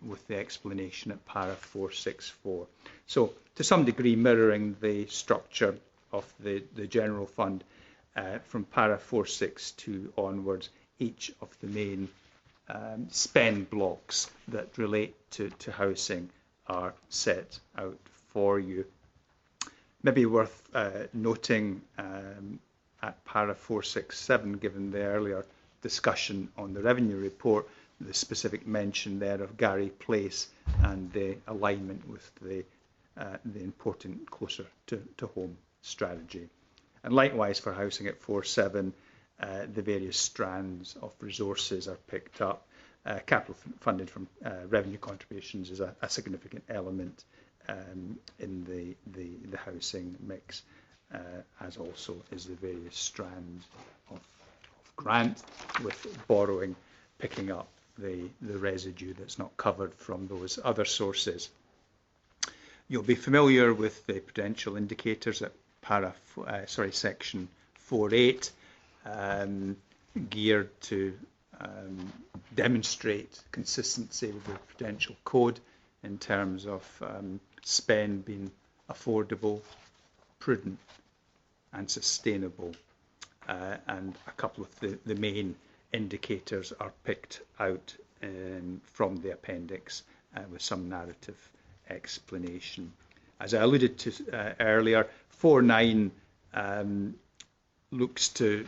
with the explanation at para 464. So to some degree mirroring the structure of the general fund, from para 462 onwards, each of the main spend blocks that relate to housing are set out for you. Maybe worth noting at para 467, given the earlier discussion on the revenue report, the specific mention there of Gary Place and the alignment with the important closer to home strategy. And likewise for housing at 4.7, the various strands of resources are picked up. Capital funded from revenue contributions is a significant element in the housing mix, as also is the various strands of grant, with borrowing picking up the residue that's not covered from those other sources. You'll be familiar with the prudential indicators at section 4.8, geared to demonstrate consistency with the prudential code in terms of spend being affordable, prudent and sustainable, and a couple of the main indicators are picked out from the appendix with some narrative explanation. As I alluded to earlier, 4.9 looks to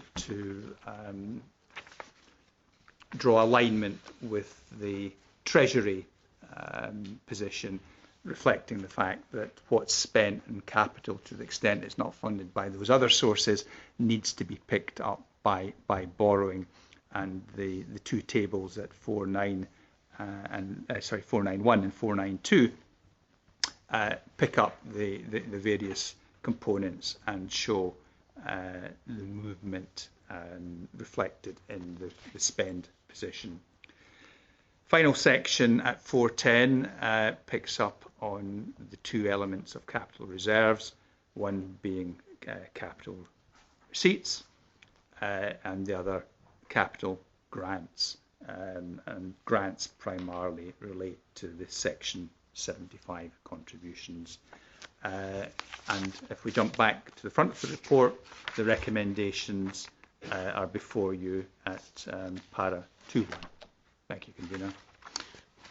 draw alignment with the Treasury position, reflecting the fact that what's spent in capital, to the extent it's not funded by those other sources, needs to be picked up by borrowing. And the two tables at 4.9 4.91 and 4.92 pick up the various components and show the movement reflected in the spend position. Final section at 4.10 picks up on the two elements of capital reserves, one being capital receipts and the other capital grants. and grants primarily relate to the Section 75 contributions. And if we jump back to the front of the report, the recommendations are before you at para 2.1. Thank you, Convener.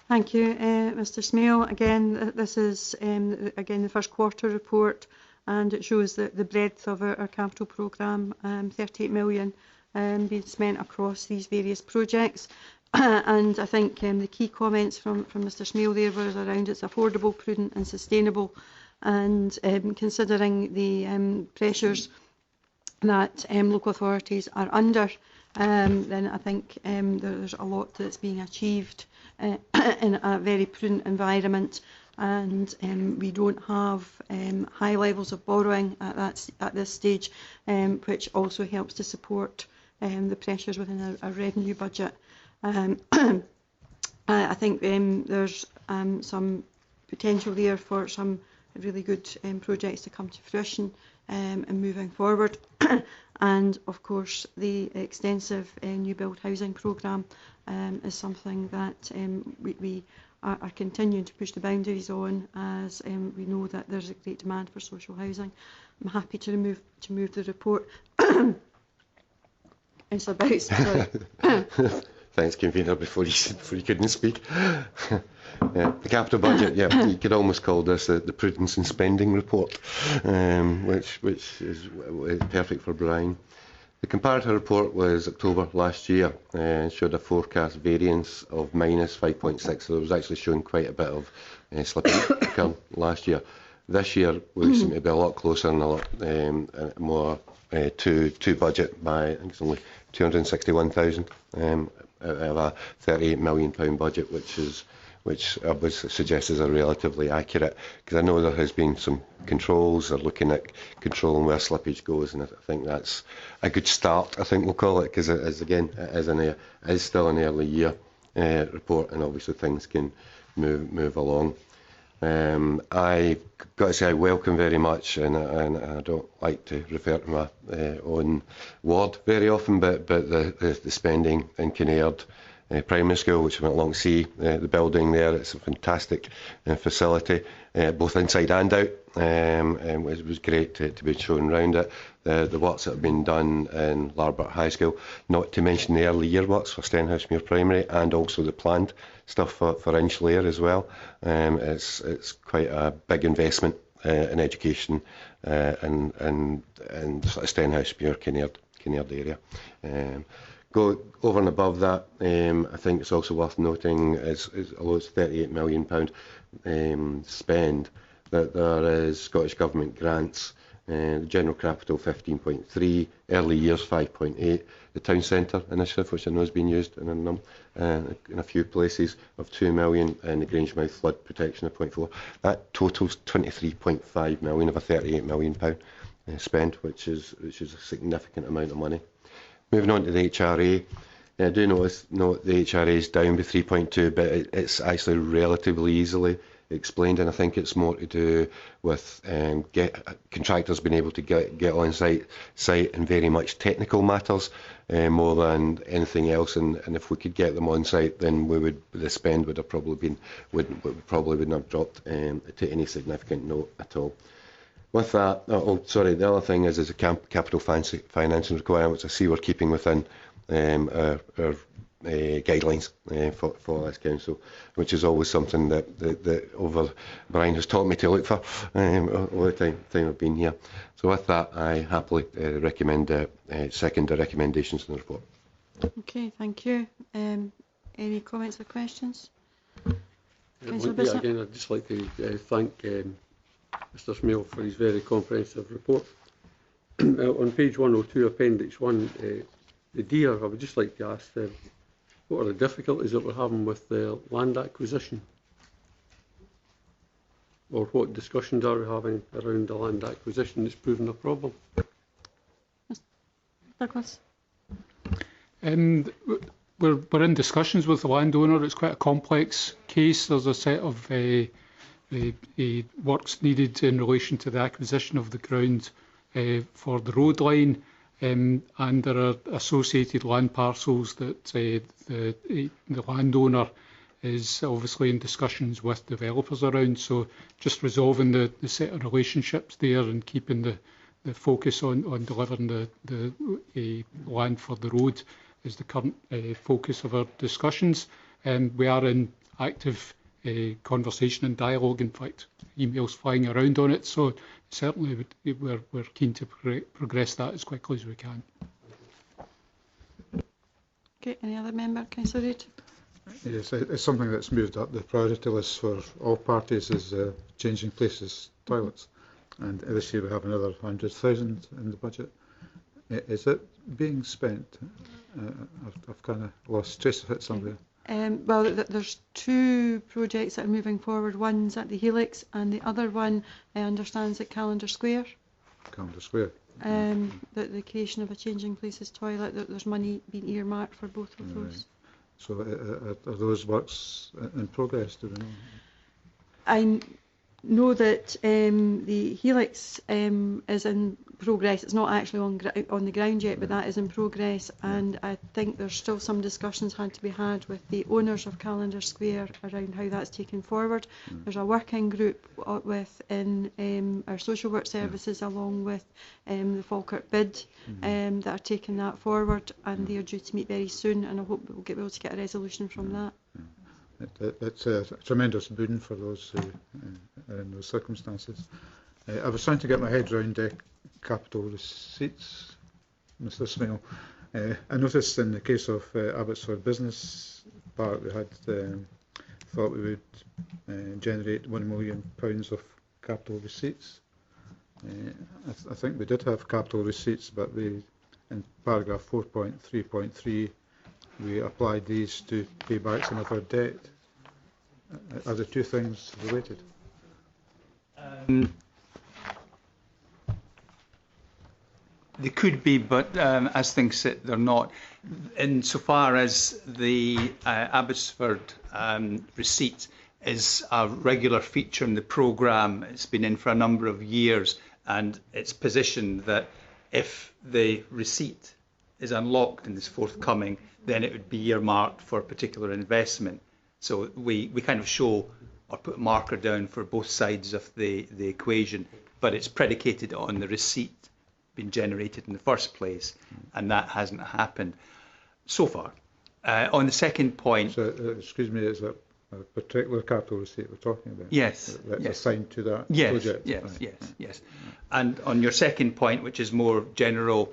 Thank you, Mr Smale. Again, this is again the first quarter report, and it shows the breadth of our capital programme, 38 million being spent across these various projects. And I think the key comments from Mr Smale there were around it's affordable, prudent and sustainable. And considering the pressures that local authorities are under, then I think there's a lot that's being achieved in a very prudent environment, and we don't have high levels of borrowing at this stage, which also helps to support the pressures within our revenue budget. I think there's some potential there for some really good projects to come to fruition and moving forward. And of course the extensive new build housing programme is something that we are continuing to push the boundaries on, as we know that there's a great demand for social housing. I'm happy to move the report. It's about, sorry. Thanks, Convener, before you couldn't speak. The capital budget, yeah, you could almost call this the prudence and spending report, which is perfect for Brian. The comparator report was October last year and showed a forecast variance of minus 5.6, so it was actually showing quite a bit of slippage last year. This year we seem to be a lot closer and a lot more to budget by, I think it's only 261,000 out of a £38 million budget, which I would suggest is a relatively accurate, because I know there has been some controls. They're looking at controlling where slippage goes, and I think that's a good start, I think we'll call it, because it is still an early year report, and obviously things can move along. I got to say I welcome very much, and I don't like to refer to my own ward very often, but the spending in Kinnaird Primary School, which I went along to see the building there. It's a fantastic facility, both inside and out. It was great to be shown around it. The works that have been done in Larbert High School, not to mention the early year works for Stenhousemuir Primary, and also the planned stuff for Inchlear as well. It's quite a big investment in education and sort of Stenhousemuir, Kinnaird area. Go over and above that, I think it's also worth noting, although it's £38 million spend, that there is Scottish Government grants, the General Capital 15.3, Early Years 5.8, the Town Centre Initiative, which I know has been used in a few places, of 2 million, and the Grangemouth Flood Protection of 0.4. That totals 23.5 million of a £38 million spend, which is a significant amount of money. Moving on to the HRA, I do note the HRA is down by 3.2, but it's actually relatively easily explained, and I think it's more to do with contractors being able to get on site in very much technical matters more than anything else. And if we could get them on site, then the spend would have probably wouldn't have dropped to any significant note at all. With that, the other thing is a capital financing requirement, which I see we're keeping within our guidelines for this council, which is always something that Brian has taught me to look for all the time I've been here. So with that, I happily second the recommendations in the report. Okay, thank you. Any comments or questions? Again, I'd just like to thank Mr Smale for his very comprehensive report. On page 102, Appendix 1, the DEAR, I would just like to ask what are the difficulties that we're having with the land acquisition? Or what discussions are we having around the land acquisition that's proven a problem? Douglas? We're in discussions with the landowner. It's quite a complex case. There's a set of works needed in relation to the acquisition of the ground for the road line. and there are associated land parcels that the landowner is obviously in discussions with developers around. So just resolving the set of relationships there and keeping the focus on delivering the land for the road is the current focus of our discussions. And we are in active conversation and dialogue, in fact, emails flying around on it. So certainly we're keen to progress that as quickly as we can. Okay, any other member? Councillor Reid? Yes, it's something that's moved up the priority list for all parties, is changing places toilets. And this year we have another 100,000 in the budget. Is it being spent? I've kind of lost trace of it somewhere. Well, there's two projects that are moving forward. One's at the Helix and the other one, I understand, is at Calendar Square. Calendar Square. The creation of a changing places toilet, there's money being earmarked for both of those. So are those works in progress, do we know? I know that the Helix is in progress. It's not actually on the ground yet, but that is in progress, and I think there's still some discussions had to be had with the owners of Calendar Square around how that's taken forward. There's a working group within our social work services along with the Falkirk bid that are taking that forward, and they are due to meet very soon, and I hope we'll be able to get a resolution from that. It's a tremendous boon for those who are in those circumstances. I was trying to get my head around capital receipts, Mr. Smale. I noticed in the case of Abbotsford Business Park, we had thought we would generate £1 million of capital receipts. I think we did have capital receipts, but we, in paragraph 4.3.3, we applied these to pay back some of our debt. Are the two things related? They could be, but as things sit, they're not. Insofar as the Abbotsford receipt is a regular feature in the programme, it's been in for a number of years, and it's positioned that if the receipt is unlocked and is forthcoming, then it would be earmarked for a particular investment. So we kind of show or put a marker down for both sides of the equation, but it's predicated on the receipt being generated in the first place, and that hasn't happened so far. On the second point... So, excuse me, is that a particular capital receipt we're talking about? Yes. That's assigned to that project? Yes, right. yes. And on your second point, which is more general,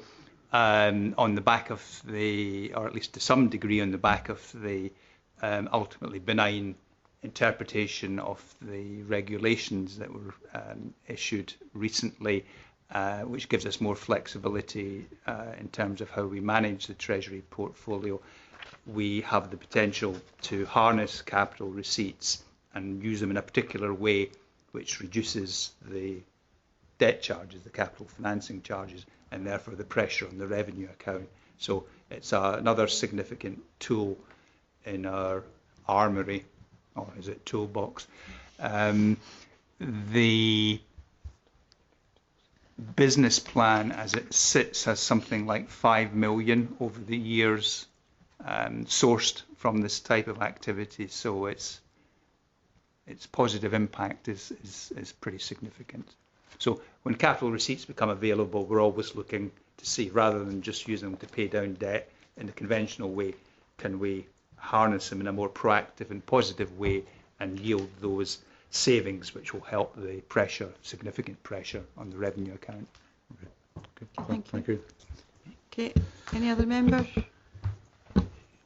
on the back of the, or at least to some degree on the back of the ultimately benign interpretation of the regulations that were issued recently, which gives us more flexibility in terms of how we manage the Treasury portfolio. We have the potential to harness capital receipts and use them in a particular way which reduces the debt charges, the capital financing charges, and therefore the pressure on the revenue account. So it's another significant tool in our armoury, or is it toolbox? The business plan as it sits has something like 5 million over the years sourced from this type of activity, so its positive impact is pretty significant. So when capital receipts become available, we're always looking to see, rather than just using them to pay down debt in the conventional way, can we harness them in a more proactive and positive way and yield those savings which will help the pressure, significant pressure on the revenue account. Okay. Thank you. Okay, any other member?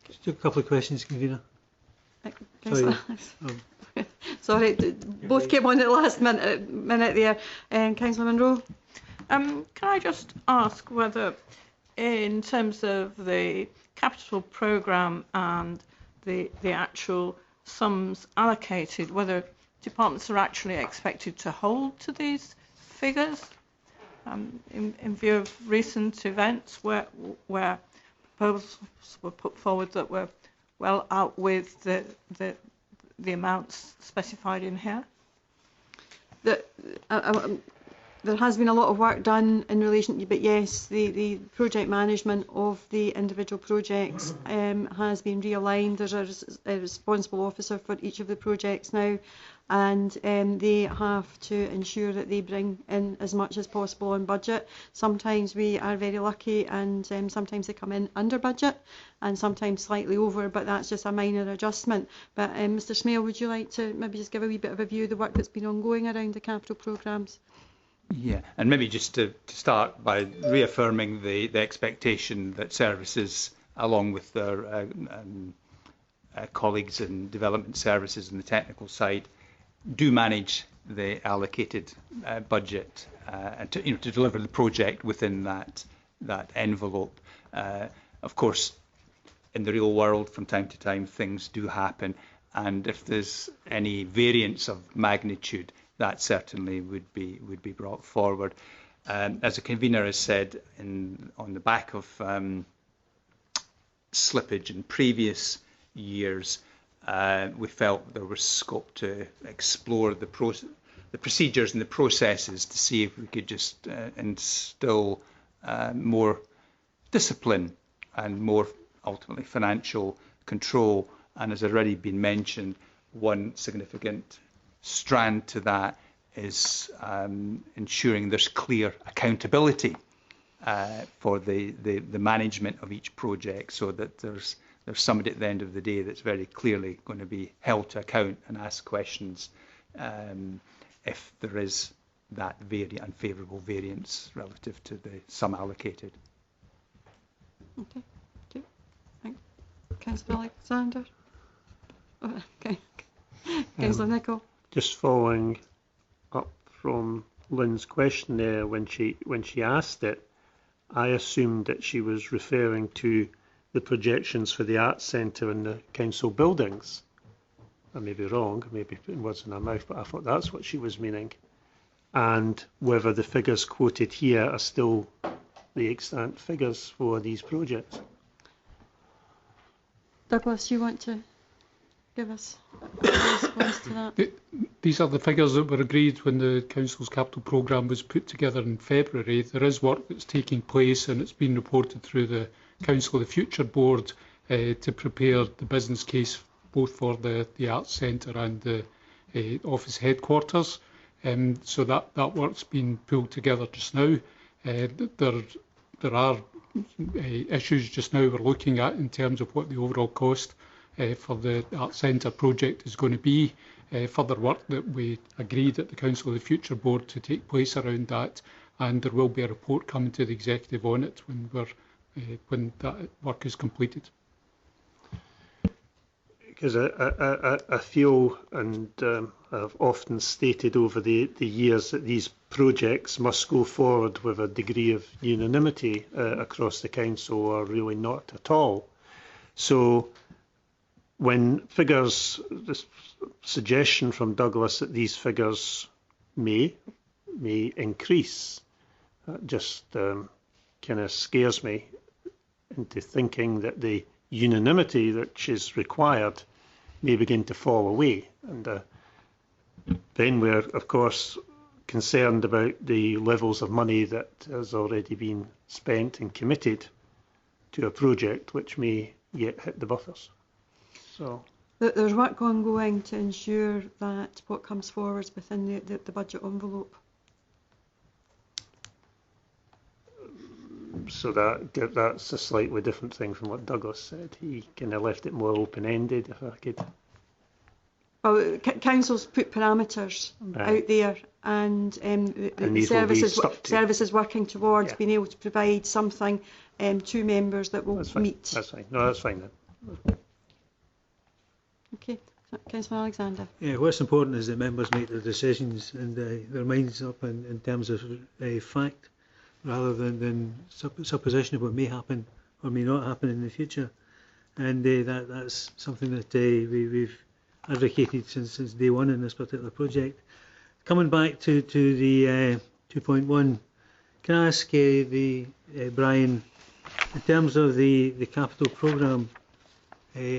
Just a couple of questions, convener. Sorry, both came on at the last minute there. Councillor Munro? Can I just ask whether, in terms of the capital programme and the actual sums allocated, whether departments are actually expected to hold to these figures in view of recent events where proposals were put forward that were well out with the amounts specified in here? there has been a lot of work done in relation to, but yes, the project management of the individual projects has been realigned. There's a responsible officer for each of the projects now, and they have to ensure that they bring in as much as possible on budget. Sometimes we are very lucky, and sometimes they come in under budget and sometimes slightly over, but that's just a minor adjustment. But Mr Smale, would you like to maybe just give a wee bit of a view of the work that's been ongoing around the capital programmes? Yeah, and maybe just to start by reaffirming the expectation that services, along with their colleagues in development services and the technical side, do manage the allocated budget and to deliver the project within that envelope. Of course, in the real world, from time to time, things do happen, and if there's any variance of magnitude, that certainly would be brought forward. As the convener has said, on the back of slippage in previous years, we felt there was scope to explore the procedures and the processes to see if we could just instill more discipline and more ultimately financial control. And as has already been mentioned, one significant strand to that is ensuring there's clear accountability for the management of each project, so that there's somebody at the end of the day that's very clearly going to be held to account and ask questions if there is that unfavourable variance relative to the sum allocated. Okay, thank you. Councillor Alexander. Okay. Councillor Nicholl. Just following up from Lynn's question there, when she asked it, I assumed that she was referring to the projections for the Arts Centre and the council buildings. I may be wrong, I may be putting words in her mouth, but I thought that's what she was meaning. And whether the figures quoted here are still the extant figures for these projects. Douglas, you want to give us a response to that? These are the figures that were agreed when the Council's capital programme was put together in February. There is work that's taking place, and it's been reported through the Council of the Future Board to prepare the business case both for the Arts Centre and the office headquarters. So that work's been pulled together just now. There are issues just now we're looking at in terms of what the overall cost for the Arts Centre project is going to be. Further work that we agreed at the Council of the Future Board to take place around that, and there will be a report coming to the Executive on it when that work is completed. Because I feel, and I've often stated over the years, that these projects must go forward with a degree of unanimity across the council, or really not at all. So when figures, this suggestion from Douglas that these figures may increase, that just kind of scares me into thinking that the unanimity that is required may begin to fall away. And then we're, of course, concerned about the levels of money that has already been spent and committed to a project which may yet hit the buffers. So there's work ongoing to ensure that what comes forward is within the budget envelope. So that's a slightly different thing from what Douglas said. He kind of left it more open-ended, if I could. Well, council's put parameters out there, and the services working towards being able to provide something to members that will meet. That's fine. No, that's fine then. Okay, Councillor Alexander. Yeah, what's important is that members make their decisions and their minds up in terms of fact, rather than supposition of what may happen or may not happen in the future. And that's something that we've advocated since day one in this particular project. Coming back to the 2.1, can I ask Brian, in terms of the capital programme,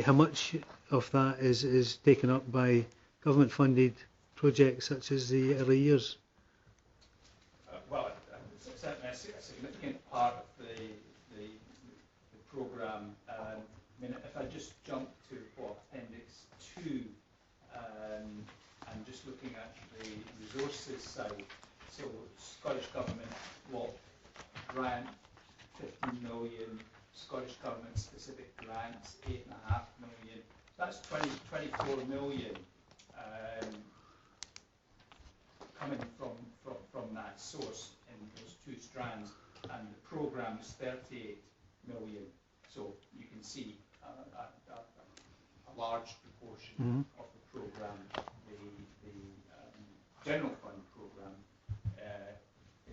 how much of that is taken up by government funded projects such as the early years? just jump to what Appendix 2, and just looking at the resources side. So Scottish Government block grant 15 million, Scottish Government specific grants 8.5 million. That's 24 million coming from that source in those two strands, and the programme is 38 million. So you can see a large proportion of the programme, the general fund programme,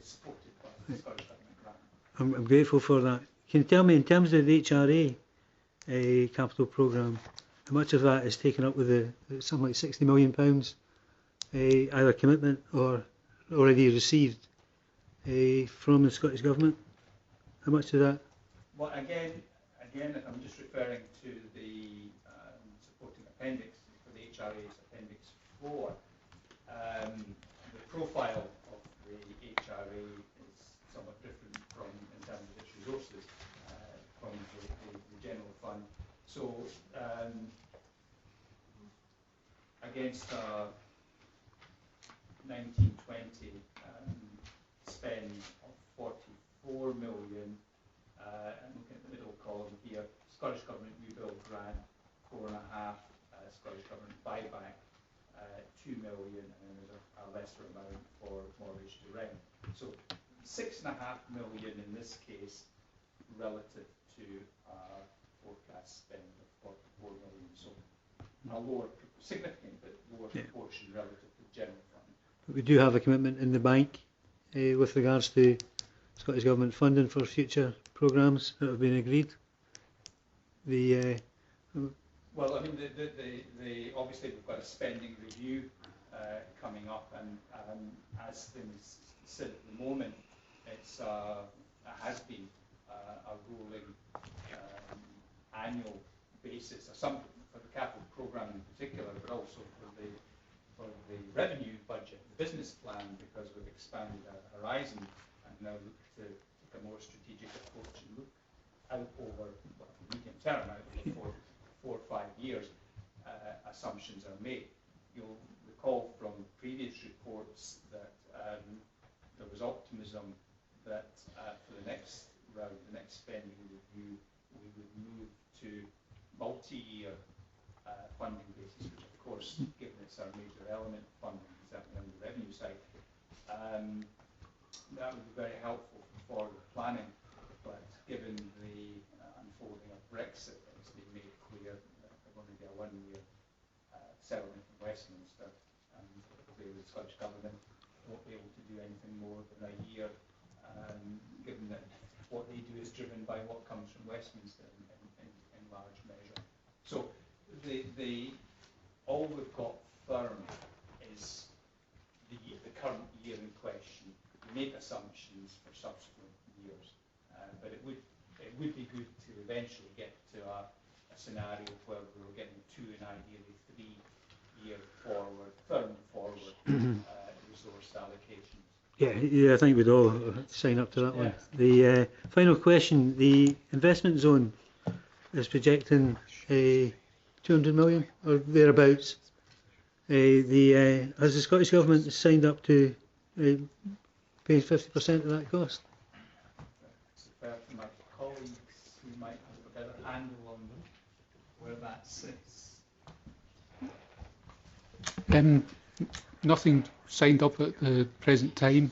is supported by the Scottish Government grant. I'm grateful for that. Can you tell me, in terms of the HRA capital programme, how much of that is taken up with the something like £60 million, either commitment or already received from the Scottish Government? How much of that? Well, again, if I'm just referring to the supporting appendix for the HRA's Appendix 4, the profile of the HRA is somewhat different from, in terms of its resources, from the general fund. So against 1920 spend of 44 million, and looking at the middle column here, Scottish Government New Build grant 4.5, Scottish Government buyback 2 million, and then there's a lesser amount for mortgage to rent. So 6.5 million in this case relative to forecast spend of 44 million. So a lower, significant but lower proportion relative to the general fund. But we do have a commitment in the bank with regards to Scottish Government funding for future programmes that have been agreed. Well, I mean, the obviously we've got a spending review coming up, and as things sit at the moment, it has been a rolling annual basis, some for the capital programme in particular, but also for the revenue budget, the business plan, because we've expanded our horizon and now look to take a more strategic approach and look out over the medium term, out over 4 or 5 years. Assumptions are made. You'll recall from previous reports that there was optimism that for the next round, the next spending review, we would move to multi-year funding basis, which of course, given it's our major element of funding, certainly on the revenue side, that would be very helpful for forward planning. But given the unfolding of Brexit, it's been made clear that there will only be a 1-year settlement in Westminster, and clearly the Scottish Government won't be able to do anything more than a year, given that what they do is driven by what comes from Westminster in large measure. So all we've got firm is the current year in question. We make assumptions for subsequent years, but it would be good to eventually get to a scenario where we're getting 2 and ideally 3-year firm forward resource allocations. Yeah, I think we'd all sign up to that one. The final question: the investment zone is projecting 200 million or thereabouts. Has the Scottish Government signed up to paying 50% of that cost? To my colleagues who might have a better handle on where that sits. Nothing signed up at the present time.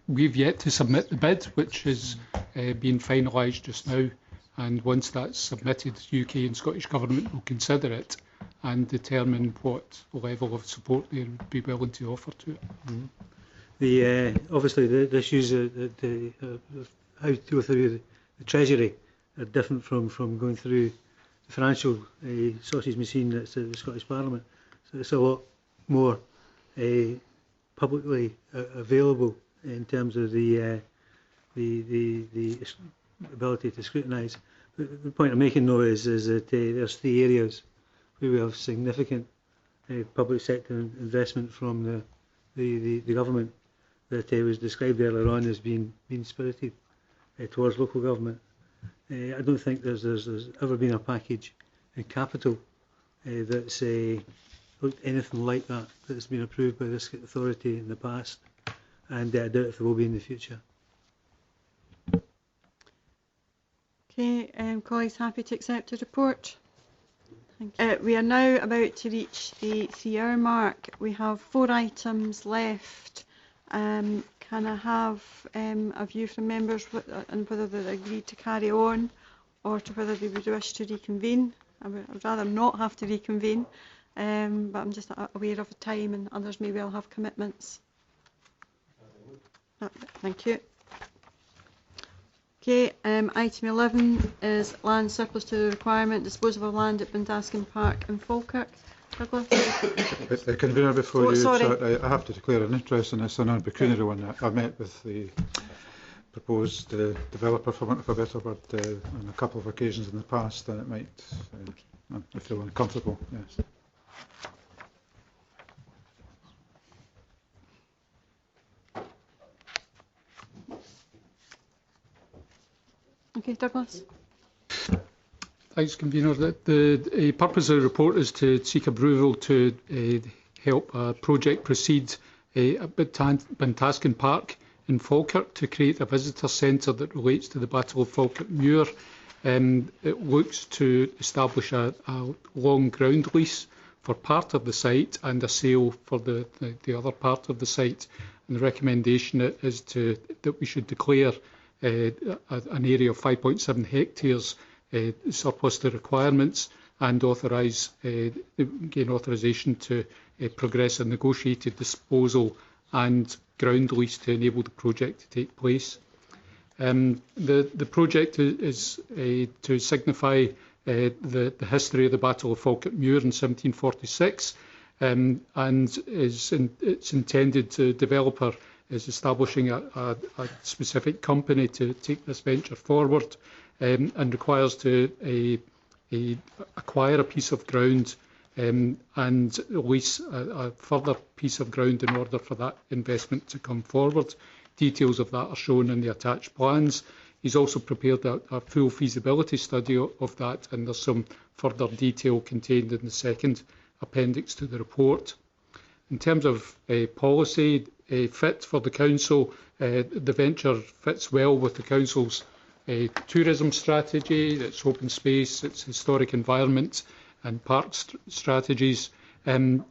We've yet to submit the bid, which is being finalised just now, and once that's submitted, UK and Scottish Government will consider it and determine what level of support they would be willing to offer to it. Obviously the issues how to go through the Treasury are different from going through the financial sausage machine that's the Scottish Parliament. So it's a lot more publicly available in terms of the ability to scrutinise. The point I'm making though is that there's 3 areas where we have significant public sector investment from the government that was described earlier on as being spirited towards local government. I don't think there's ever been a package in capital that's looked anything like that that's been approved by this authority in the past, and I doubt if there will be in the future. Okay, colleagues happy to accept the report? Thank you. We are now about to reach the 3-hour mark. We have 4 items left. Can I have a view from members on whether they agreed to carry on or to whether they would wish to reconvene? I would rather not have to reconvene, but I'm just aware of the time and others may well have commitments. Thank you. Okay, item 11 is land surplus to the requirement, disposal of land at Buntaskin Park in Falkirk. Douglas? Convener, before sorry. I have to declare an interest in this, an pecuniary one. I met with the proposed developer, for want of a better word, on a couple of occasions in the past, and it might, if they were uncomfortable, yes. Okay, Douglas. Thanks, Convener. The purpose of the report is to seek approval to help a project proceed at Buntaskin Park in Falkirk to create a visitor centre that relates to the Battle of Falkirk Muir. It looks to establish a long ground lease for part of the site and a sale for the other part of the site. And the recommendation is that we should declare an area of 5.7 hectares surplus to requirements and gain authorisation to progress a negotiated disposal and ground lease to enable the project to take place. The project is to signify the history of the Battle of Falkirk Muir in 1746, and its intended developer is establishing a specific company to take this venture forward, and requires to acquire a piece of ground and lease a further piece of ground in order for that investment to come forward. Details of that are shown in the attached plans. He's also prepared a full feasibility study of that, and there's some further detail contained in the second appendix to the report. In terms of policy fit for the Council, the venture fits well with the Council's tourism strategy, its open space, its historic environment and park strategies, and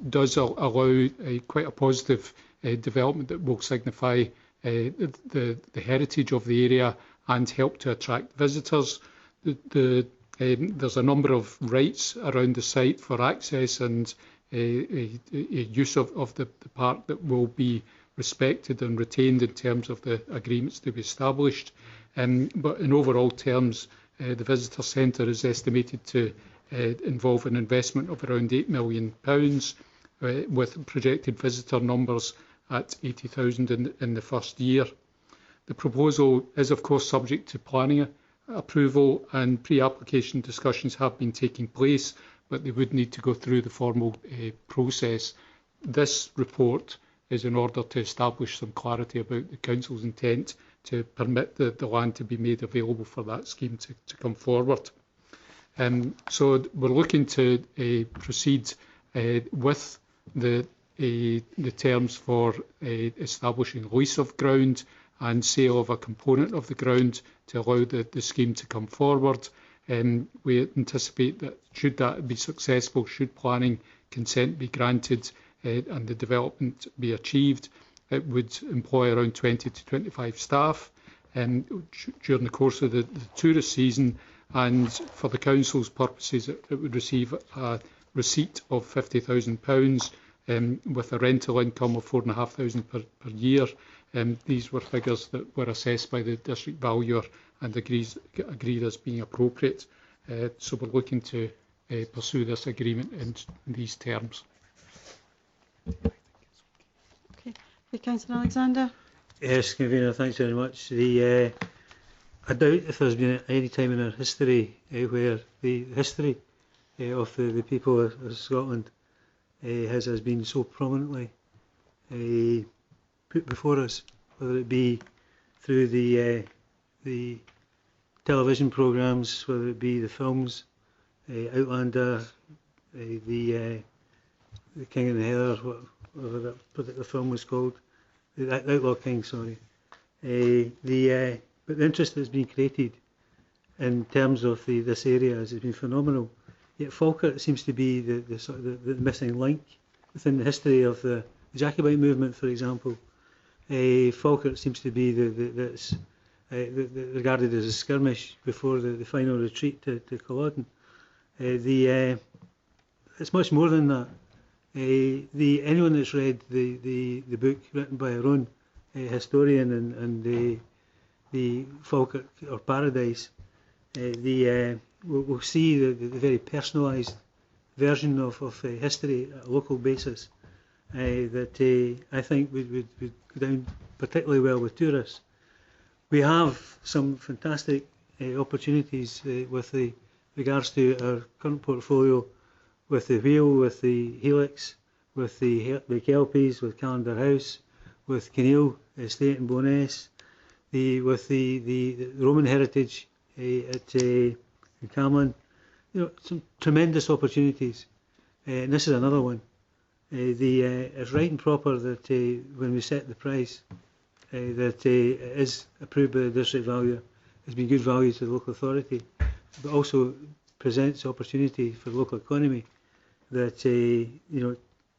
does allow quite a positive development that will signify the heritage of the area and help to attract visitors. There's a number of rights around the site for access and use of the park that will be respected and retained in terms of the agreements to be established. But in overall terms, the visitor centre is estimated to involve an investment of around £8 million, with projected visitor numbers at 80,000 in the first year. The proposal is of course subject to planning approval, and pre-application discussions have been taking place, but they would need to go through the formal process. This report is in order to establish some clarity about the Council's intent to permit the land to be made available for that scheme to come forward. So we're looking to proceed with the terms for establishing lease of ground and sale of a component of the ground to allow the scheme to come forward. We anticipate that should that be successful, should planning consent be granted and the development be achieved, it would employ around 20 to 25 staff during the course of the tourist season, and for the Council's purposes it would receive a receipt of £50,000 with a rental income of £4,500 per year. These were figures that were assessed by the district valuer and agreed as being appropriate. So we're looking to pursue this agreement in these terms. Okay, Councillor Alexander. Yes, Convener, thanks very much. I doubt if there's been any time in our history where the history of the people of Scotland has been so prominently put before us, whether it be through the television programmes, whether it be the films, Outlander, the King and the Heather, whatever that particular film was called, the Outlaw King, sorry. But the interest that's been created in terms of this area has been phenomenal. Yet Falkirk seems to be the missing link within the history of the Jacobite movement, for example. Falkirk seems to be that's regarded as a skirmish before the final retreat to Culloden. It's much more than that. Anyone that's read the book written by our own historian and the Falkirk or Paradise, we'll see the very personalised version of history at a local basis that I think would go down particularly well with tourists. We have some fantastic opportunities with regards to our current portfolio, with the Wheel, with the Helix, with the Kelpies, with Callendar House, with Kinneil Estate in Bo'ness, with the Roman heritage at Camlin. Some tremendous opportunities, and this is another one. It's right and proper that when we set the price, that it is approved by the district valuer, has been good value to the local authority, but also presents opportunity for the local economy that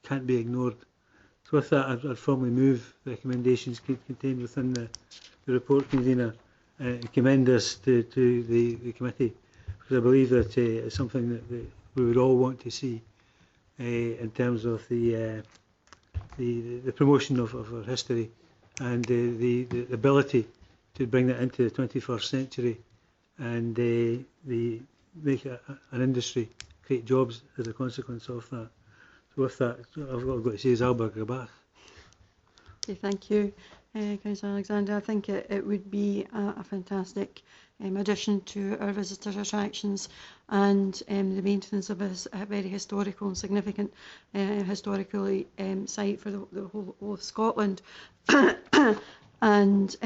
can't be ignored. So with that, I'd formally move recommendations contained within the report, convener, and commend this to the committee, because I believe that it's something that we would all want to see in terms of the promotion of our history and the ability to bring that into the 21st century and make an industry, create jobs as a consequence of that. So with that, I've got to say is Albert Grabach. Okay, thank you, Councillor Alexander. I think it would be a fantastic addition to our visitor attractions and the maintenance of a very historical and significant historically site for the whole of Scotland. And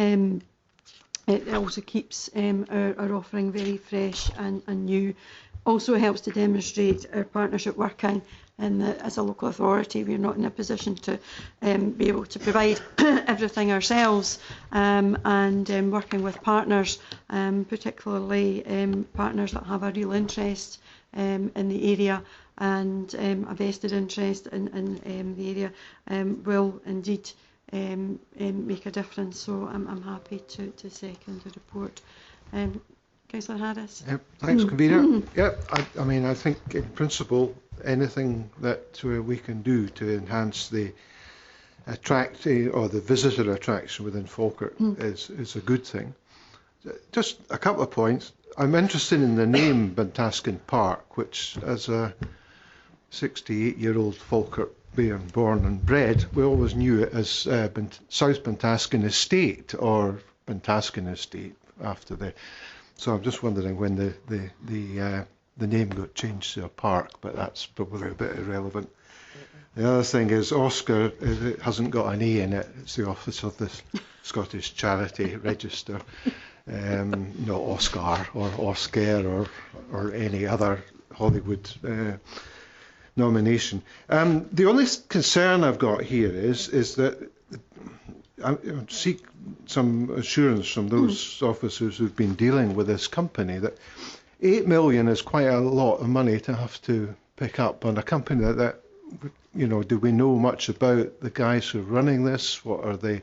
it also keeps our offering very fresh and new. Also helps to demonstrate our partnership working in as a local authority. We're not in a position to be able to provide everything ourselves, and working with partners, particularly partners that have a real interest in the area and a vested interest in the area will indeed make a difference. So I'm happy to second the report. Councillor Harris. Thanks, convener. I mean, I think in principle, anything that we can do to enhance the or the visitor attraction within Falkirk is a good thing. Just a couple of points. I'm interested in the name Buntaskin Park, which, as a 68-year-old Falkirk born and bred, we always knew it as South Buntaskin Estate or Buntaskin Estate after the. So I'm just wondering when the name got changed to a park, but that's probably a bit irrelevant. The other thing is Oscar, it hasn't got an A in it. It's the Office of the Scottish Charity Register, not Oscar or Oscar or any other Hollywood nomination. The only concern I've got here is that I seek some assurance from those officers who've been dealing with this company that 8 million is quite a lot of money to have to pick up on a company that do we know much about the guys who are running this? What are the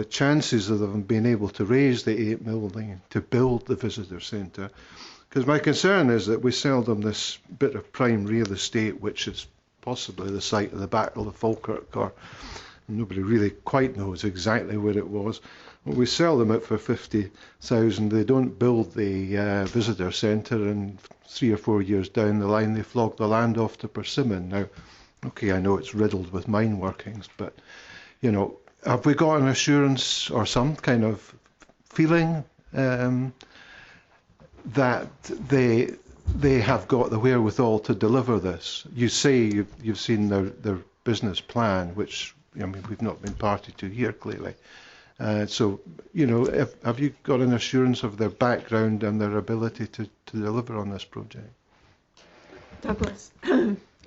chances of them being able to raise the 8 million to build the visitor centre? Because my concern is that we sell them this bit of prime real estate, which is possibly the site of the Battle of Falkirk, or nobody really quite knows exactly where it was. We sell them it for 50,000. They don't build the visitor centre, and 3 or 4 years down the line, they flog the land off to Persimmon. Now, okay, I know it's riddled with mine workings, but have we got an assurance or some kind of feeling that they have got the wherewithal to deliver this? You say you've seen their business plan, which we've not been party to here clearly. So, you know, have you got an assurance of their background and their ability to deliver on this project? Douglas.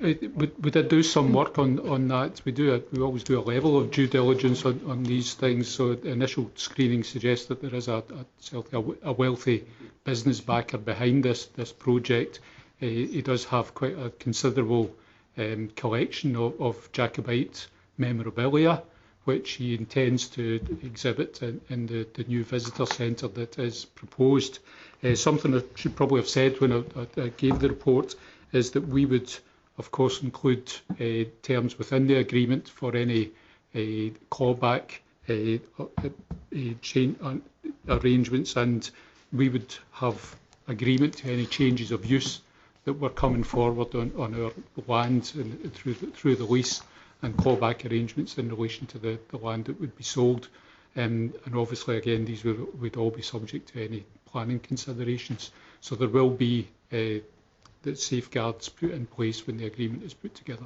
We did do some work on that. We always do a level of due diligence on these things. So the initial screening suggests that there is a wealthy business backer behind this project. He does have quite a considerable collection of Jacobite memorabilia, which he intends to exhibit in the new visitor centre that is proposed. Something I should probably have said when I gave the report is that we would, of course, include terms within the agreement for any clawback arrangements, and we would have agreement to any changes of use that were coming forward on our land and through the lease, and clawback arrangements in relation to the land that would be sold. And obviously, again, these would all be subject to any planning considerations. So there will be the safeguards put in place when the agreement is put together.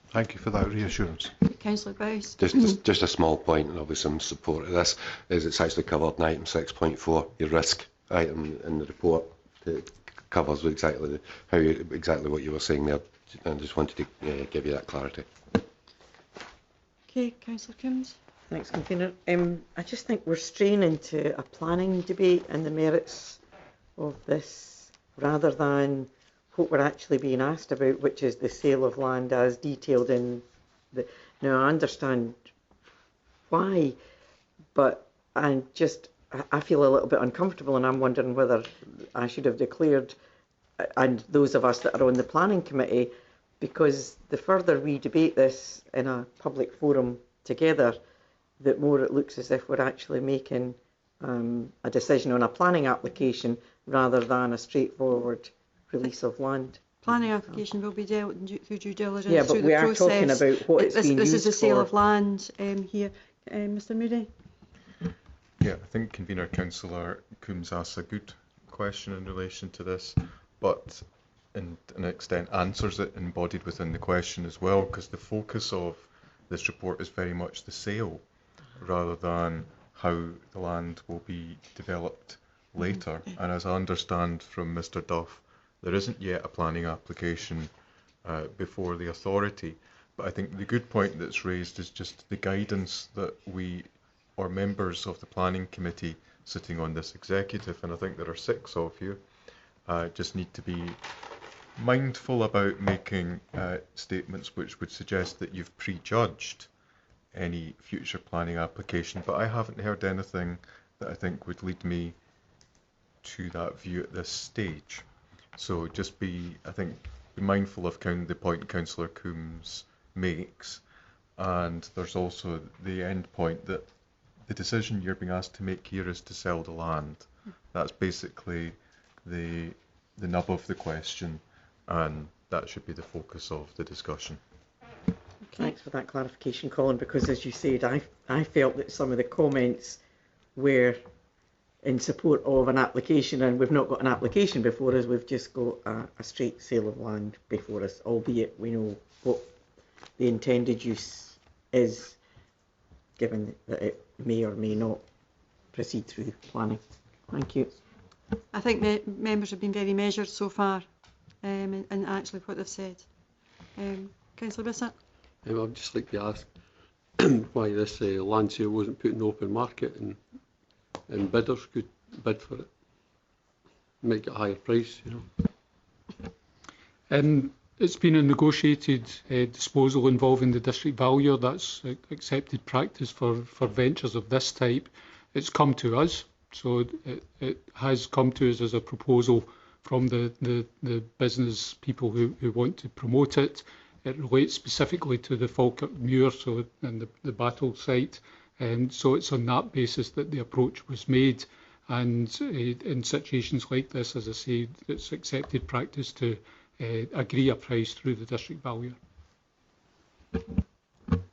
Thank you for that reassurance. Councillor Bowes. Just a small point, and obviously some support of this, is it's actually covered in item 6.4, your risk item in the report. It covers exactly what you were saying there. I just wanted to give you that clarity. Okay, Councillor Coombs. Thanks, Convener. I just think we're straying into a planning debate and the merits of this, rather than what we're actually being asked about, which is the sale of land as detailed in the... Now, I understand why, but I feel a little bit uncomfortable, and I'm wondering whether I should have declared, and those of us that are on the planning committee, because the further we debate this in a public forum together, the more it looks as if we're actually making a decision on a planning application rather than a straightforward release of land. Planning application will be dealt through due diligence. Yeah, but we are talking about what it's being used for. This is a sale of land here. Mr Moody? Yeah, I think Convener Councillor Coombs asks a good question in relation to this, but in an extent answers it embodied within the question as well, because the focus of this report is very much the sale rather than how the land will be developed later. And as I understand from Mr Duff, there isn't yet a planning application before the authority. But I think the good point that's raised is just the guidance that we, or members of the planning committee sitting on this executive, and I think there are 6 of you, just need to be mindful about making statements which would suggest that you've prejudged any future planning application. But I haven't heard anything that I think would lead me to that view at this stage. So just be mindful of the point Councillor Coombs makes, and there's also the end point that the decision you're being asked to make here is to sell the land. That's basically the nub of the question, and that should be the focus of the discussion. Thanks for that clarification, Colin, because as you said, I felt that some of the comments were in support of an application, and we've not got an application before us, we've just got a straight sale of land before us, albeit we know what the intended use is, given that it may or may not proceed through planning. Thank you. I think members have been very measured so far in actually what they've said. Councillor Bissett? I'd just like to ask why this land sale wasn't put in the open market and bidders could bid for it, make it a higher price, you know. It's been a negotiated disposal involving the district valuer. That's accepted practice for ventures of this type. It's come to us, so it has come to us as a proposal from the business people who want to promote it. It relates specifically to the Falkirk Muir, and the Battle site, and so it's on that basis that the approach was made. And in situations like this, as I say, it's accepted practice to agree a price through the district valuer.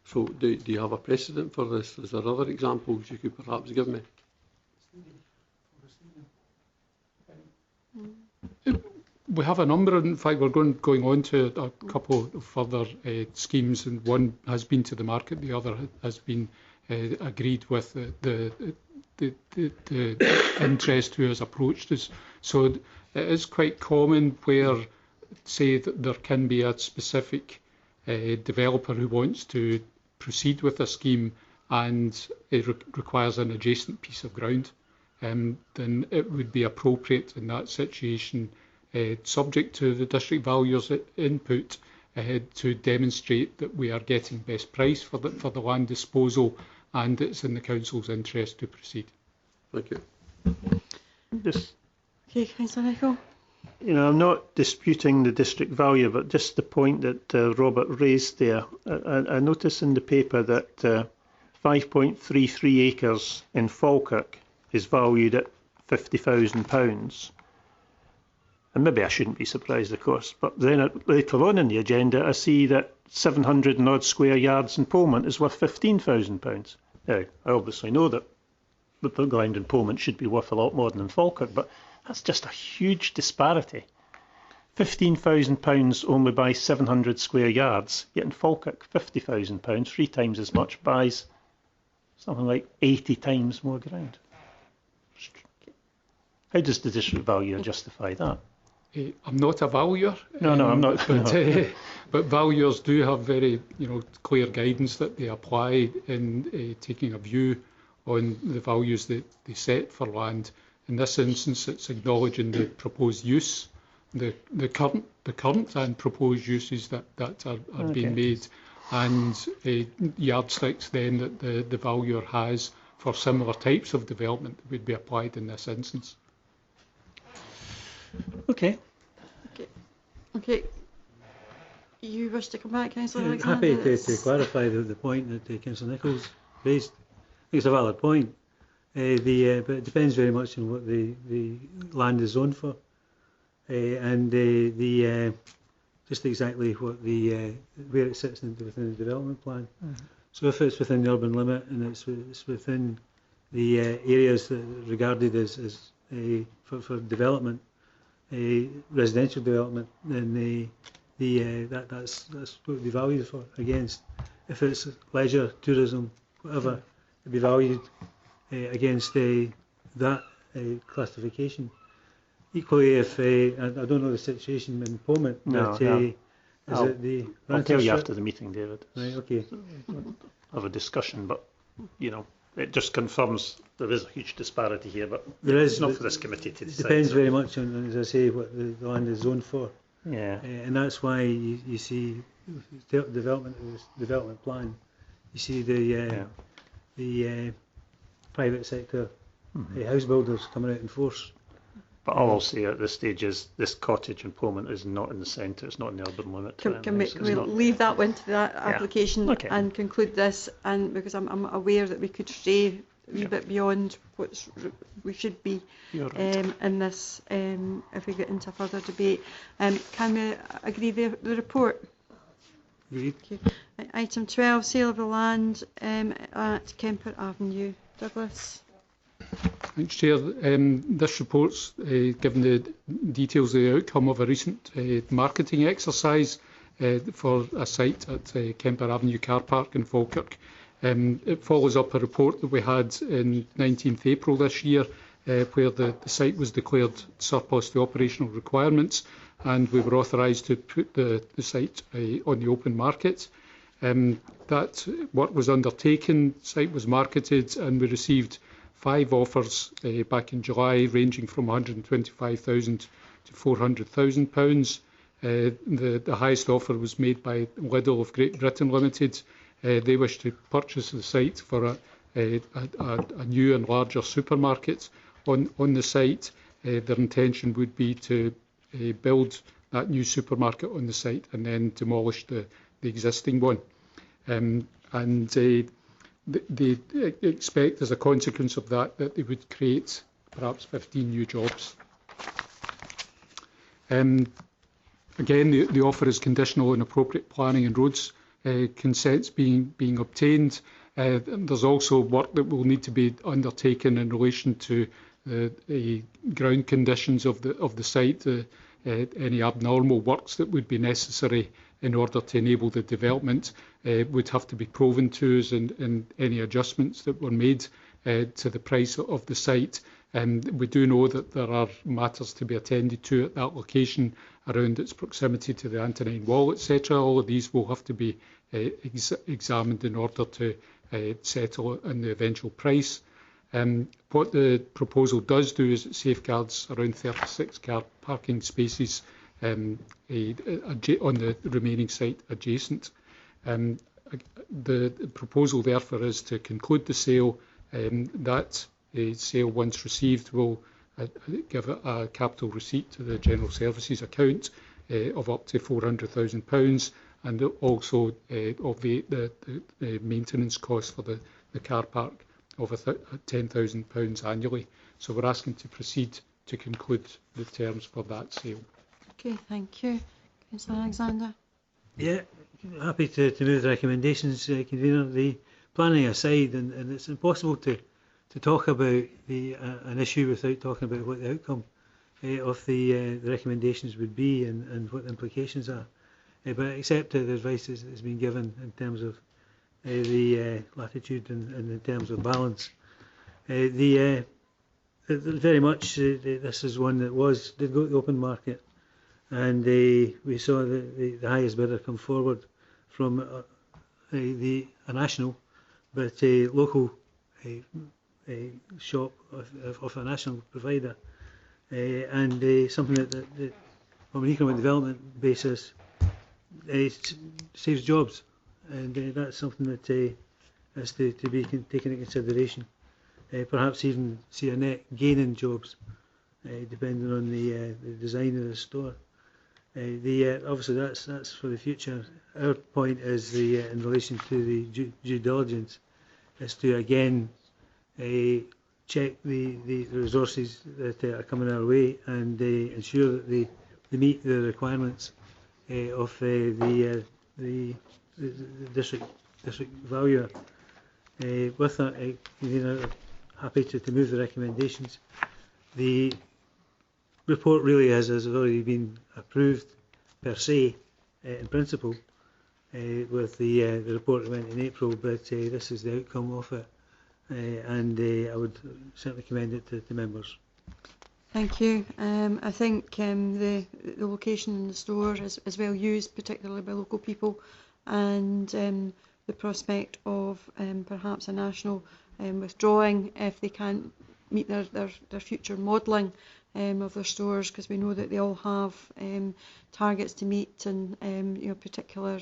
So do you have a precedent for this? Is there other examples you could perhaps give me? We have a number. In fact, we're going on to a couple of further schemes, and one has been to the market, the other has been agreed with the interest who has approached us. So it is quite common where, say, that there can be a specific developer who wants to proceed with a scheme and it requires an adjacent piece of ground, then it would be appropriate in that situation, subject to the district valuer's input, to demonstrate that we are getting best price for the land disposal and it's in the council's interest to proceed. Thank you. Just, Okay, Councillor Nicholl. you know, I'm not disputing the district value, but just the point that Robert raised there. I noticed in the paper that 5.33 acres in Falkirk is valued at £50,000. And maybe I shouldn't be surprised, of course, but then later on in the agenda, I see that 700 and odd square yards in Polmont is worth £15,000. Now, I obviously know that the ground in Polmont should be worth a lot more than in Falkirk, but that's just a huge disparity. £15,000 only buys 700 square yards, yet in Falkirk, £50,000, 3 times as much, buys something like 80 times more ground. How does the district valuer justify that? I'm not a valuer. No, I'm not. But valuers do have very, clear guidance that they apply in taking a view on the values that they set for land. In this instance, it's acknowledging the proposed use, the current and proposed uses that are being made, and yardsticks then that the valuer has for similar types of development that would be applied in this instance. Okay. Okay. You wish to come back, Councillor Yeah, Alexander? happy to clarify the point that Councillor Nichols raised. I think it's a valid point. But it depends very much on what the land is zoned for, and just exactly what where it sits within the development plan. So if it's within the urban limit and it's within the areas that are regarded as for development, residential development, then that's what it would be valued for. Against if it's leisure, tourism, whatever, it'd be valued against that classification. Equally, if I don't know the situation in Polmont, but I'll tell you after the meeting, David. Right, okay. Have a discussion, but it just confirms there is a huge disparity here. But there is, it's not for this committee to decide. It depends very much on, as I say, what the land is zoned for. Yeah. And that's why you see development plan. You see the private sector house builders coming out in force. But all I'll say at this stage is this cottage in Polmont is not in the centre, it's not in the urban limit. Can we leave that one to that application and conclude this? And because I'm aware that we could stray a wee bit beyond what we should be in this if we get into further debate. Can we agree the report? Agreed. Okay. Item 12, sale of the land at Kemper Avenue. Douglas. Thanks, Chair. This report's given the details of the outcome of a recent marketing exercise for a site at Kemper Avenue Car Park in Falkirk. It follows up a report that we had in 19th April this year where the site was declared surplus to operational requirements and we were authorised to put the site on the open market. That work was undertaken, the site was marketed and we received 5 offers back in July, ranging from £125,000 to £400,000. The highest offer was made by Lidl of Great Britain Limited. They wish to purchase the site for a new and larger supermarket on the site. Their intention would be to build that new supermarket on the site and then demolish the existing one. They expect as a consequence of that they would create perhaps 15 new jobs. Again, the offer is conditional on appropriate planning and roads consents being obtained. There's also work that will need to be undertaken in relation to the ground conditions of the site. any abnormal works that would be necessary in order to enable the development would have to be proven to us, and any adjustments that were made to the price of the site. We do know that there are matters to be attended to at that location around its proximity to the Antonine Wall, etc. All of these will have to be examined in order to settle on the eventual price. What the proposal does do is it safeguards around 36 car parking spaces on the remaining site adjacent. The proposal therefore is to conclude the sale. That sale, once received, will give a capital receipt to the General Services account of up to £400,000, and also obviate the maintenance costs for the car park of £10,000 annually. So we're asking to proceed to conclude the terms for that sale. Okay, thank you. Councillor Alexander. Yeah, happy to move the recommendations, Convener. The planning aside, and it's impossible to talk about an issue without talking about what the outcome of the recommendations would be and what the implications are. But accept the advice that has been given in terms of the latitude and in terms of balance. Very much this is one that did go to the open market, and we saw the highest bidder come forward from a national, but a local shop of a national provider, and something that from an economic development basis saves jobs, and that's something that has to be taken into consideration. Perhaps even see a net gain in jobs, depending on the design of the store. Obviously that's for the future. Our point is in relation to the due diligence, is to again check the resources that are coming our way, and ensure that they meet the requirements of the district valuer. With that, happy to move the recommendations. The report really has already been approved per se in principle with the report that went in April, but this is the outcome of it, and I would certainly commend it to members. Thank you. I think the location in the store is well used, particularly by local people, and the prospect of perhaps a national withdrawing if they can't meet their future modelling of their stores, because we know that they all have targets to meet and particular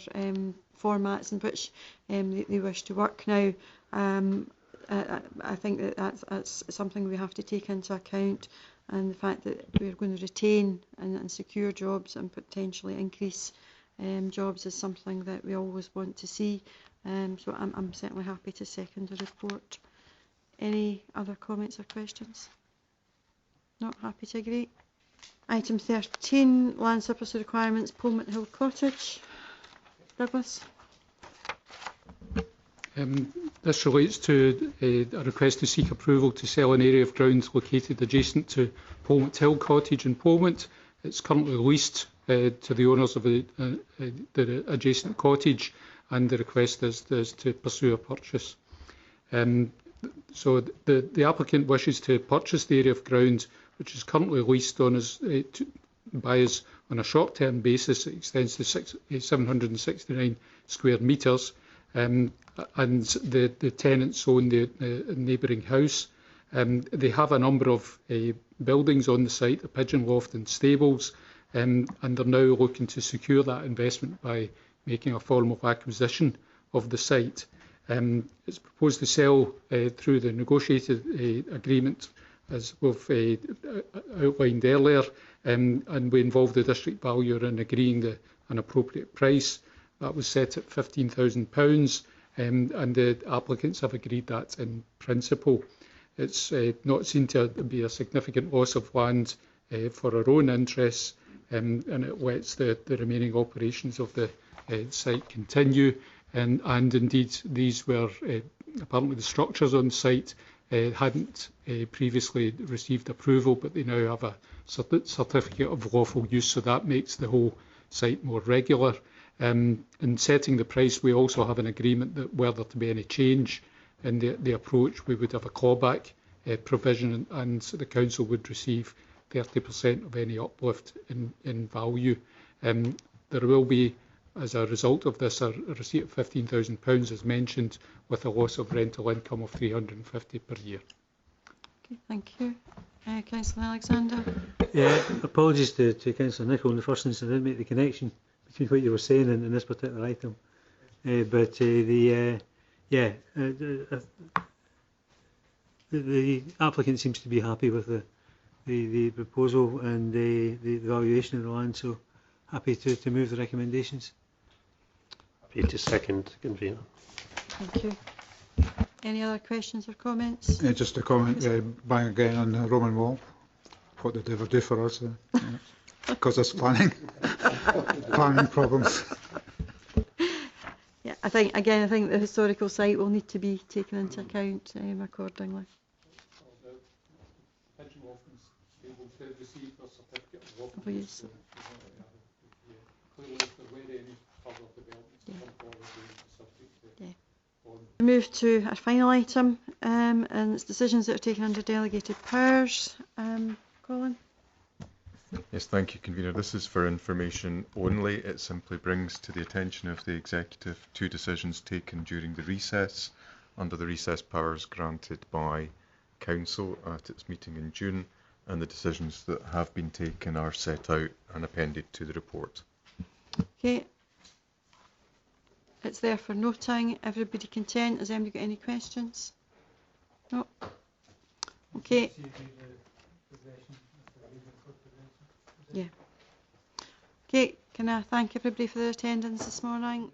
formats in which they wish to work now. I think that's something we have to take into account, and the fact that we're going to retain and secure jobs and potentially increase jobs is something that we always want to see. So I'm certainly happy to second the report. Any other comments or questions? Not happy to agree. Item 13, land surplus requirements, Pullman Hill Cottage. Douglas. This relates to a request to seek approval to sell an area of ground located adjacent to Polmont Hill Cottage in Polmont. It's currently leased to the owners of the adjacent cottage, and the request is to pursue a purchase. So the applicant wishes to purchase the area of ground, which is currently leased on by us on a short-term basis. It extends to 769 square metres, and the tenants own the neighbouring house. They have a number of buildings on the site, a pigeon loft and stables, and they're now looking to secure that investment by making a formal acquisition of the site. It's proposed to sell through the negotiated agreement, as we've outlined earlier, and we involved the district valuer in agreeing an appropriate price. That was set at £15,000, and the applicants have agreed that in principle. It's not seen to be a significant loss of land for our own interests, and it lets the remaining operations of the site continue. And indeed, these were apparently the structures on site hadn't previously received approval, but they now have a certificate of lawful use, so that makes the whole site more regular. In setting the price, we also have an agreement that were there to be any change in the approach, we would have a clawback provision, and the council would receive 30% of any uplift in value. There will be, as a result of this, a receipt of £15,000 as mentioned, with a loss of rental income of £350 per year. Okay, thank you. Councillor Alexander. Yeah, apologies to Councillor Nicholl in the first instance. I didn't make the connection between what you were saying and this particular item. The applicant seems to be happy with the proposal and the valuation of the land, so happy to move the recommendations. Happy to second, convener. Thank you. Any other questions or comments? Just a comment, bang again on the Roman wall. What did they ever do for us? Because it's planning problems. Yeah, I think the historical site will need to be taken into account accordingly. Please. We move to our final item, and it's decisions that are taken under delegated powers. Colin? Yes, thank you, Convener. This is for information only. It simply brings to the attention of the Executive 2 decisions taken during the recess under the recess powers granted by Council at its meeting in June, and the decisions that have been taken are set out and appended to the report. Okay. It's there for noting. Everybody content? Has anybody got any questions? No? Okay. Yeah. Okay, can I thank everybody for their attendance this morning?